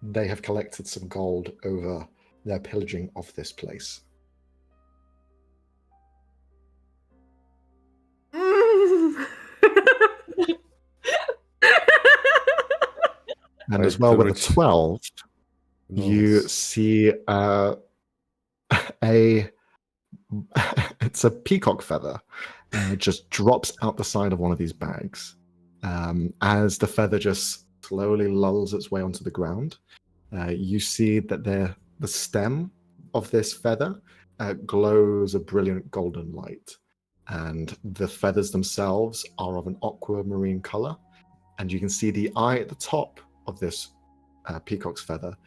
they have collected some gold over their pillaging of this place. Mm. And I as well with a pillage. 12, you Nice. see a it's a peacock feather just drops out the side of one of these bags. As the feather just slowly lulls its way onto the ground, you see that the stem of this feather glows a brilliant golden light, and the feathers themselves are of an aquamarine color, and you can see the eye at the top of this peacock's feather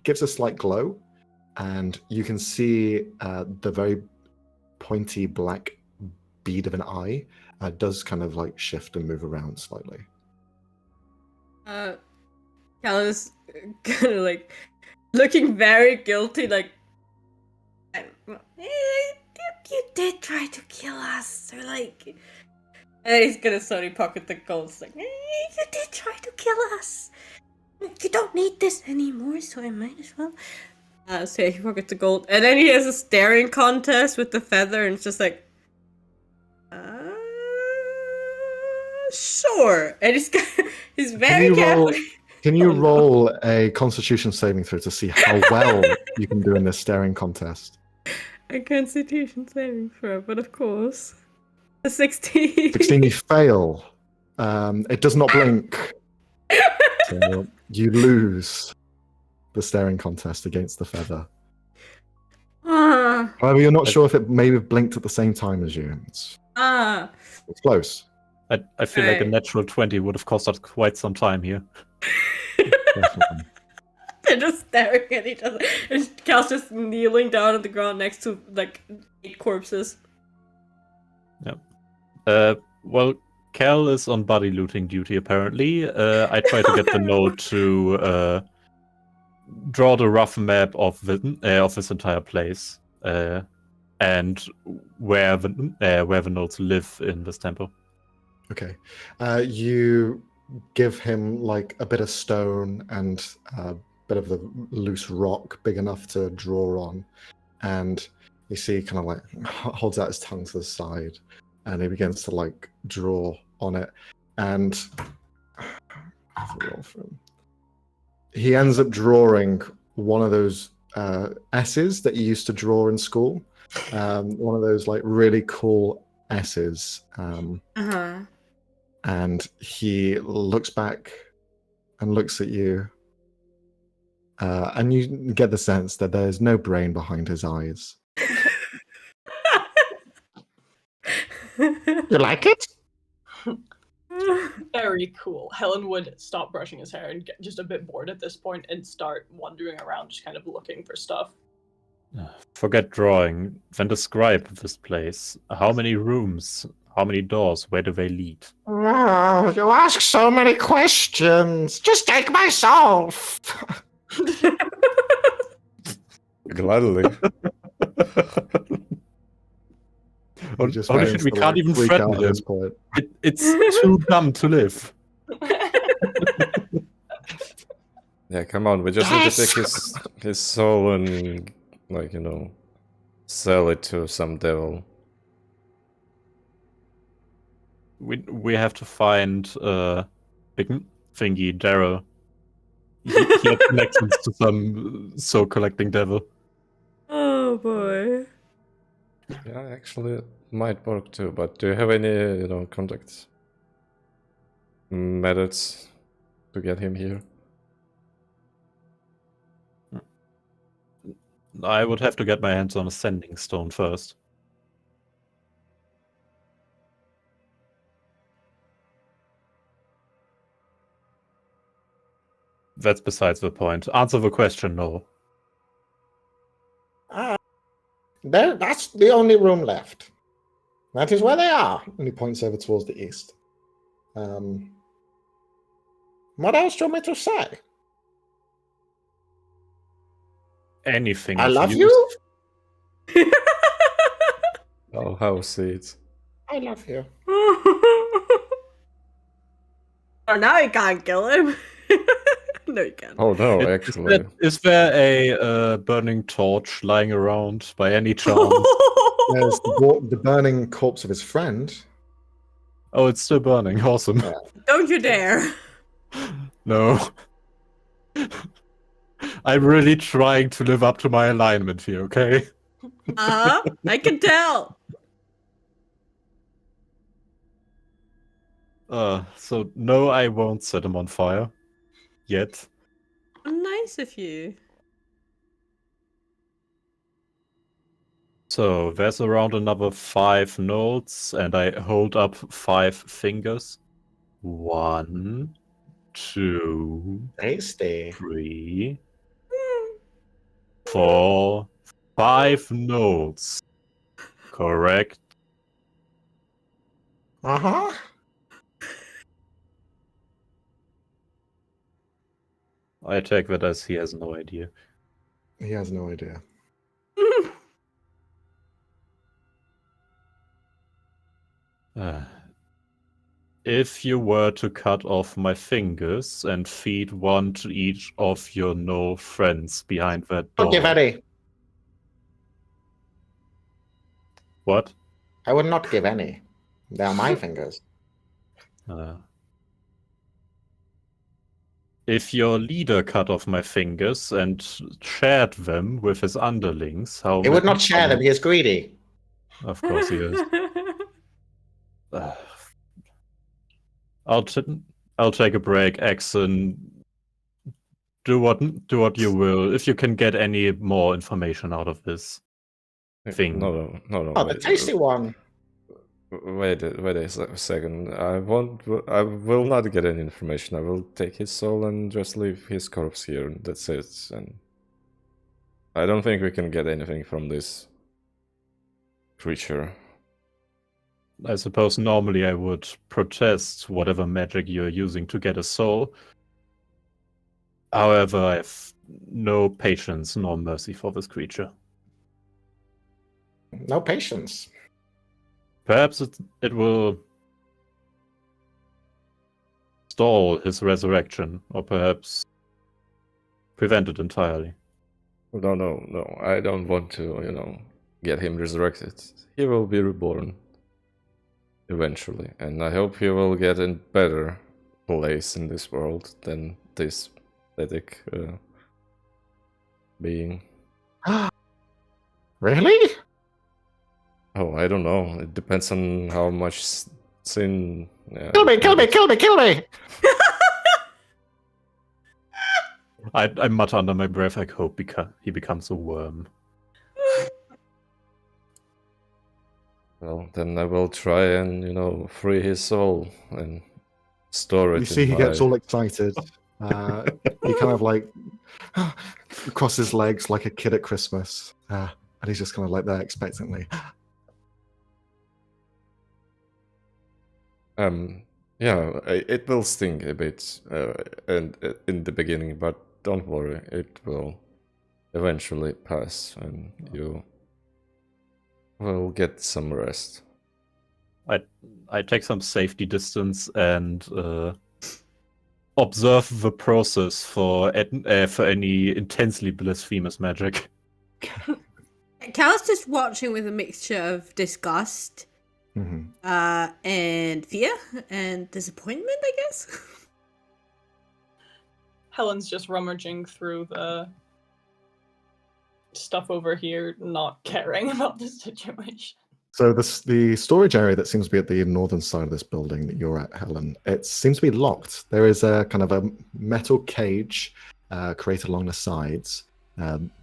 gives a slight glow, and you can see the very pointy black bead of an eye does kind of like shift and move around slightly. Cal is kind of like looking very guilty, like, you did try to kill us, or like, and he's gonna slowly pocket the gold. It's like, you did try to kill us. You don't need this anymore, so I might as well. So he pockets the gold, and then he has a staring contest with the feather, and it's just like, sure. And he's very careful. Can you roll a Constitution saving throw to see how well you can do in this staring contest? A Constitution saving throw, but of course, a 16. 16, you fail. It does not blink. So you lose the staring contest against the feather. However, you're not sure if it maybe blinked at the same time as you. It's close. I feel like a Right. natural 20 would have cost us quite some time here. Definitely. They're just staring at each other. And Cal's just kneeling down on the ground next to like 8 corpses. Well, Cal is on body looting duty apparently. I try to get the note to draw the rough map of this entire place and where the notes live in this temple. Okay. You give him like a bit of stone and a bit of the loose rock big enough to draw on. And you see kind of like holds out his tongue to the side and he begins to like draw on it. And he ends up drawing one of those S's that you used to draw in school. One of those like really cool S's. And he looks back and looks at you. And you get the sense that there's no brain behind his eyes. You like it? Very cool. Helen would stop brushing his hair and get just a bit bored at this point and start wandering around, just kind of looking for stuff. Forget drawing. Then describe this place. How many rooms? How many doors? Where do they lead? Oh, you ask so many questions. Just take myself. Gladly. He just Holy begins shit, we to, can't like, even freak threaten out at him. this point. It's too dumb to live. Yeah, come on. We just need to Yes! take his soul and, like, sell it to some devil. We have to find big thingy, Daryl. He had connections to some soul collecting devil. Oh boy. Yeah, actually, it might work too. But do you have any, contacts? Methods to get him here? I would have to get my hands on a sending stone first. That's besides the point. Answer the question, no. That's the only room left. That is where they are. And he points over towards the east. What else do you want me to say? Anything. I of love use. you. Oh, how sweet. I love you. Oh, now you can't kill him. No, you can't. Oh no, Is actually. is there a burning torch lying around by any chance? There's the burning corpse of his friend. Oh, it's still burning. Awesome. Yeah. Don't you dare. No. I'm really trying to live up to my alignment here, okay? I can tell. So no, I won't set him on fire. Yet. Nice of you. So there's around another 5 nodes, and I hold up 5 fingers. 1, 2, Tasty. 3, 4, 5 nodes. Correct. Uh-huh. I take that as he has no idea. He has no idea. If you were to cut off my fingers and feed one to each of your no friends behind that door. Not give any. What? I would not give any. They are my fingers. If your leader cut off my fingers and shared them with his underlings, how He would many- not share them. He is greedy. Of course he is. I'll take a break, Axon. Do what you will. If you can get any more information out of this thing. No. Oh, the tasty one. Wait a second. I will not get any information. I will take his soul and just leave his corpse here. That's it. And I don't think we can get anything from this creature. I suppose normally I would protest whatever magic you're using to get a soul. However, I have no patience nor mercy for this creature. No patience. Perhaps it will stall his resurrection, or perhaps prevent it entirely. No. I don't want to, get him resurrected. He will be reborn eventually, and I hope he will get a better place in this world than this pathetic being. Really? Oh, I don't know. It depends on how much sin. Yeah, Kill me! I mutter under my breath, I hope he becomes a worm. Well, then I will try and free his soul and store it. You see, he gets all excited. He kind of like crosses his legs like a kid at Christmas, and he's just kind of like there expectantly. Yeah, it will sting a bit, and in the beginning, but don't worry, it will eventually pass, and you will get some rest. I take some safety distance and observe the process for any intensely blasphemous magic. Cal's just watching with a mixture of disgust, and fear and disappointment, I guess. Helen's just rummaging through the stuff over here, not caring about the situation. So the storage area that seems to be at the northern side of this building that you're at, Helen, it seems to be locked. There is a kind of a metal cage created along the sides.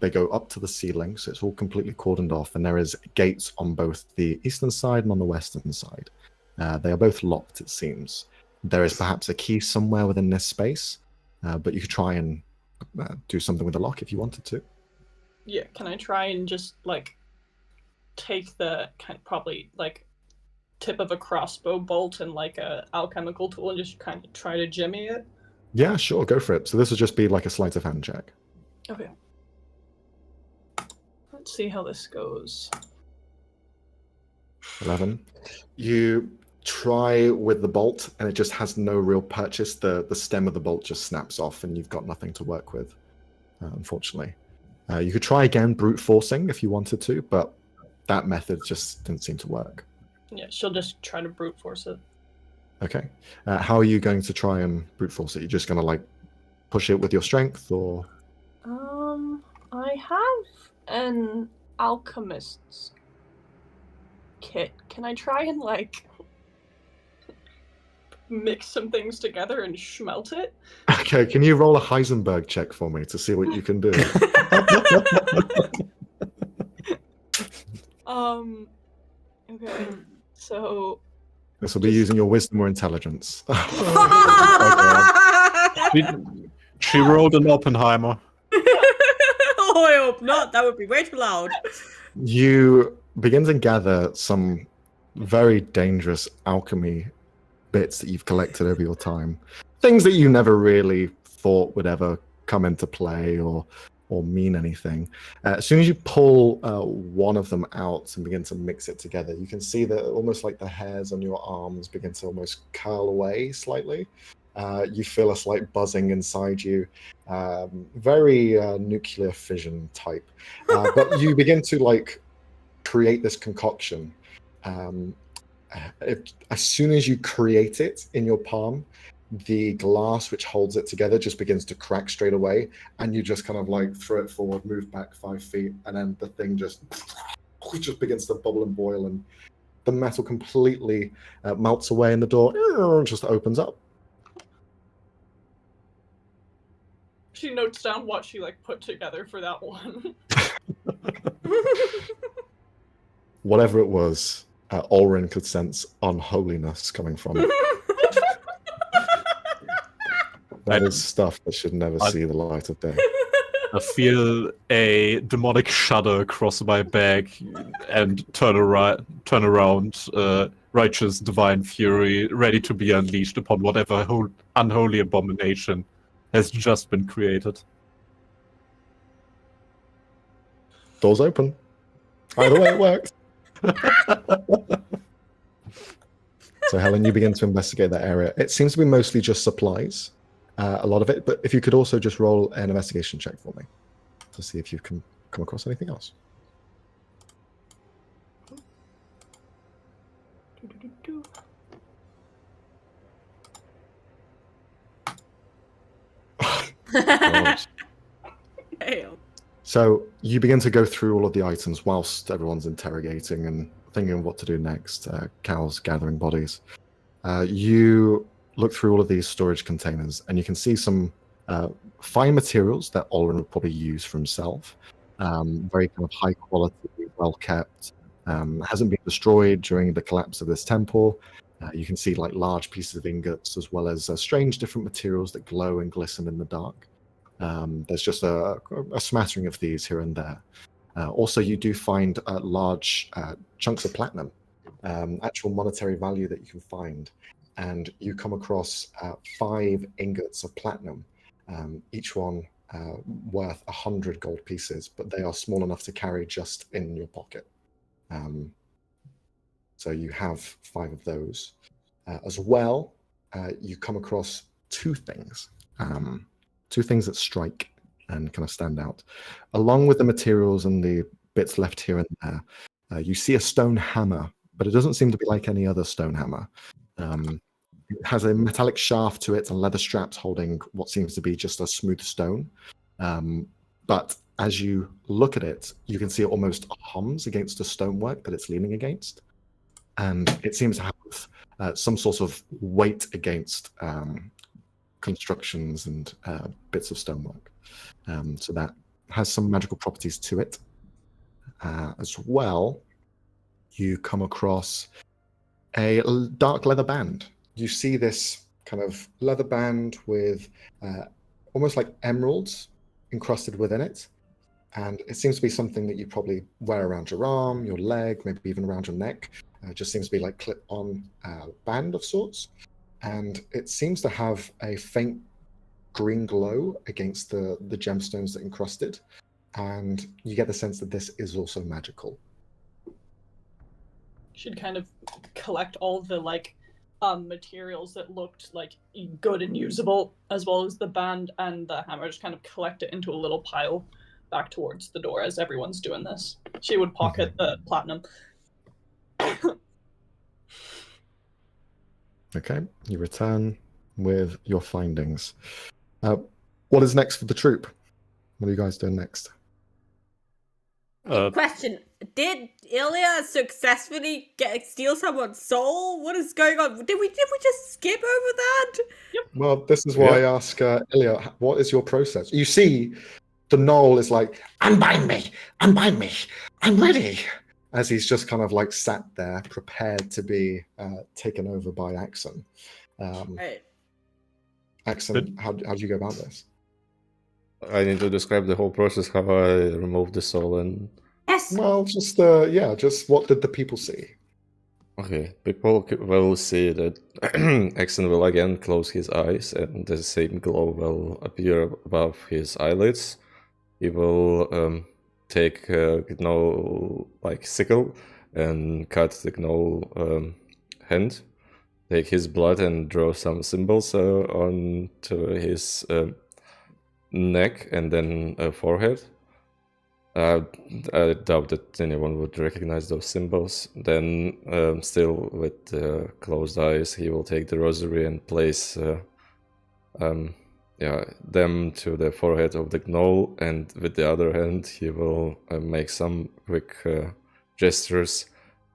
They go up to the ceiling, so it's all completely cordoned off, and there is gates on both the eastern side and on the western side. They are both locked, it seems. There is perhaps a key somewhere within this space, but you could try and do something with the lock if you wanted to. Yeah, can I try and just like take the probably like tip of a crossbow bolt and like a alchemical tool and just kind of try to jimmy it? Yeah, sure, go for it. So this would just be like a sleight of hand check. Okay. Let's see how this goes. 11. You try with the bolt, and it just has no real purchase. The stem of the bolt just snaps off, and you've got nothing to work with, unfortunately. You could try again brute forcing if you wanted to, but that method just didn't seem to work. Yeah, she'll just try to brute force it. Okay. How are you going to try and brute force it? You're just going to like push it with your strength, or? I have an alchemist's kit. Can I try and like mix some things together and schmelt it? Okay, can you roll a Heisenberg check for me to see what you can do? Okay, so This will be using your wisdom or intelligence. She rolled an Oppenheimer. Oh, I hope not. That would be way too loud. You begin to gather some very dangerous alchemy bits that you've collected over your time. Things that you never really thought would ever come into play or mean anything. As soon as you pull one of them out and begin to mix it together, you can see that almost like the hairs on your arms begin to almost curl away slightly. You feel a slight buzzing inside you, very nuclear fission type. But you begin to like create this concoction. As soon as you create it in your palm, the glass which holds it together just begins to crack straight away, and you just kind of like throw it forward, move back 5 feet, and then the thing just begins to bubble and boil, and the metal completely melts away, and the door just opens up. she notes down what she like put together for that one. Whatever it was, Ulrin could sense unholiness coming from it. That is stuff that should never see the light of day. I feel a demonic shudder cross my back and turn around, righteous divine fury, ready to be unleashed upon whatever unholy abomination has just been created. Doors open. Either way, it works. So, Helen, you begin to investigate that area. It seems to be mostly just supplies, a lot of it. But if you could also just roll an investigation check for me to see if you can come across anything else. God. Damn. So you begin to go through all of the items whilst everyone's interrogating and thinking of what to do next. Cal's gathering bodies. You look through all of these storage containers, and you can see some fine materials that Ulrin would probably use for himself. Very kind of high quality, well kept. Hasn't been destroyed during the collapse of this temple. You can see like large pieces of ingots, as well as strange different materials that glow and glisten in the dark. There's just a smattering of these here and there. Also, you do find large chunks of platinum, actual monetary value that you can find. And you come across 5 ingots of platinum, each one worth 100 gold pieces, but they are small enough to carry just in your pocket. So you have 5 of those. As well, you come across 2 things. 2 things that strike and kind of stand out. Along with the materials and the bits left here and there, you see a stone hammer, but it doesn't seem to be like any other stone hammer. It has a metallic shaft to it and leather straps holding what seems to be just a smooth stone. But as you look at it, you can see it almost hums against the stonework that it's leaning against. And it seems to have some sort of weight against constructions and bits of stonework. So that has some magical properties to it. As well, you come across a dark leather band. You see this kind of leather band with almost like emeralds encrusted within it. And it seems to be something that you probably wear around your arm, your leg, maybe even around your neck. It just seems to be like clip-on band of sorts. And it seems to have a faint green glow against the gemstones that encrust it. And you get the sense that this is also magical. Should kind of collect all the like materials that looked like good and usable, as well as the band and the hammer. Just kind of collect it into a little pile back towards the door as everyone's doing this. She would pocket the platinum. Okay, you return with your findings. What is next for the troop? What are you guys doing next? Question: did Ilya successfully steal someone's soul? What is going on? Did we just skip over that? Well, this is why I ask Ilya, what is your process? You see, the gnoll is like, unbind me, I'm ready. As he's just kind of like sat there, prepared to be taken over by Axon. Right. Axon, how do you go about this? I need to describe the whole process, how I remove the soul and... Yes. Well, just what did the people see? Okay, people will see that Axon will again close his eyes and the same glow will appear above his eyelids. He will take a gnoll like sickle and cut the gnoll hand, take his blood and draw some symbols onto his neck and then forehead. I doubt that anyone would recognize those symbols. Then, still with closed eyes, he will take the rosary and place them to the forehead of the gnoll, and with the other hand, he will make some quick gestures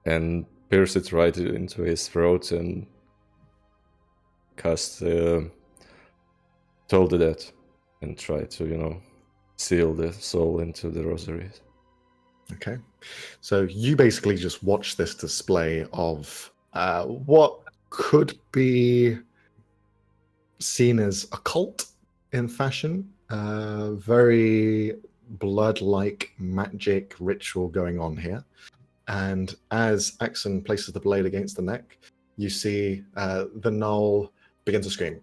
and pierce it right into his throat and cast Toll the Dead and try to, seal the soul into the rosary. Okay, so you basically just watch this display of what could be seen as occult in fashion, very blood-like magic ritual going on here. And as Axon places the blade against the neck, you see the gnoll begin to scream.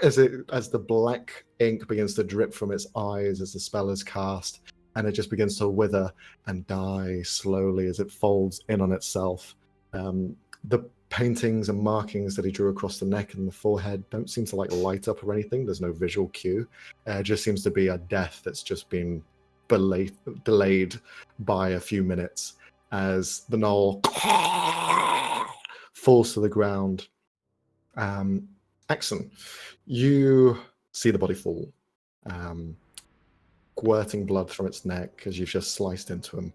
As the black ink begins to drip from its eyes as the spell is cast, and it just begins to wither and die slowly as it folds in on itself. The paintings and markings that he drew across the neck and the forehead don't seem to light up or anything. There's no visual cue. It just seems to be a death that's just been delayed by a few minutes as the gnoll falls to the ground. Axon, you see the body fall, squirting blood from its neck as you've just sliced into him.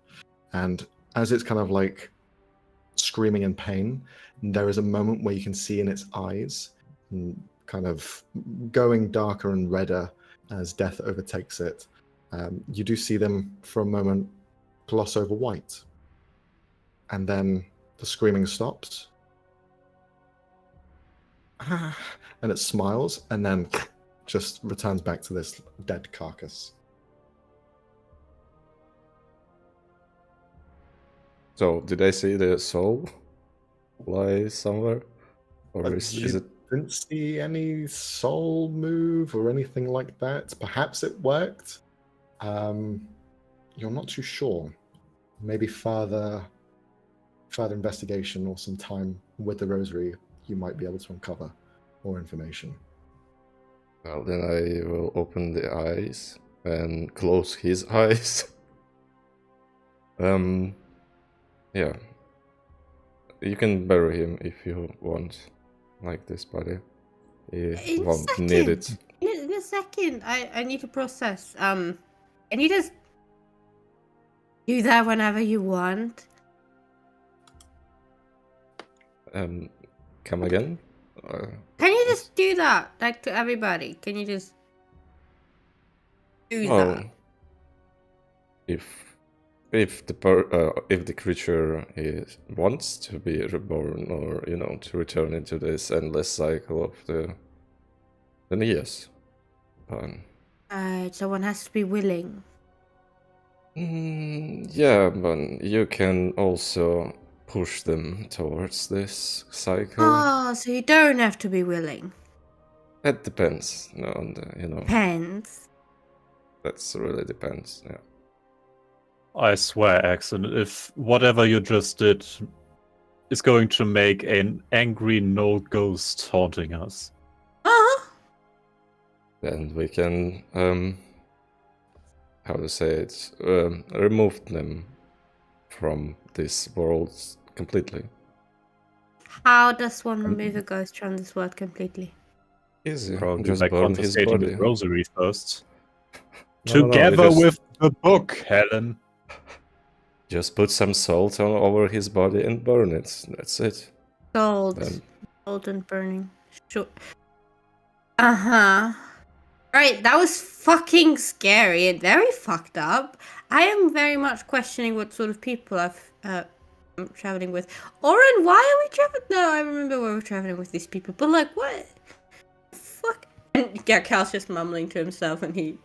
And as it's kind of screaming in pain, there is a moment where you can see in its eyes, kind of going darker and redder as death overtakes it. You do see them for a moment gloss over white. And then the screaming stops. And it smiles and then just returns back to this dead carcass. So, did I see the soul lie somewhere? Or is it... Didn't see any soul move or anything like that. Perhaps it worked. You're not too sure. Maybe further investigation or some time with the rosary, you might be able to uncover more information. Well, then I will open the eyes and close his eyes. Yeah. You can bury him if you want, like this body. He won't need it. In a second, I need to process. Can you just do that whenever you want? Come again? Can you just do that, to everybody? Can you just do that? If the creature wants to be reborn or to return into this endless cycle of then yes, But So one has to be willing. yeah, but you can also push them towards this cycle. Oh, so you don't have to be willing. That depends, on the, Depends. that's really depends. Yeah. I swear, Axon, if whatever you just did is going to make an angry no ghost haunting us. Then we can how to say it, remove them from this world completely. How does one remove a ghost from this world completely? Easy. Probably Just by burn his confiscating body. the rosary first. No, Together you just- with the book, Helen. Just put some salt over his body and burn it. That's it. Gold. Then Gold and burning. Sure. Uh-huh. Right, that was fucking scary and very fucked up. I am very much questioning what sort of people I'm traveling with. Oren, why are we traveling? No, I remember why we're traveling with these people, but like, what? Fuck. And yeah, Cal's just mumbling to himself, and he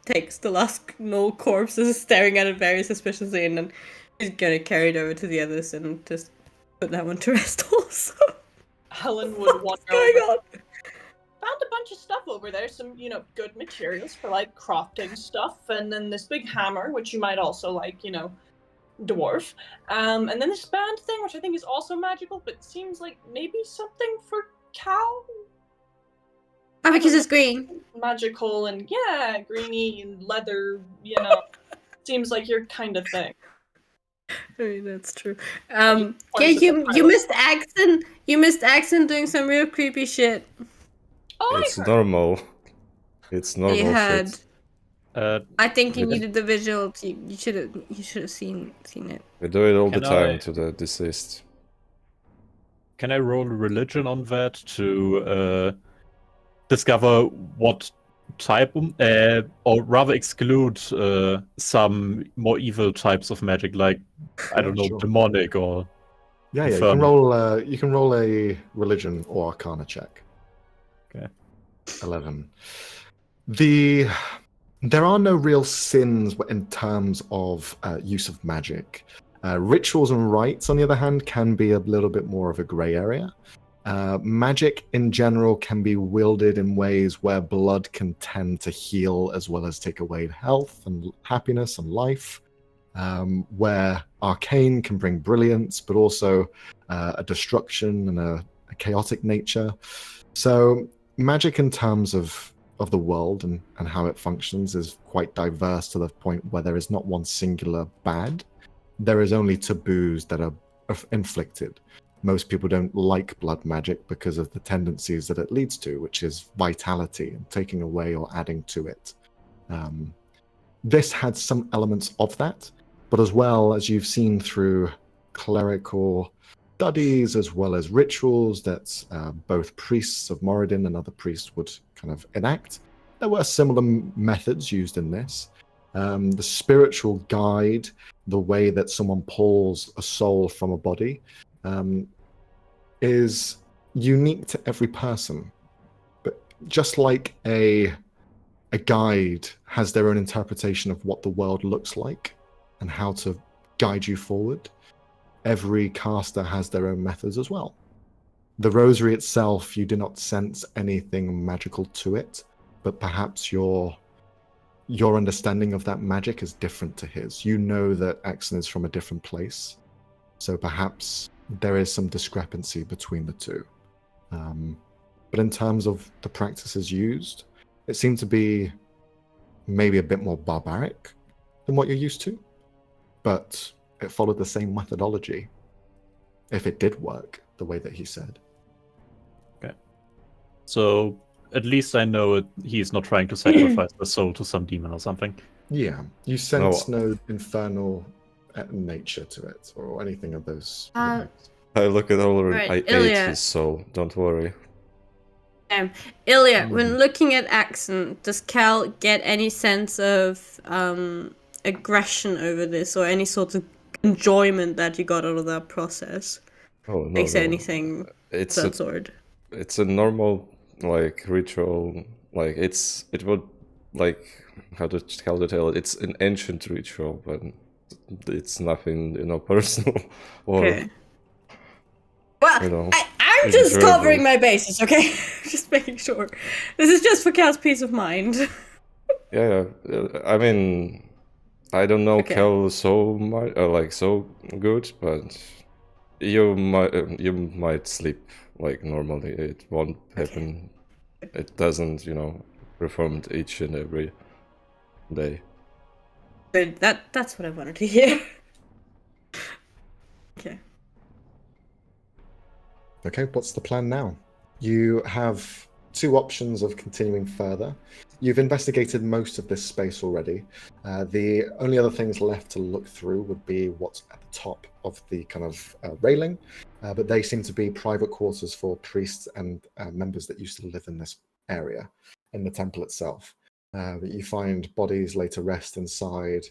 takes the last Knoll corpses, staring at it very suspiciously, and then he's gonna carry it over to the others and just put that one to rest also. Helen would What's wander going over. on? Found a bunch of stuff over there, some, good materials for, like, crafting stuff, and then this big hammer, which you might also, like, dwarf. And then this band thing, which I think is also magical, but seems like maybe something for Cal? Oh, because it's green. Magical and, yeah, greeny and leather, seems like your kind of thing. I mean, that's true. Like, Yeah, points at the you pile. missed Axon. You missed Axon doing some real creepy shit. Oh, it's I heard. normal. It's normal You had. shit. I think you Yeah. needed the visual. You should have seen it. We do it all the Can time I- to the deceased. Can I roll religion on that to discover what type, or rather exclude some more evil types of magic, like, I don't know, Sure. demonic or... Yeah, you Confirm. can roll. You can roll a religion or arcana check. Okay. 11. There are no real sins in terms of use of magic. Rituals and rites, on the other hand, can be a little bit more of a grey area. Magic in general can be wielded in ways where blood can tend to heal as well as take away health and happiness and life. Where arcane can bring brilliance, but also a destruction and a chaotic nature. So magic in terms of the world and how it functions is quite diverse to the point where there is not one singular bad. There is only taboos that are inflicted. Most people don't like blood magic because of the tendencies that it leads to, which is vitality and taking away or adding to it. This had some elements of that, but as well as you've seen through clerical studies as well as rituals that both priests of Moradin and other priests would kind of enact, there were similar methods used in this. The spiritual guide, the way that someone pulls a soul from a body, is unique to every person. But just like a guide has their own interpretation of what the world looks like and how to guide you forward, every caster has their own methods as well. The rosary itself, you do not sense anything magical to it, but perhaps your understanding of that magic is different to his. You know that Axon is from a different place, so perhaps there is some discrepancy between the two. But in terms of the practices used, it seemed to be maybe a bit more barbaric than what you're used to, but it followed the same methodology, if it did work the way that he said. Okay. So at least I know he's not trying to sacrifice the soul to some demon or something. Yeah, you sense no infernal nature to it or anything of those. Uh, I look at all. Right, I ate Ilya. his soul. Don't worry. Ilya, when looking at Axon, does Cal get any sense of aggression over this, or any sort of enjoyment that you got out of that process? Oh no! Like, say no. anything It's of a that sort? it's a normal like ritual Like it would like how to tell it. It's an ancient ritual, but it's nothing personal or Okay. Well, you know. I'm just enjoyable. covering my bases, okay? Just making sure. This is just for Cal's peace of mind. Yeah, I mean, I don't know Okay. Kel so much, so good, but you might sleep like normally. It won't happen. It doesn't, performed each and every day. Good. That's what I wanted to hear. Okay. Okay, what's the plan now? You have two options of continuing further. You've investigated most of this space already. The only other things left to look through would be what's at the top of the kind of railing, but they seem to be private quarters for priests and members that used to live in this area, in the temple itself. But you find bodies laid to rest inside,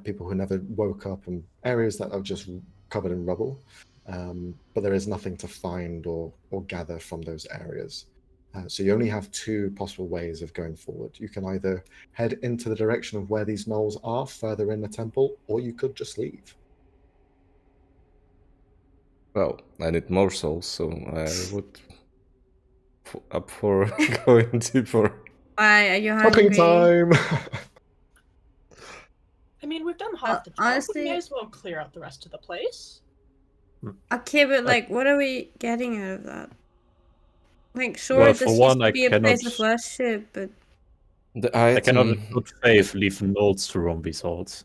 people who never woke up, and areas that are just covered in rubble. But there is nothing to find or gather from those areas. So you only have two possible ways of going forward. You can either head into the direction of where these gnolls are, further in the temple, or you could just leave. Well, I need more souls, so I would up for going deeper. Why are you Shopping hungry? time! I mean, we've done half the job. Honestly- We may as well clear out the rest of the place. Okay, but like, what are we getting out of that? Like, sure, Well, this for used one, to I be a place cannot- of worship, but The I cannot in item good faith leave notes to roam these halls.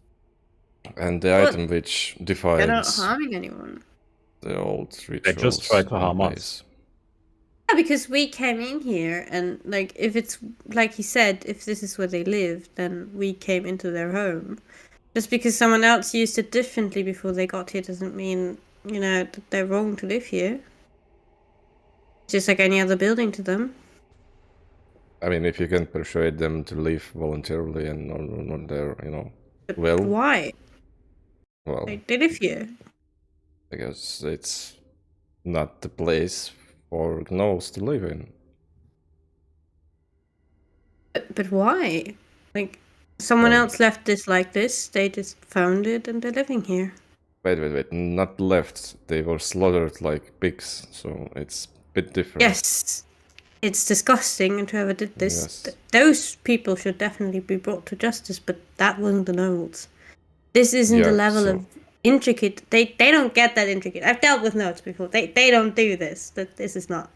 and the What? item which they're not defines harming anyone. the old rituals. They just try to in harm us. place. Yeah, because we came in here, and like, if it's like he said, if this is where they live, then we came into their home. Just because someone else used it differently before they got here doesn't mean, that they're wrong to live here. Just like any other building to them. I mean, if you can persuade them to leave voluntarily and not there, But well, why? well, Like, they live here. because it's not the place for gnolls to live in. But why? Like, someone Well- else left this like this, they just found it and they're living here. Wait, not left. They were slaughtered like pigs, so it's a bit different. Yes, it's disgusting, and whoever did this, Yes. those people should definitely be brought to justice, but that wasn't the notes. This isn't the Yeah, level so- of intricate. They don't get that intricate. I've dealt with notes before. They don't do this. This is not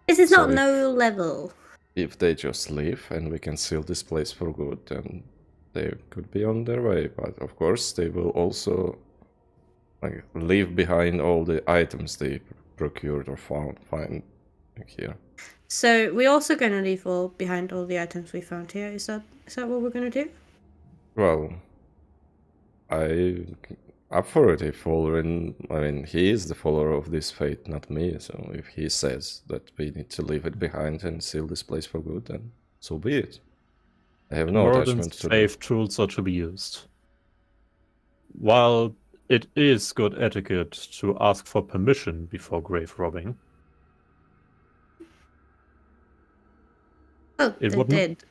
So not no level. If they just leave and we can seal this place for good, then they could be on their way. But of course, they will also leave behind all the items they procured or find here. So we're also gonna leave behind all the items we found here. Is that what we're gonna do? Well, I up for it if he is the follower of this fate, not me. So if he says that we need to leave it behind and seal this place for good, then so be it. I have no attachment Moradin's to safe tools are to be used. While it is good etiquette to ask for permission before grave robbing, Oh, It they wouldn't- did.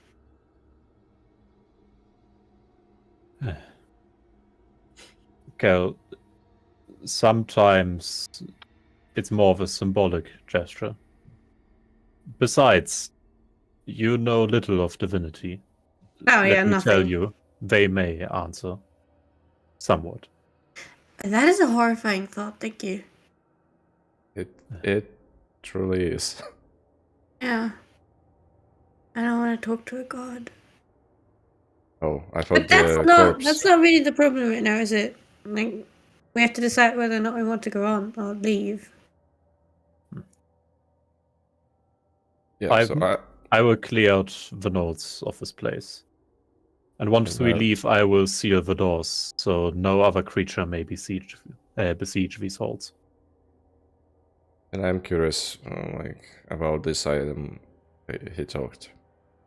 Kel, sometimes it's more of a symbolic gesture. Besides, you know little of divinity. Oh Let yeah, me nothing. tell you, they may answer. Somewhat. That is a horrifying thought. Thank you. It truly is. Yeah. I don't want to talk to a god. Oh, I thought But that's the not corpse. that's not really the problem right now, is it? Like, we have to decide whether or not we want to go on or leave. Yeah, so I will clear out the notes of this place. And once we Well- leave, I will seal the doors, so no other creature may besiege these halls. and I'm curious, about this item he talked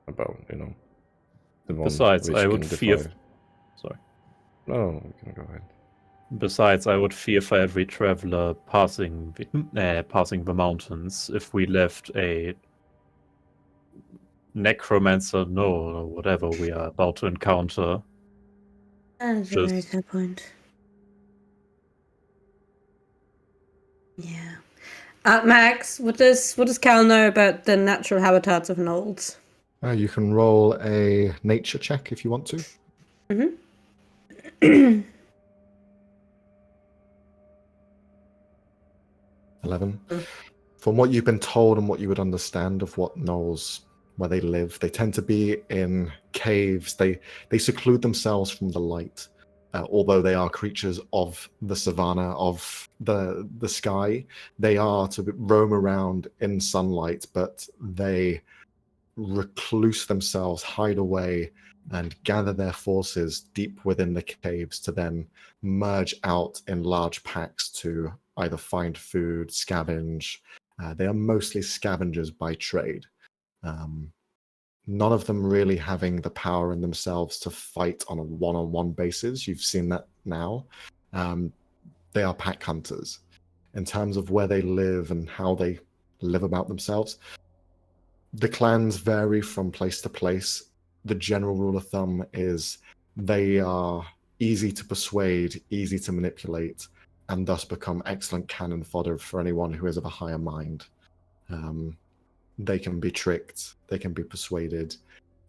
about. The one Besides, which I would can fear. defy- Sorry. No, we can go ahead. Besides, I would fear for every traveler passing the mountains if we left a necromancer know or whatever we are about to encounter. That's a very Just good point. Yeah. Max, what does Cal know about the natural habitats of gnolls? You can roll a nature check if you want to. Mm-hmm. 11. Mm. From what you've been told and what you would understand of what gnolls, where they live, they tend to be in caves. They seclude themselves from the light. Although they are creatures of the savannah, of the sky, they are to roam around in sunlight, but they recluse themselves, hide away, and gather their forces deep within the caves to then merge out in large packs to either find food, scavenge. They are mostly scavengers by trade. None of them really having the power in themselves to fight on a one-on-one basis. You've seen that now. They are pack hunters. In terms of where they live and how they live about themselves, the clans vary from place to place. The general rule of thumb is they are easy to persuade, easy to manipulate, and thus become excellent cannon fodder for anyone who is of a higher mind. They can be tricked, they can be persuaded,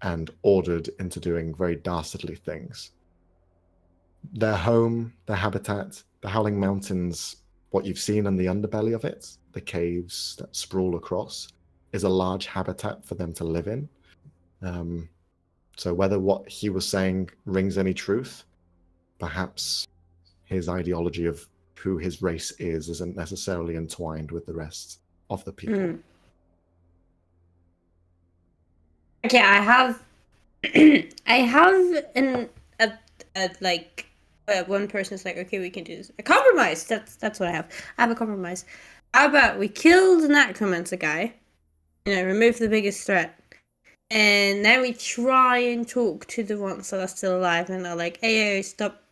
and ordered into doing very dastardly things. Their home, their habitat, the Howling Mountains, what you've seen in the underbelly of it, the caves that sprawl across, is a large habitat for them to live in. So whether what he was saying rings any truth, perhaps his ideology of who his race is isn't necessarily entwined with the rest of the people. Mm. Okay, I have one person's like, okay, we can do this. A compromise. That's what I have. I have a compromise. How about we kill the necromancer guy, remove the biggest threat, and then we try and talk to the ones that are still alive and are like, hey, stop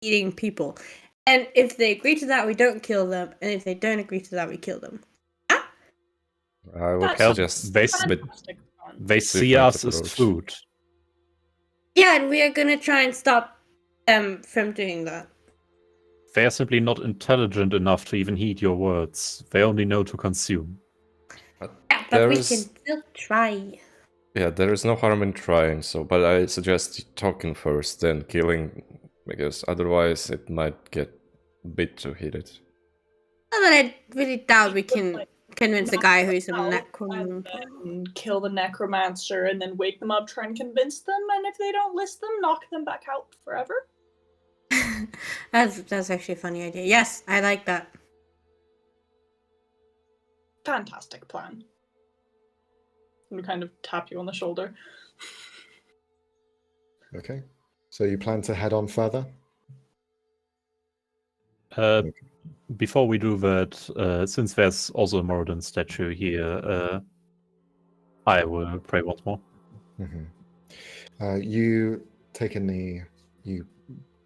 eating people. And if they agree to that, we don't kill them, and if they don't agree to that, we kill them. I would That's just they, fantastic fun. they see Different us as approach. food. Yeah, and we are gonna try and stop them from doing that. They are simply not intelligent enough to even heed your words. They only know to consume. Yeah, but There we is- can still try. Yeah, there is no harm in trying, but I suggest talking first, then killing, because otherwise it might get a bit too heated. Well, then I really doubt we can Like, convince the guy who's a knock out necromancer. and then kill the necromancer and then wake them up, try and convince them, and if they don't listen, knock them back out forever. That's actually a funny idea. Yes, I like that. Fantastic plan. I'm gonna kind of tap you on the shoulder. Okay. So you plan to head on further? Before we do that, since there's also a Moradin statue here, I will pray once more. Mm-hmm. You take a knee, you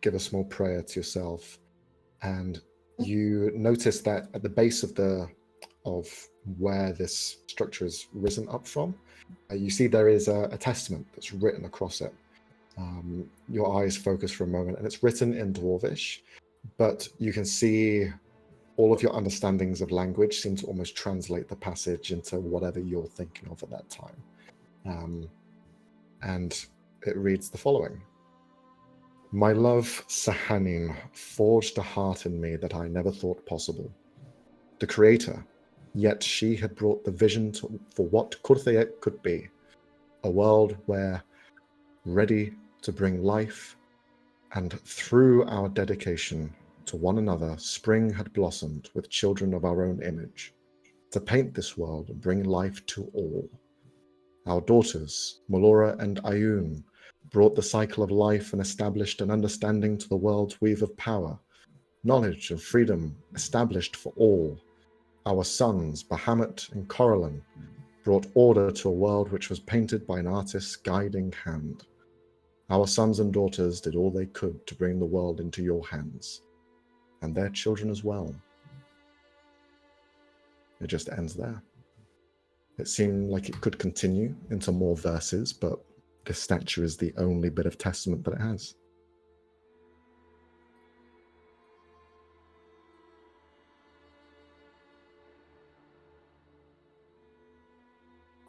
give a small prayer to yourself, and you notice that at the base of where this structure is risen up from, you see there is a testament that's written across it. Your eyes focus for a moment, and it's written in Dwarvish, but you can see all of your understandings of language seem to almost translate the passage into whatever you're thinking of at that time. And it reads the following. My love, Sahanin, forged a heart in me that I never thought possible. The creator, yet she had brought the vision for what Kurthayet could be. A world where, ready to bring life, and through our dedication to one another, spring had blossomed with children of our own image, to paint this world and bring life to all. Our daughters, Melora and Ayun, brought the cycle of life and established an understanding to the world's weave of power, knowledge and freedom established for all. Our sons, Bahamut and Corallan, brought order to a world which was painted by an artist's guiding hand. Our sons and daughters did all they could to bring the world into your hands, and their children as well. It just ends there. It seemed like it could continue into more verses, but this statue is the only bit of testament that it has.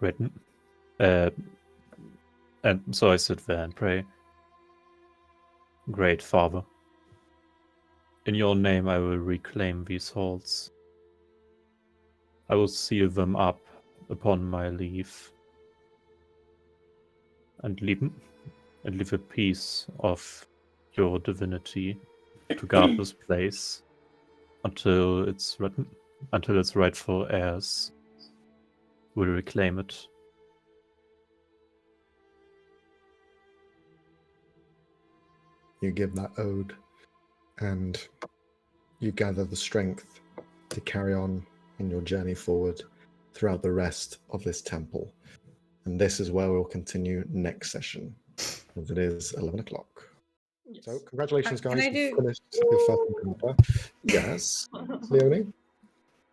Written. And so I sit there and pray. Great Father, in your name I will reclaim these halls. I will seal them up upon my leave, and leave a piece of your divinity to guard this place until its rightful heirs will reclaim it. You give that ode, and you gather the strength to carry on in your journey forward throughout the rest of this temple. And this is where we'll continue next session, as it is 11 o'clock. Yes. So, congratulations, Can guys. I You do- finished your first encounter. Yes, Leonie?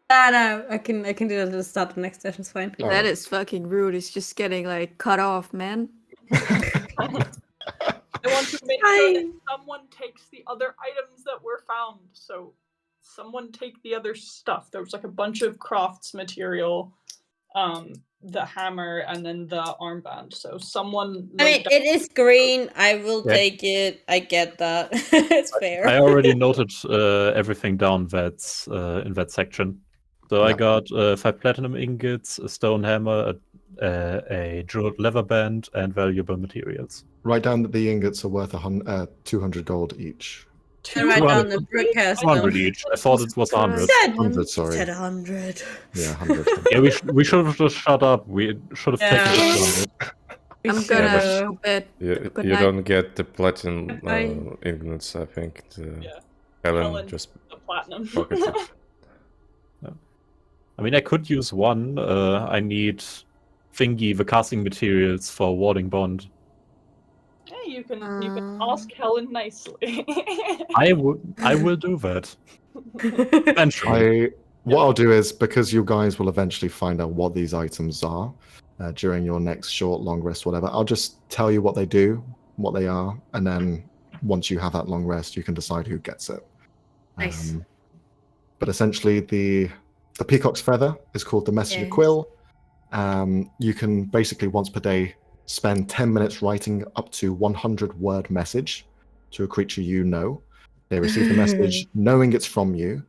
No, I can do that at the start of the next session. It's fine. Oh. That is fucking rude. It's just getting like cut off, man. I want to make sure that someone takes the other items that were found. So someone take the other stuff. There was like a bunch of crafts material, the hammer, and then the armband. So someone. I mean, it is green. I will Yeah. take it. I get that. It's fair. I already noted everything down that's in that section. So I Yeah. got 5 platinum ingots, a stone hammer, a jeweled leather band, and valuable materials. Write down that the ingots are worth 200 gold each. And write down the 200. brook has 200 them. each. I thought it was 100. Said 100, sorry. Said 100. Yeah, 100. Yeah, we should have just shut up. We should have taken Yeah. it. We I'm should gonna have. go bed. You, Good you night. don't get the platinum Bye. ingots, I think. Yeah. Helen Helen. just The platinum. pockets it. I mean, I could use one. I need Thingy, the casting materials for Warding Bond. Hey, you can ask Helen nicely. I will do that. Eventually. What I'll do is, because you guys will eventually find out what these items are during your next short, long rest, whatever, I'll just tell you what they do, what they are, and then once you have that long rest, you can decide who gets it. Nice. But essentially, the peacock's feather is called the messenger Yes. quill. You can basically once per day spend 10 minutes writing up to 100-word message to a creature you know. They receive the message knowing it's from you.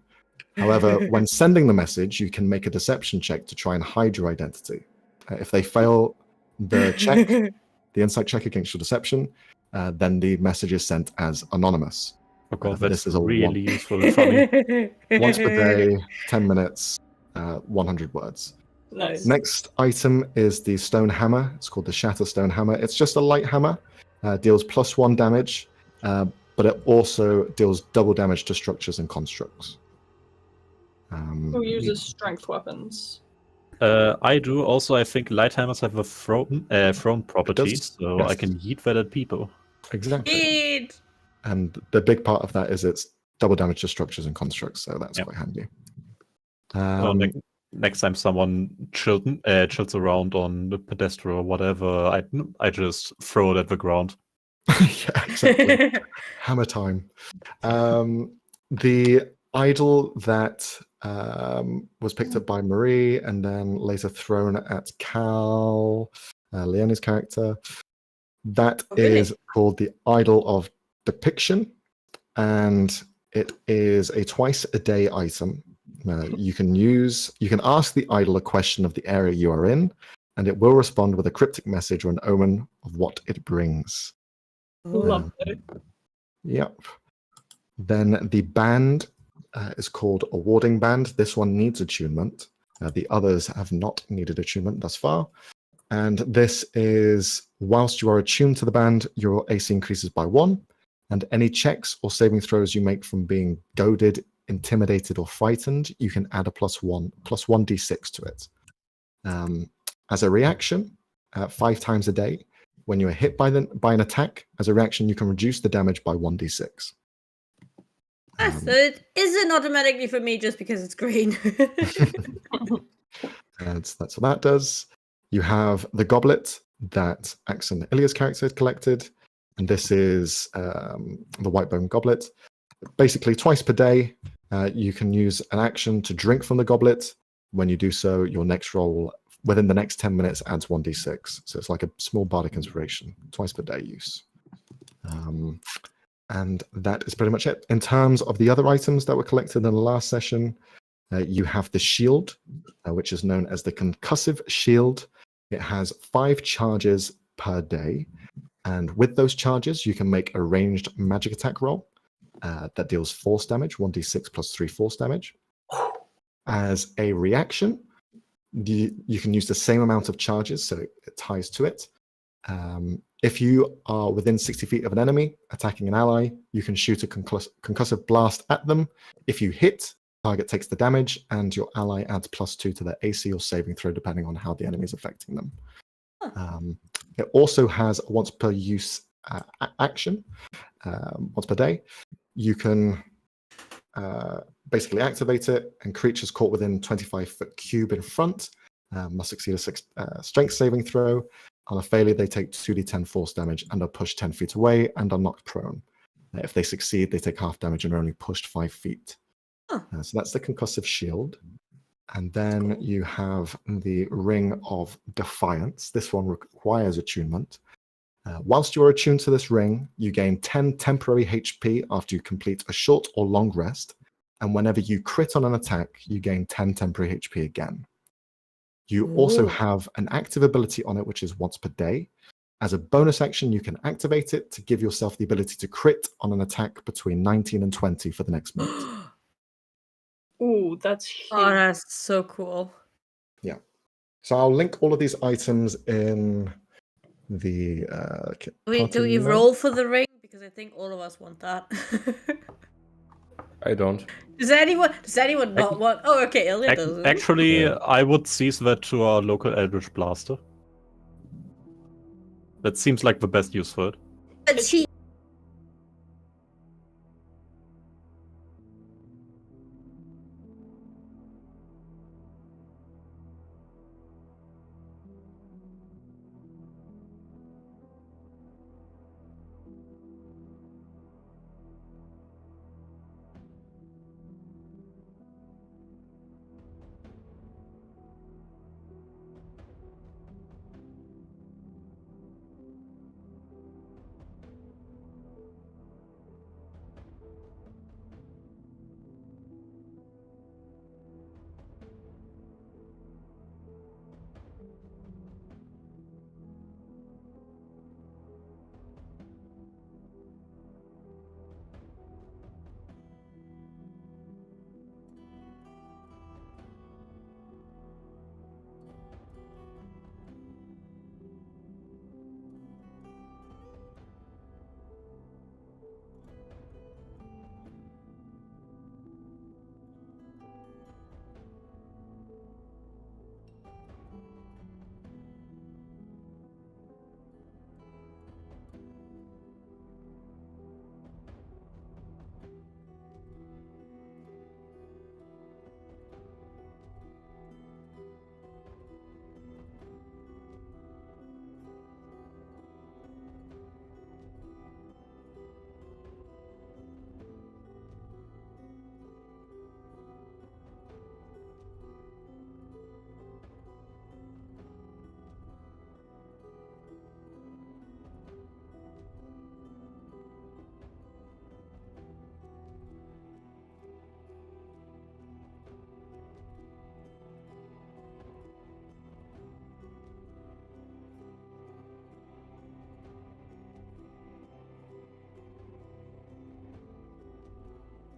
However, when sending the message, you can make a deception check to try and hide your identity. If they fail the check, the insight check against your deception, then the message is sent as anonymous. Oh god, this that's is a really useful and funny. Once per day, 10 minutes, 100 words. Nice. Next item is the stone hammer. It's called the Shatter Stone Hammer. It's just a light hammer, deals +1 damage, but it also deals double damage to structures and constructs. Who uses strength weapons? I do. Also, I think light hammers have a thrown property, does, so yes. I can yeet that at people. Exactly. Indeed. And the big part of that is it's double damage to structures and constructs, so that's Yep. quite handy. So next time someone chills around on the pedestal or whatever, I just throw it at the ground. yeah, exactly. Hammer time. The idol that was picked up by Marie and then later thrown at Cal, Leonie's character, that really? is called the Idol of Depiction, and it is a twice-a-day item. You can ask the idol a question of the area you are in, and it will respond with a cryptic message or an omen of what it brings. Lovely. Yep. Then the band is called a warding band. This one needs attunement. The others have not needed attunement thus far. And this is, whilst you are attuned to the band, your AC increases by 1, and any checks or saving throws you make from being goaded, intimidated, or frightened, you can add a +1d6 to it. As a reaction, 5 times a day, when you are hit by an attack, as a reaction, you can reduce the damage by 1d6. So it isn't automatically for me just because it's green. That's what that does. You have the goblet that Axon Ilya's character had collected, and this is the Whitebone Goblet. Basically, twice per day, you can use an action to drink from the goblet. When you do so, your next roll within the next 10 minutes adds 1d6. So it's like a small bardic inspiration, twice per day use. And that is pretty much it. In terms of the other items that were collected in the last session, you have the shield, which is known as the concussive shield. It has 5 charges per day. And with those charges, you can make a ranged magic attack roll that deals force damage, 1d6 plus 3 force damage. As a reaction, you can use the same amount of charges, so it ties to it. If you are within 60 feet of an enemy attacking an ally, you can shoot a concussive blast at them. If you hit, target takes the damage, and your ally adds +2 to their AC or saving throw, depending on how the enemy is affecting them. It also has a once per use action, once per day. You can basically activate it, and creatures caught within 25-foot cube in front must succeed a strength saving throw. On a failure, they take 2d10 force damage and are pushed 10 feet away and are knocked prone. If they succeed, they take half damage and are only pushed 5 feet. So that's the concussive shield. And then you have the Ring of Defiance. This one requires attunement. Whilst you are attuned to this ring, you gain 10 temporary HP after you complete a short or long rest. And whenever you crit on an attack, you gain 10 temporary HP again. You also have an active ability on it, which is once per day. As a bonus action, you can activate it to give yourself the ability to crit on an attack between 19 and 20 for the next month. Ooh, that's huge. Oh, that's so cool. Yeah. So I'll link all of these items in the... Wait, do we roll for the ring? Because I think all of us want that. I don't. Does anyone not want? Oh, okay, Ilya doesn't. Actually, Yeah. I would seize that to our local Eldritch Blaster. That seems like the best use for it. But she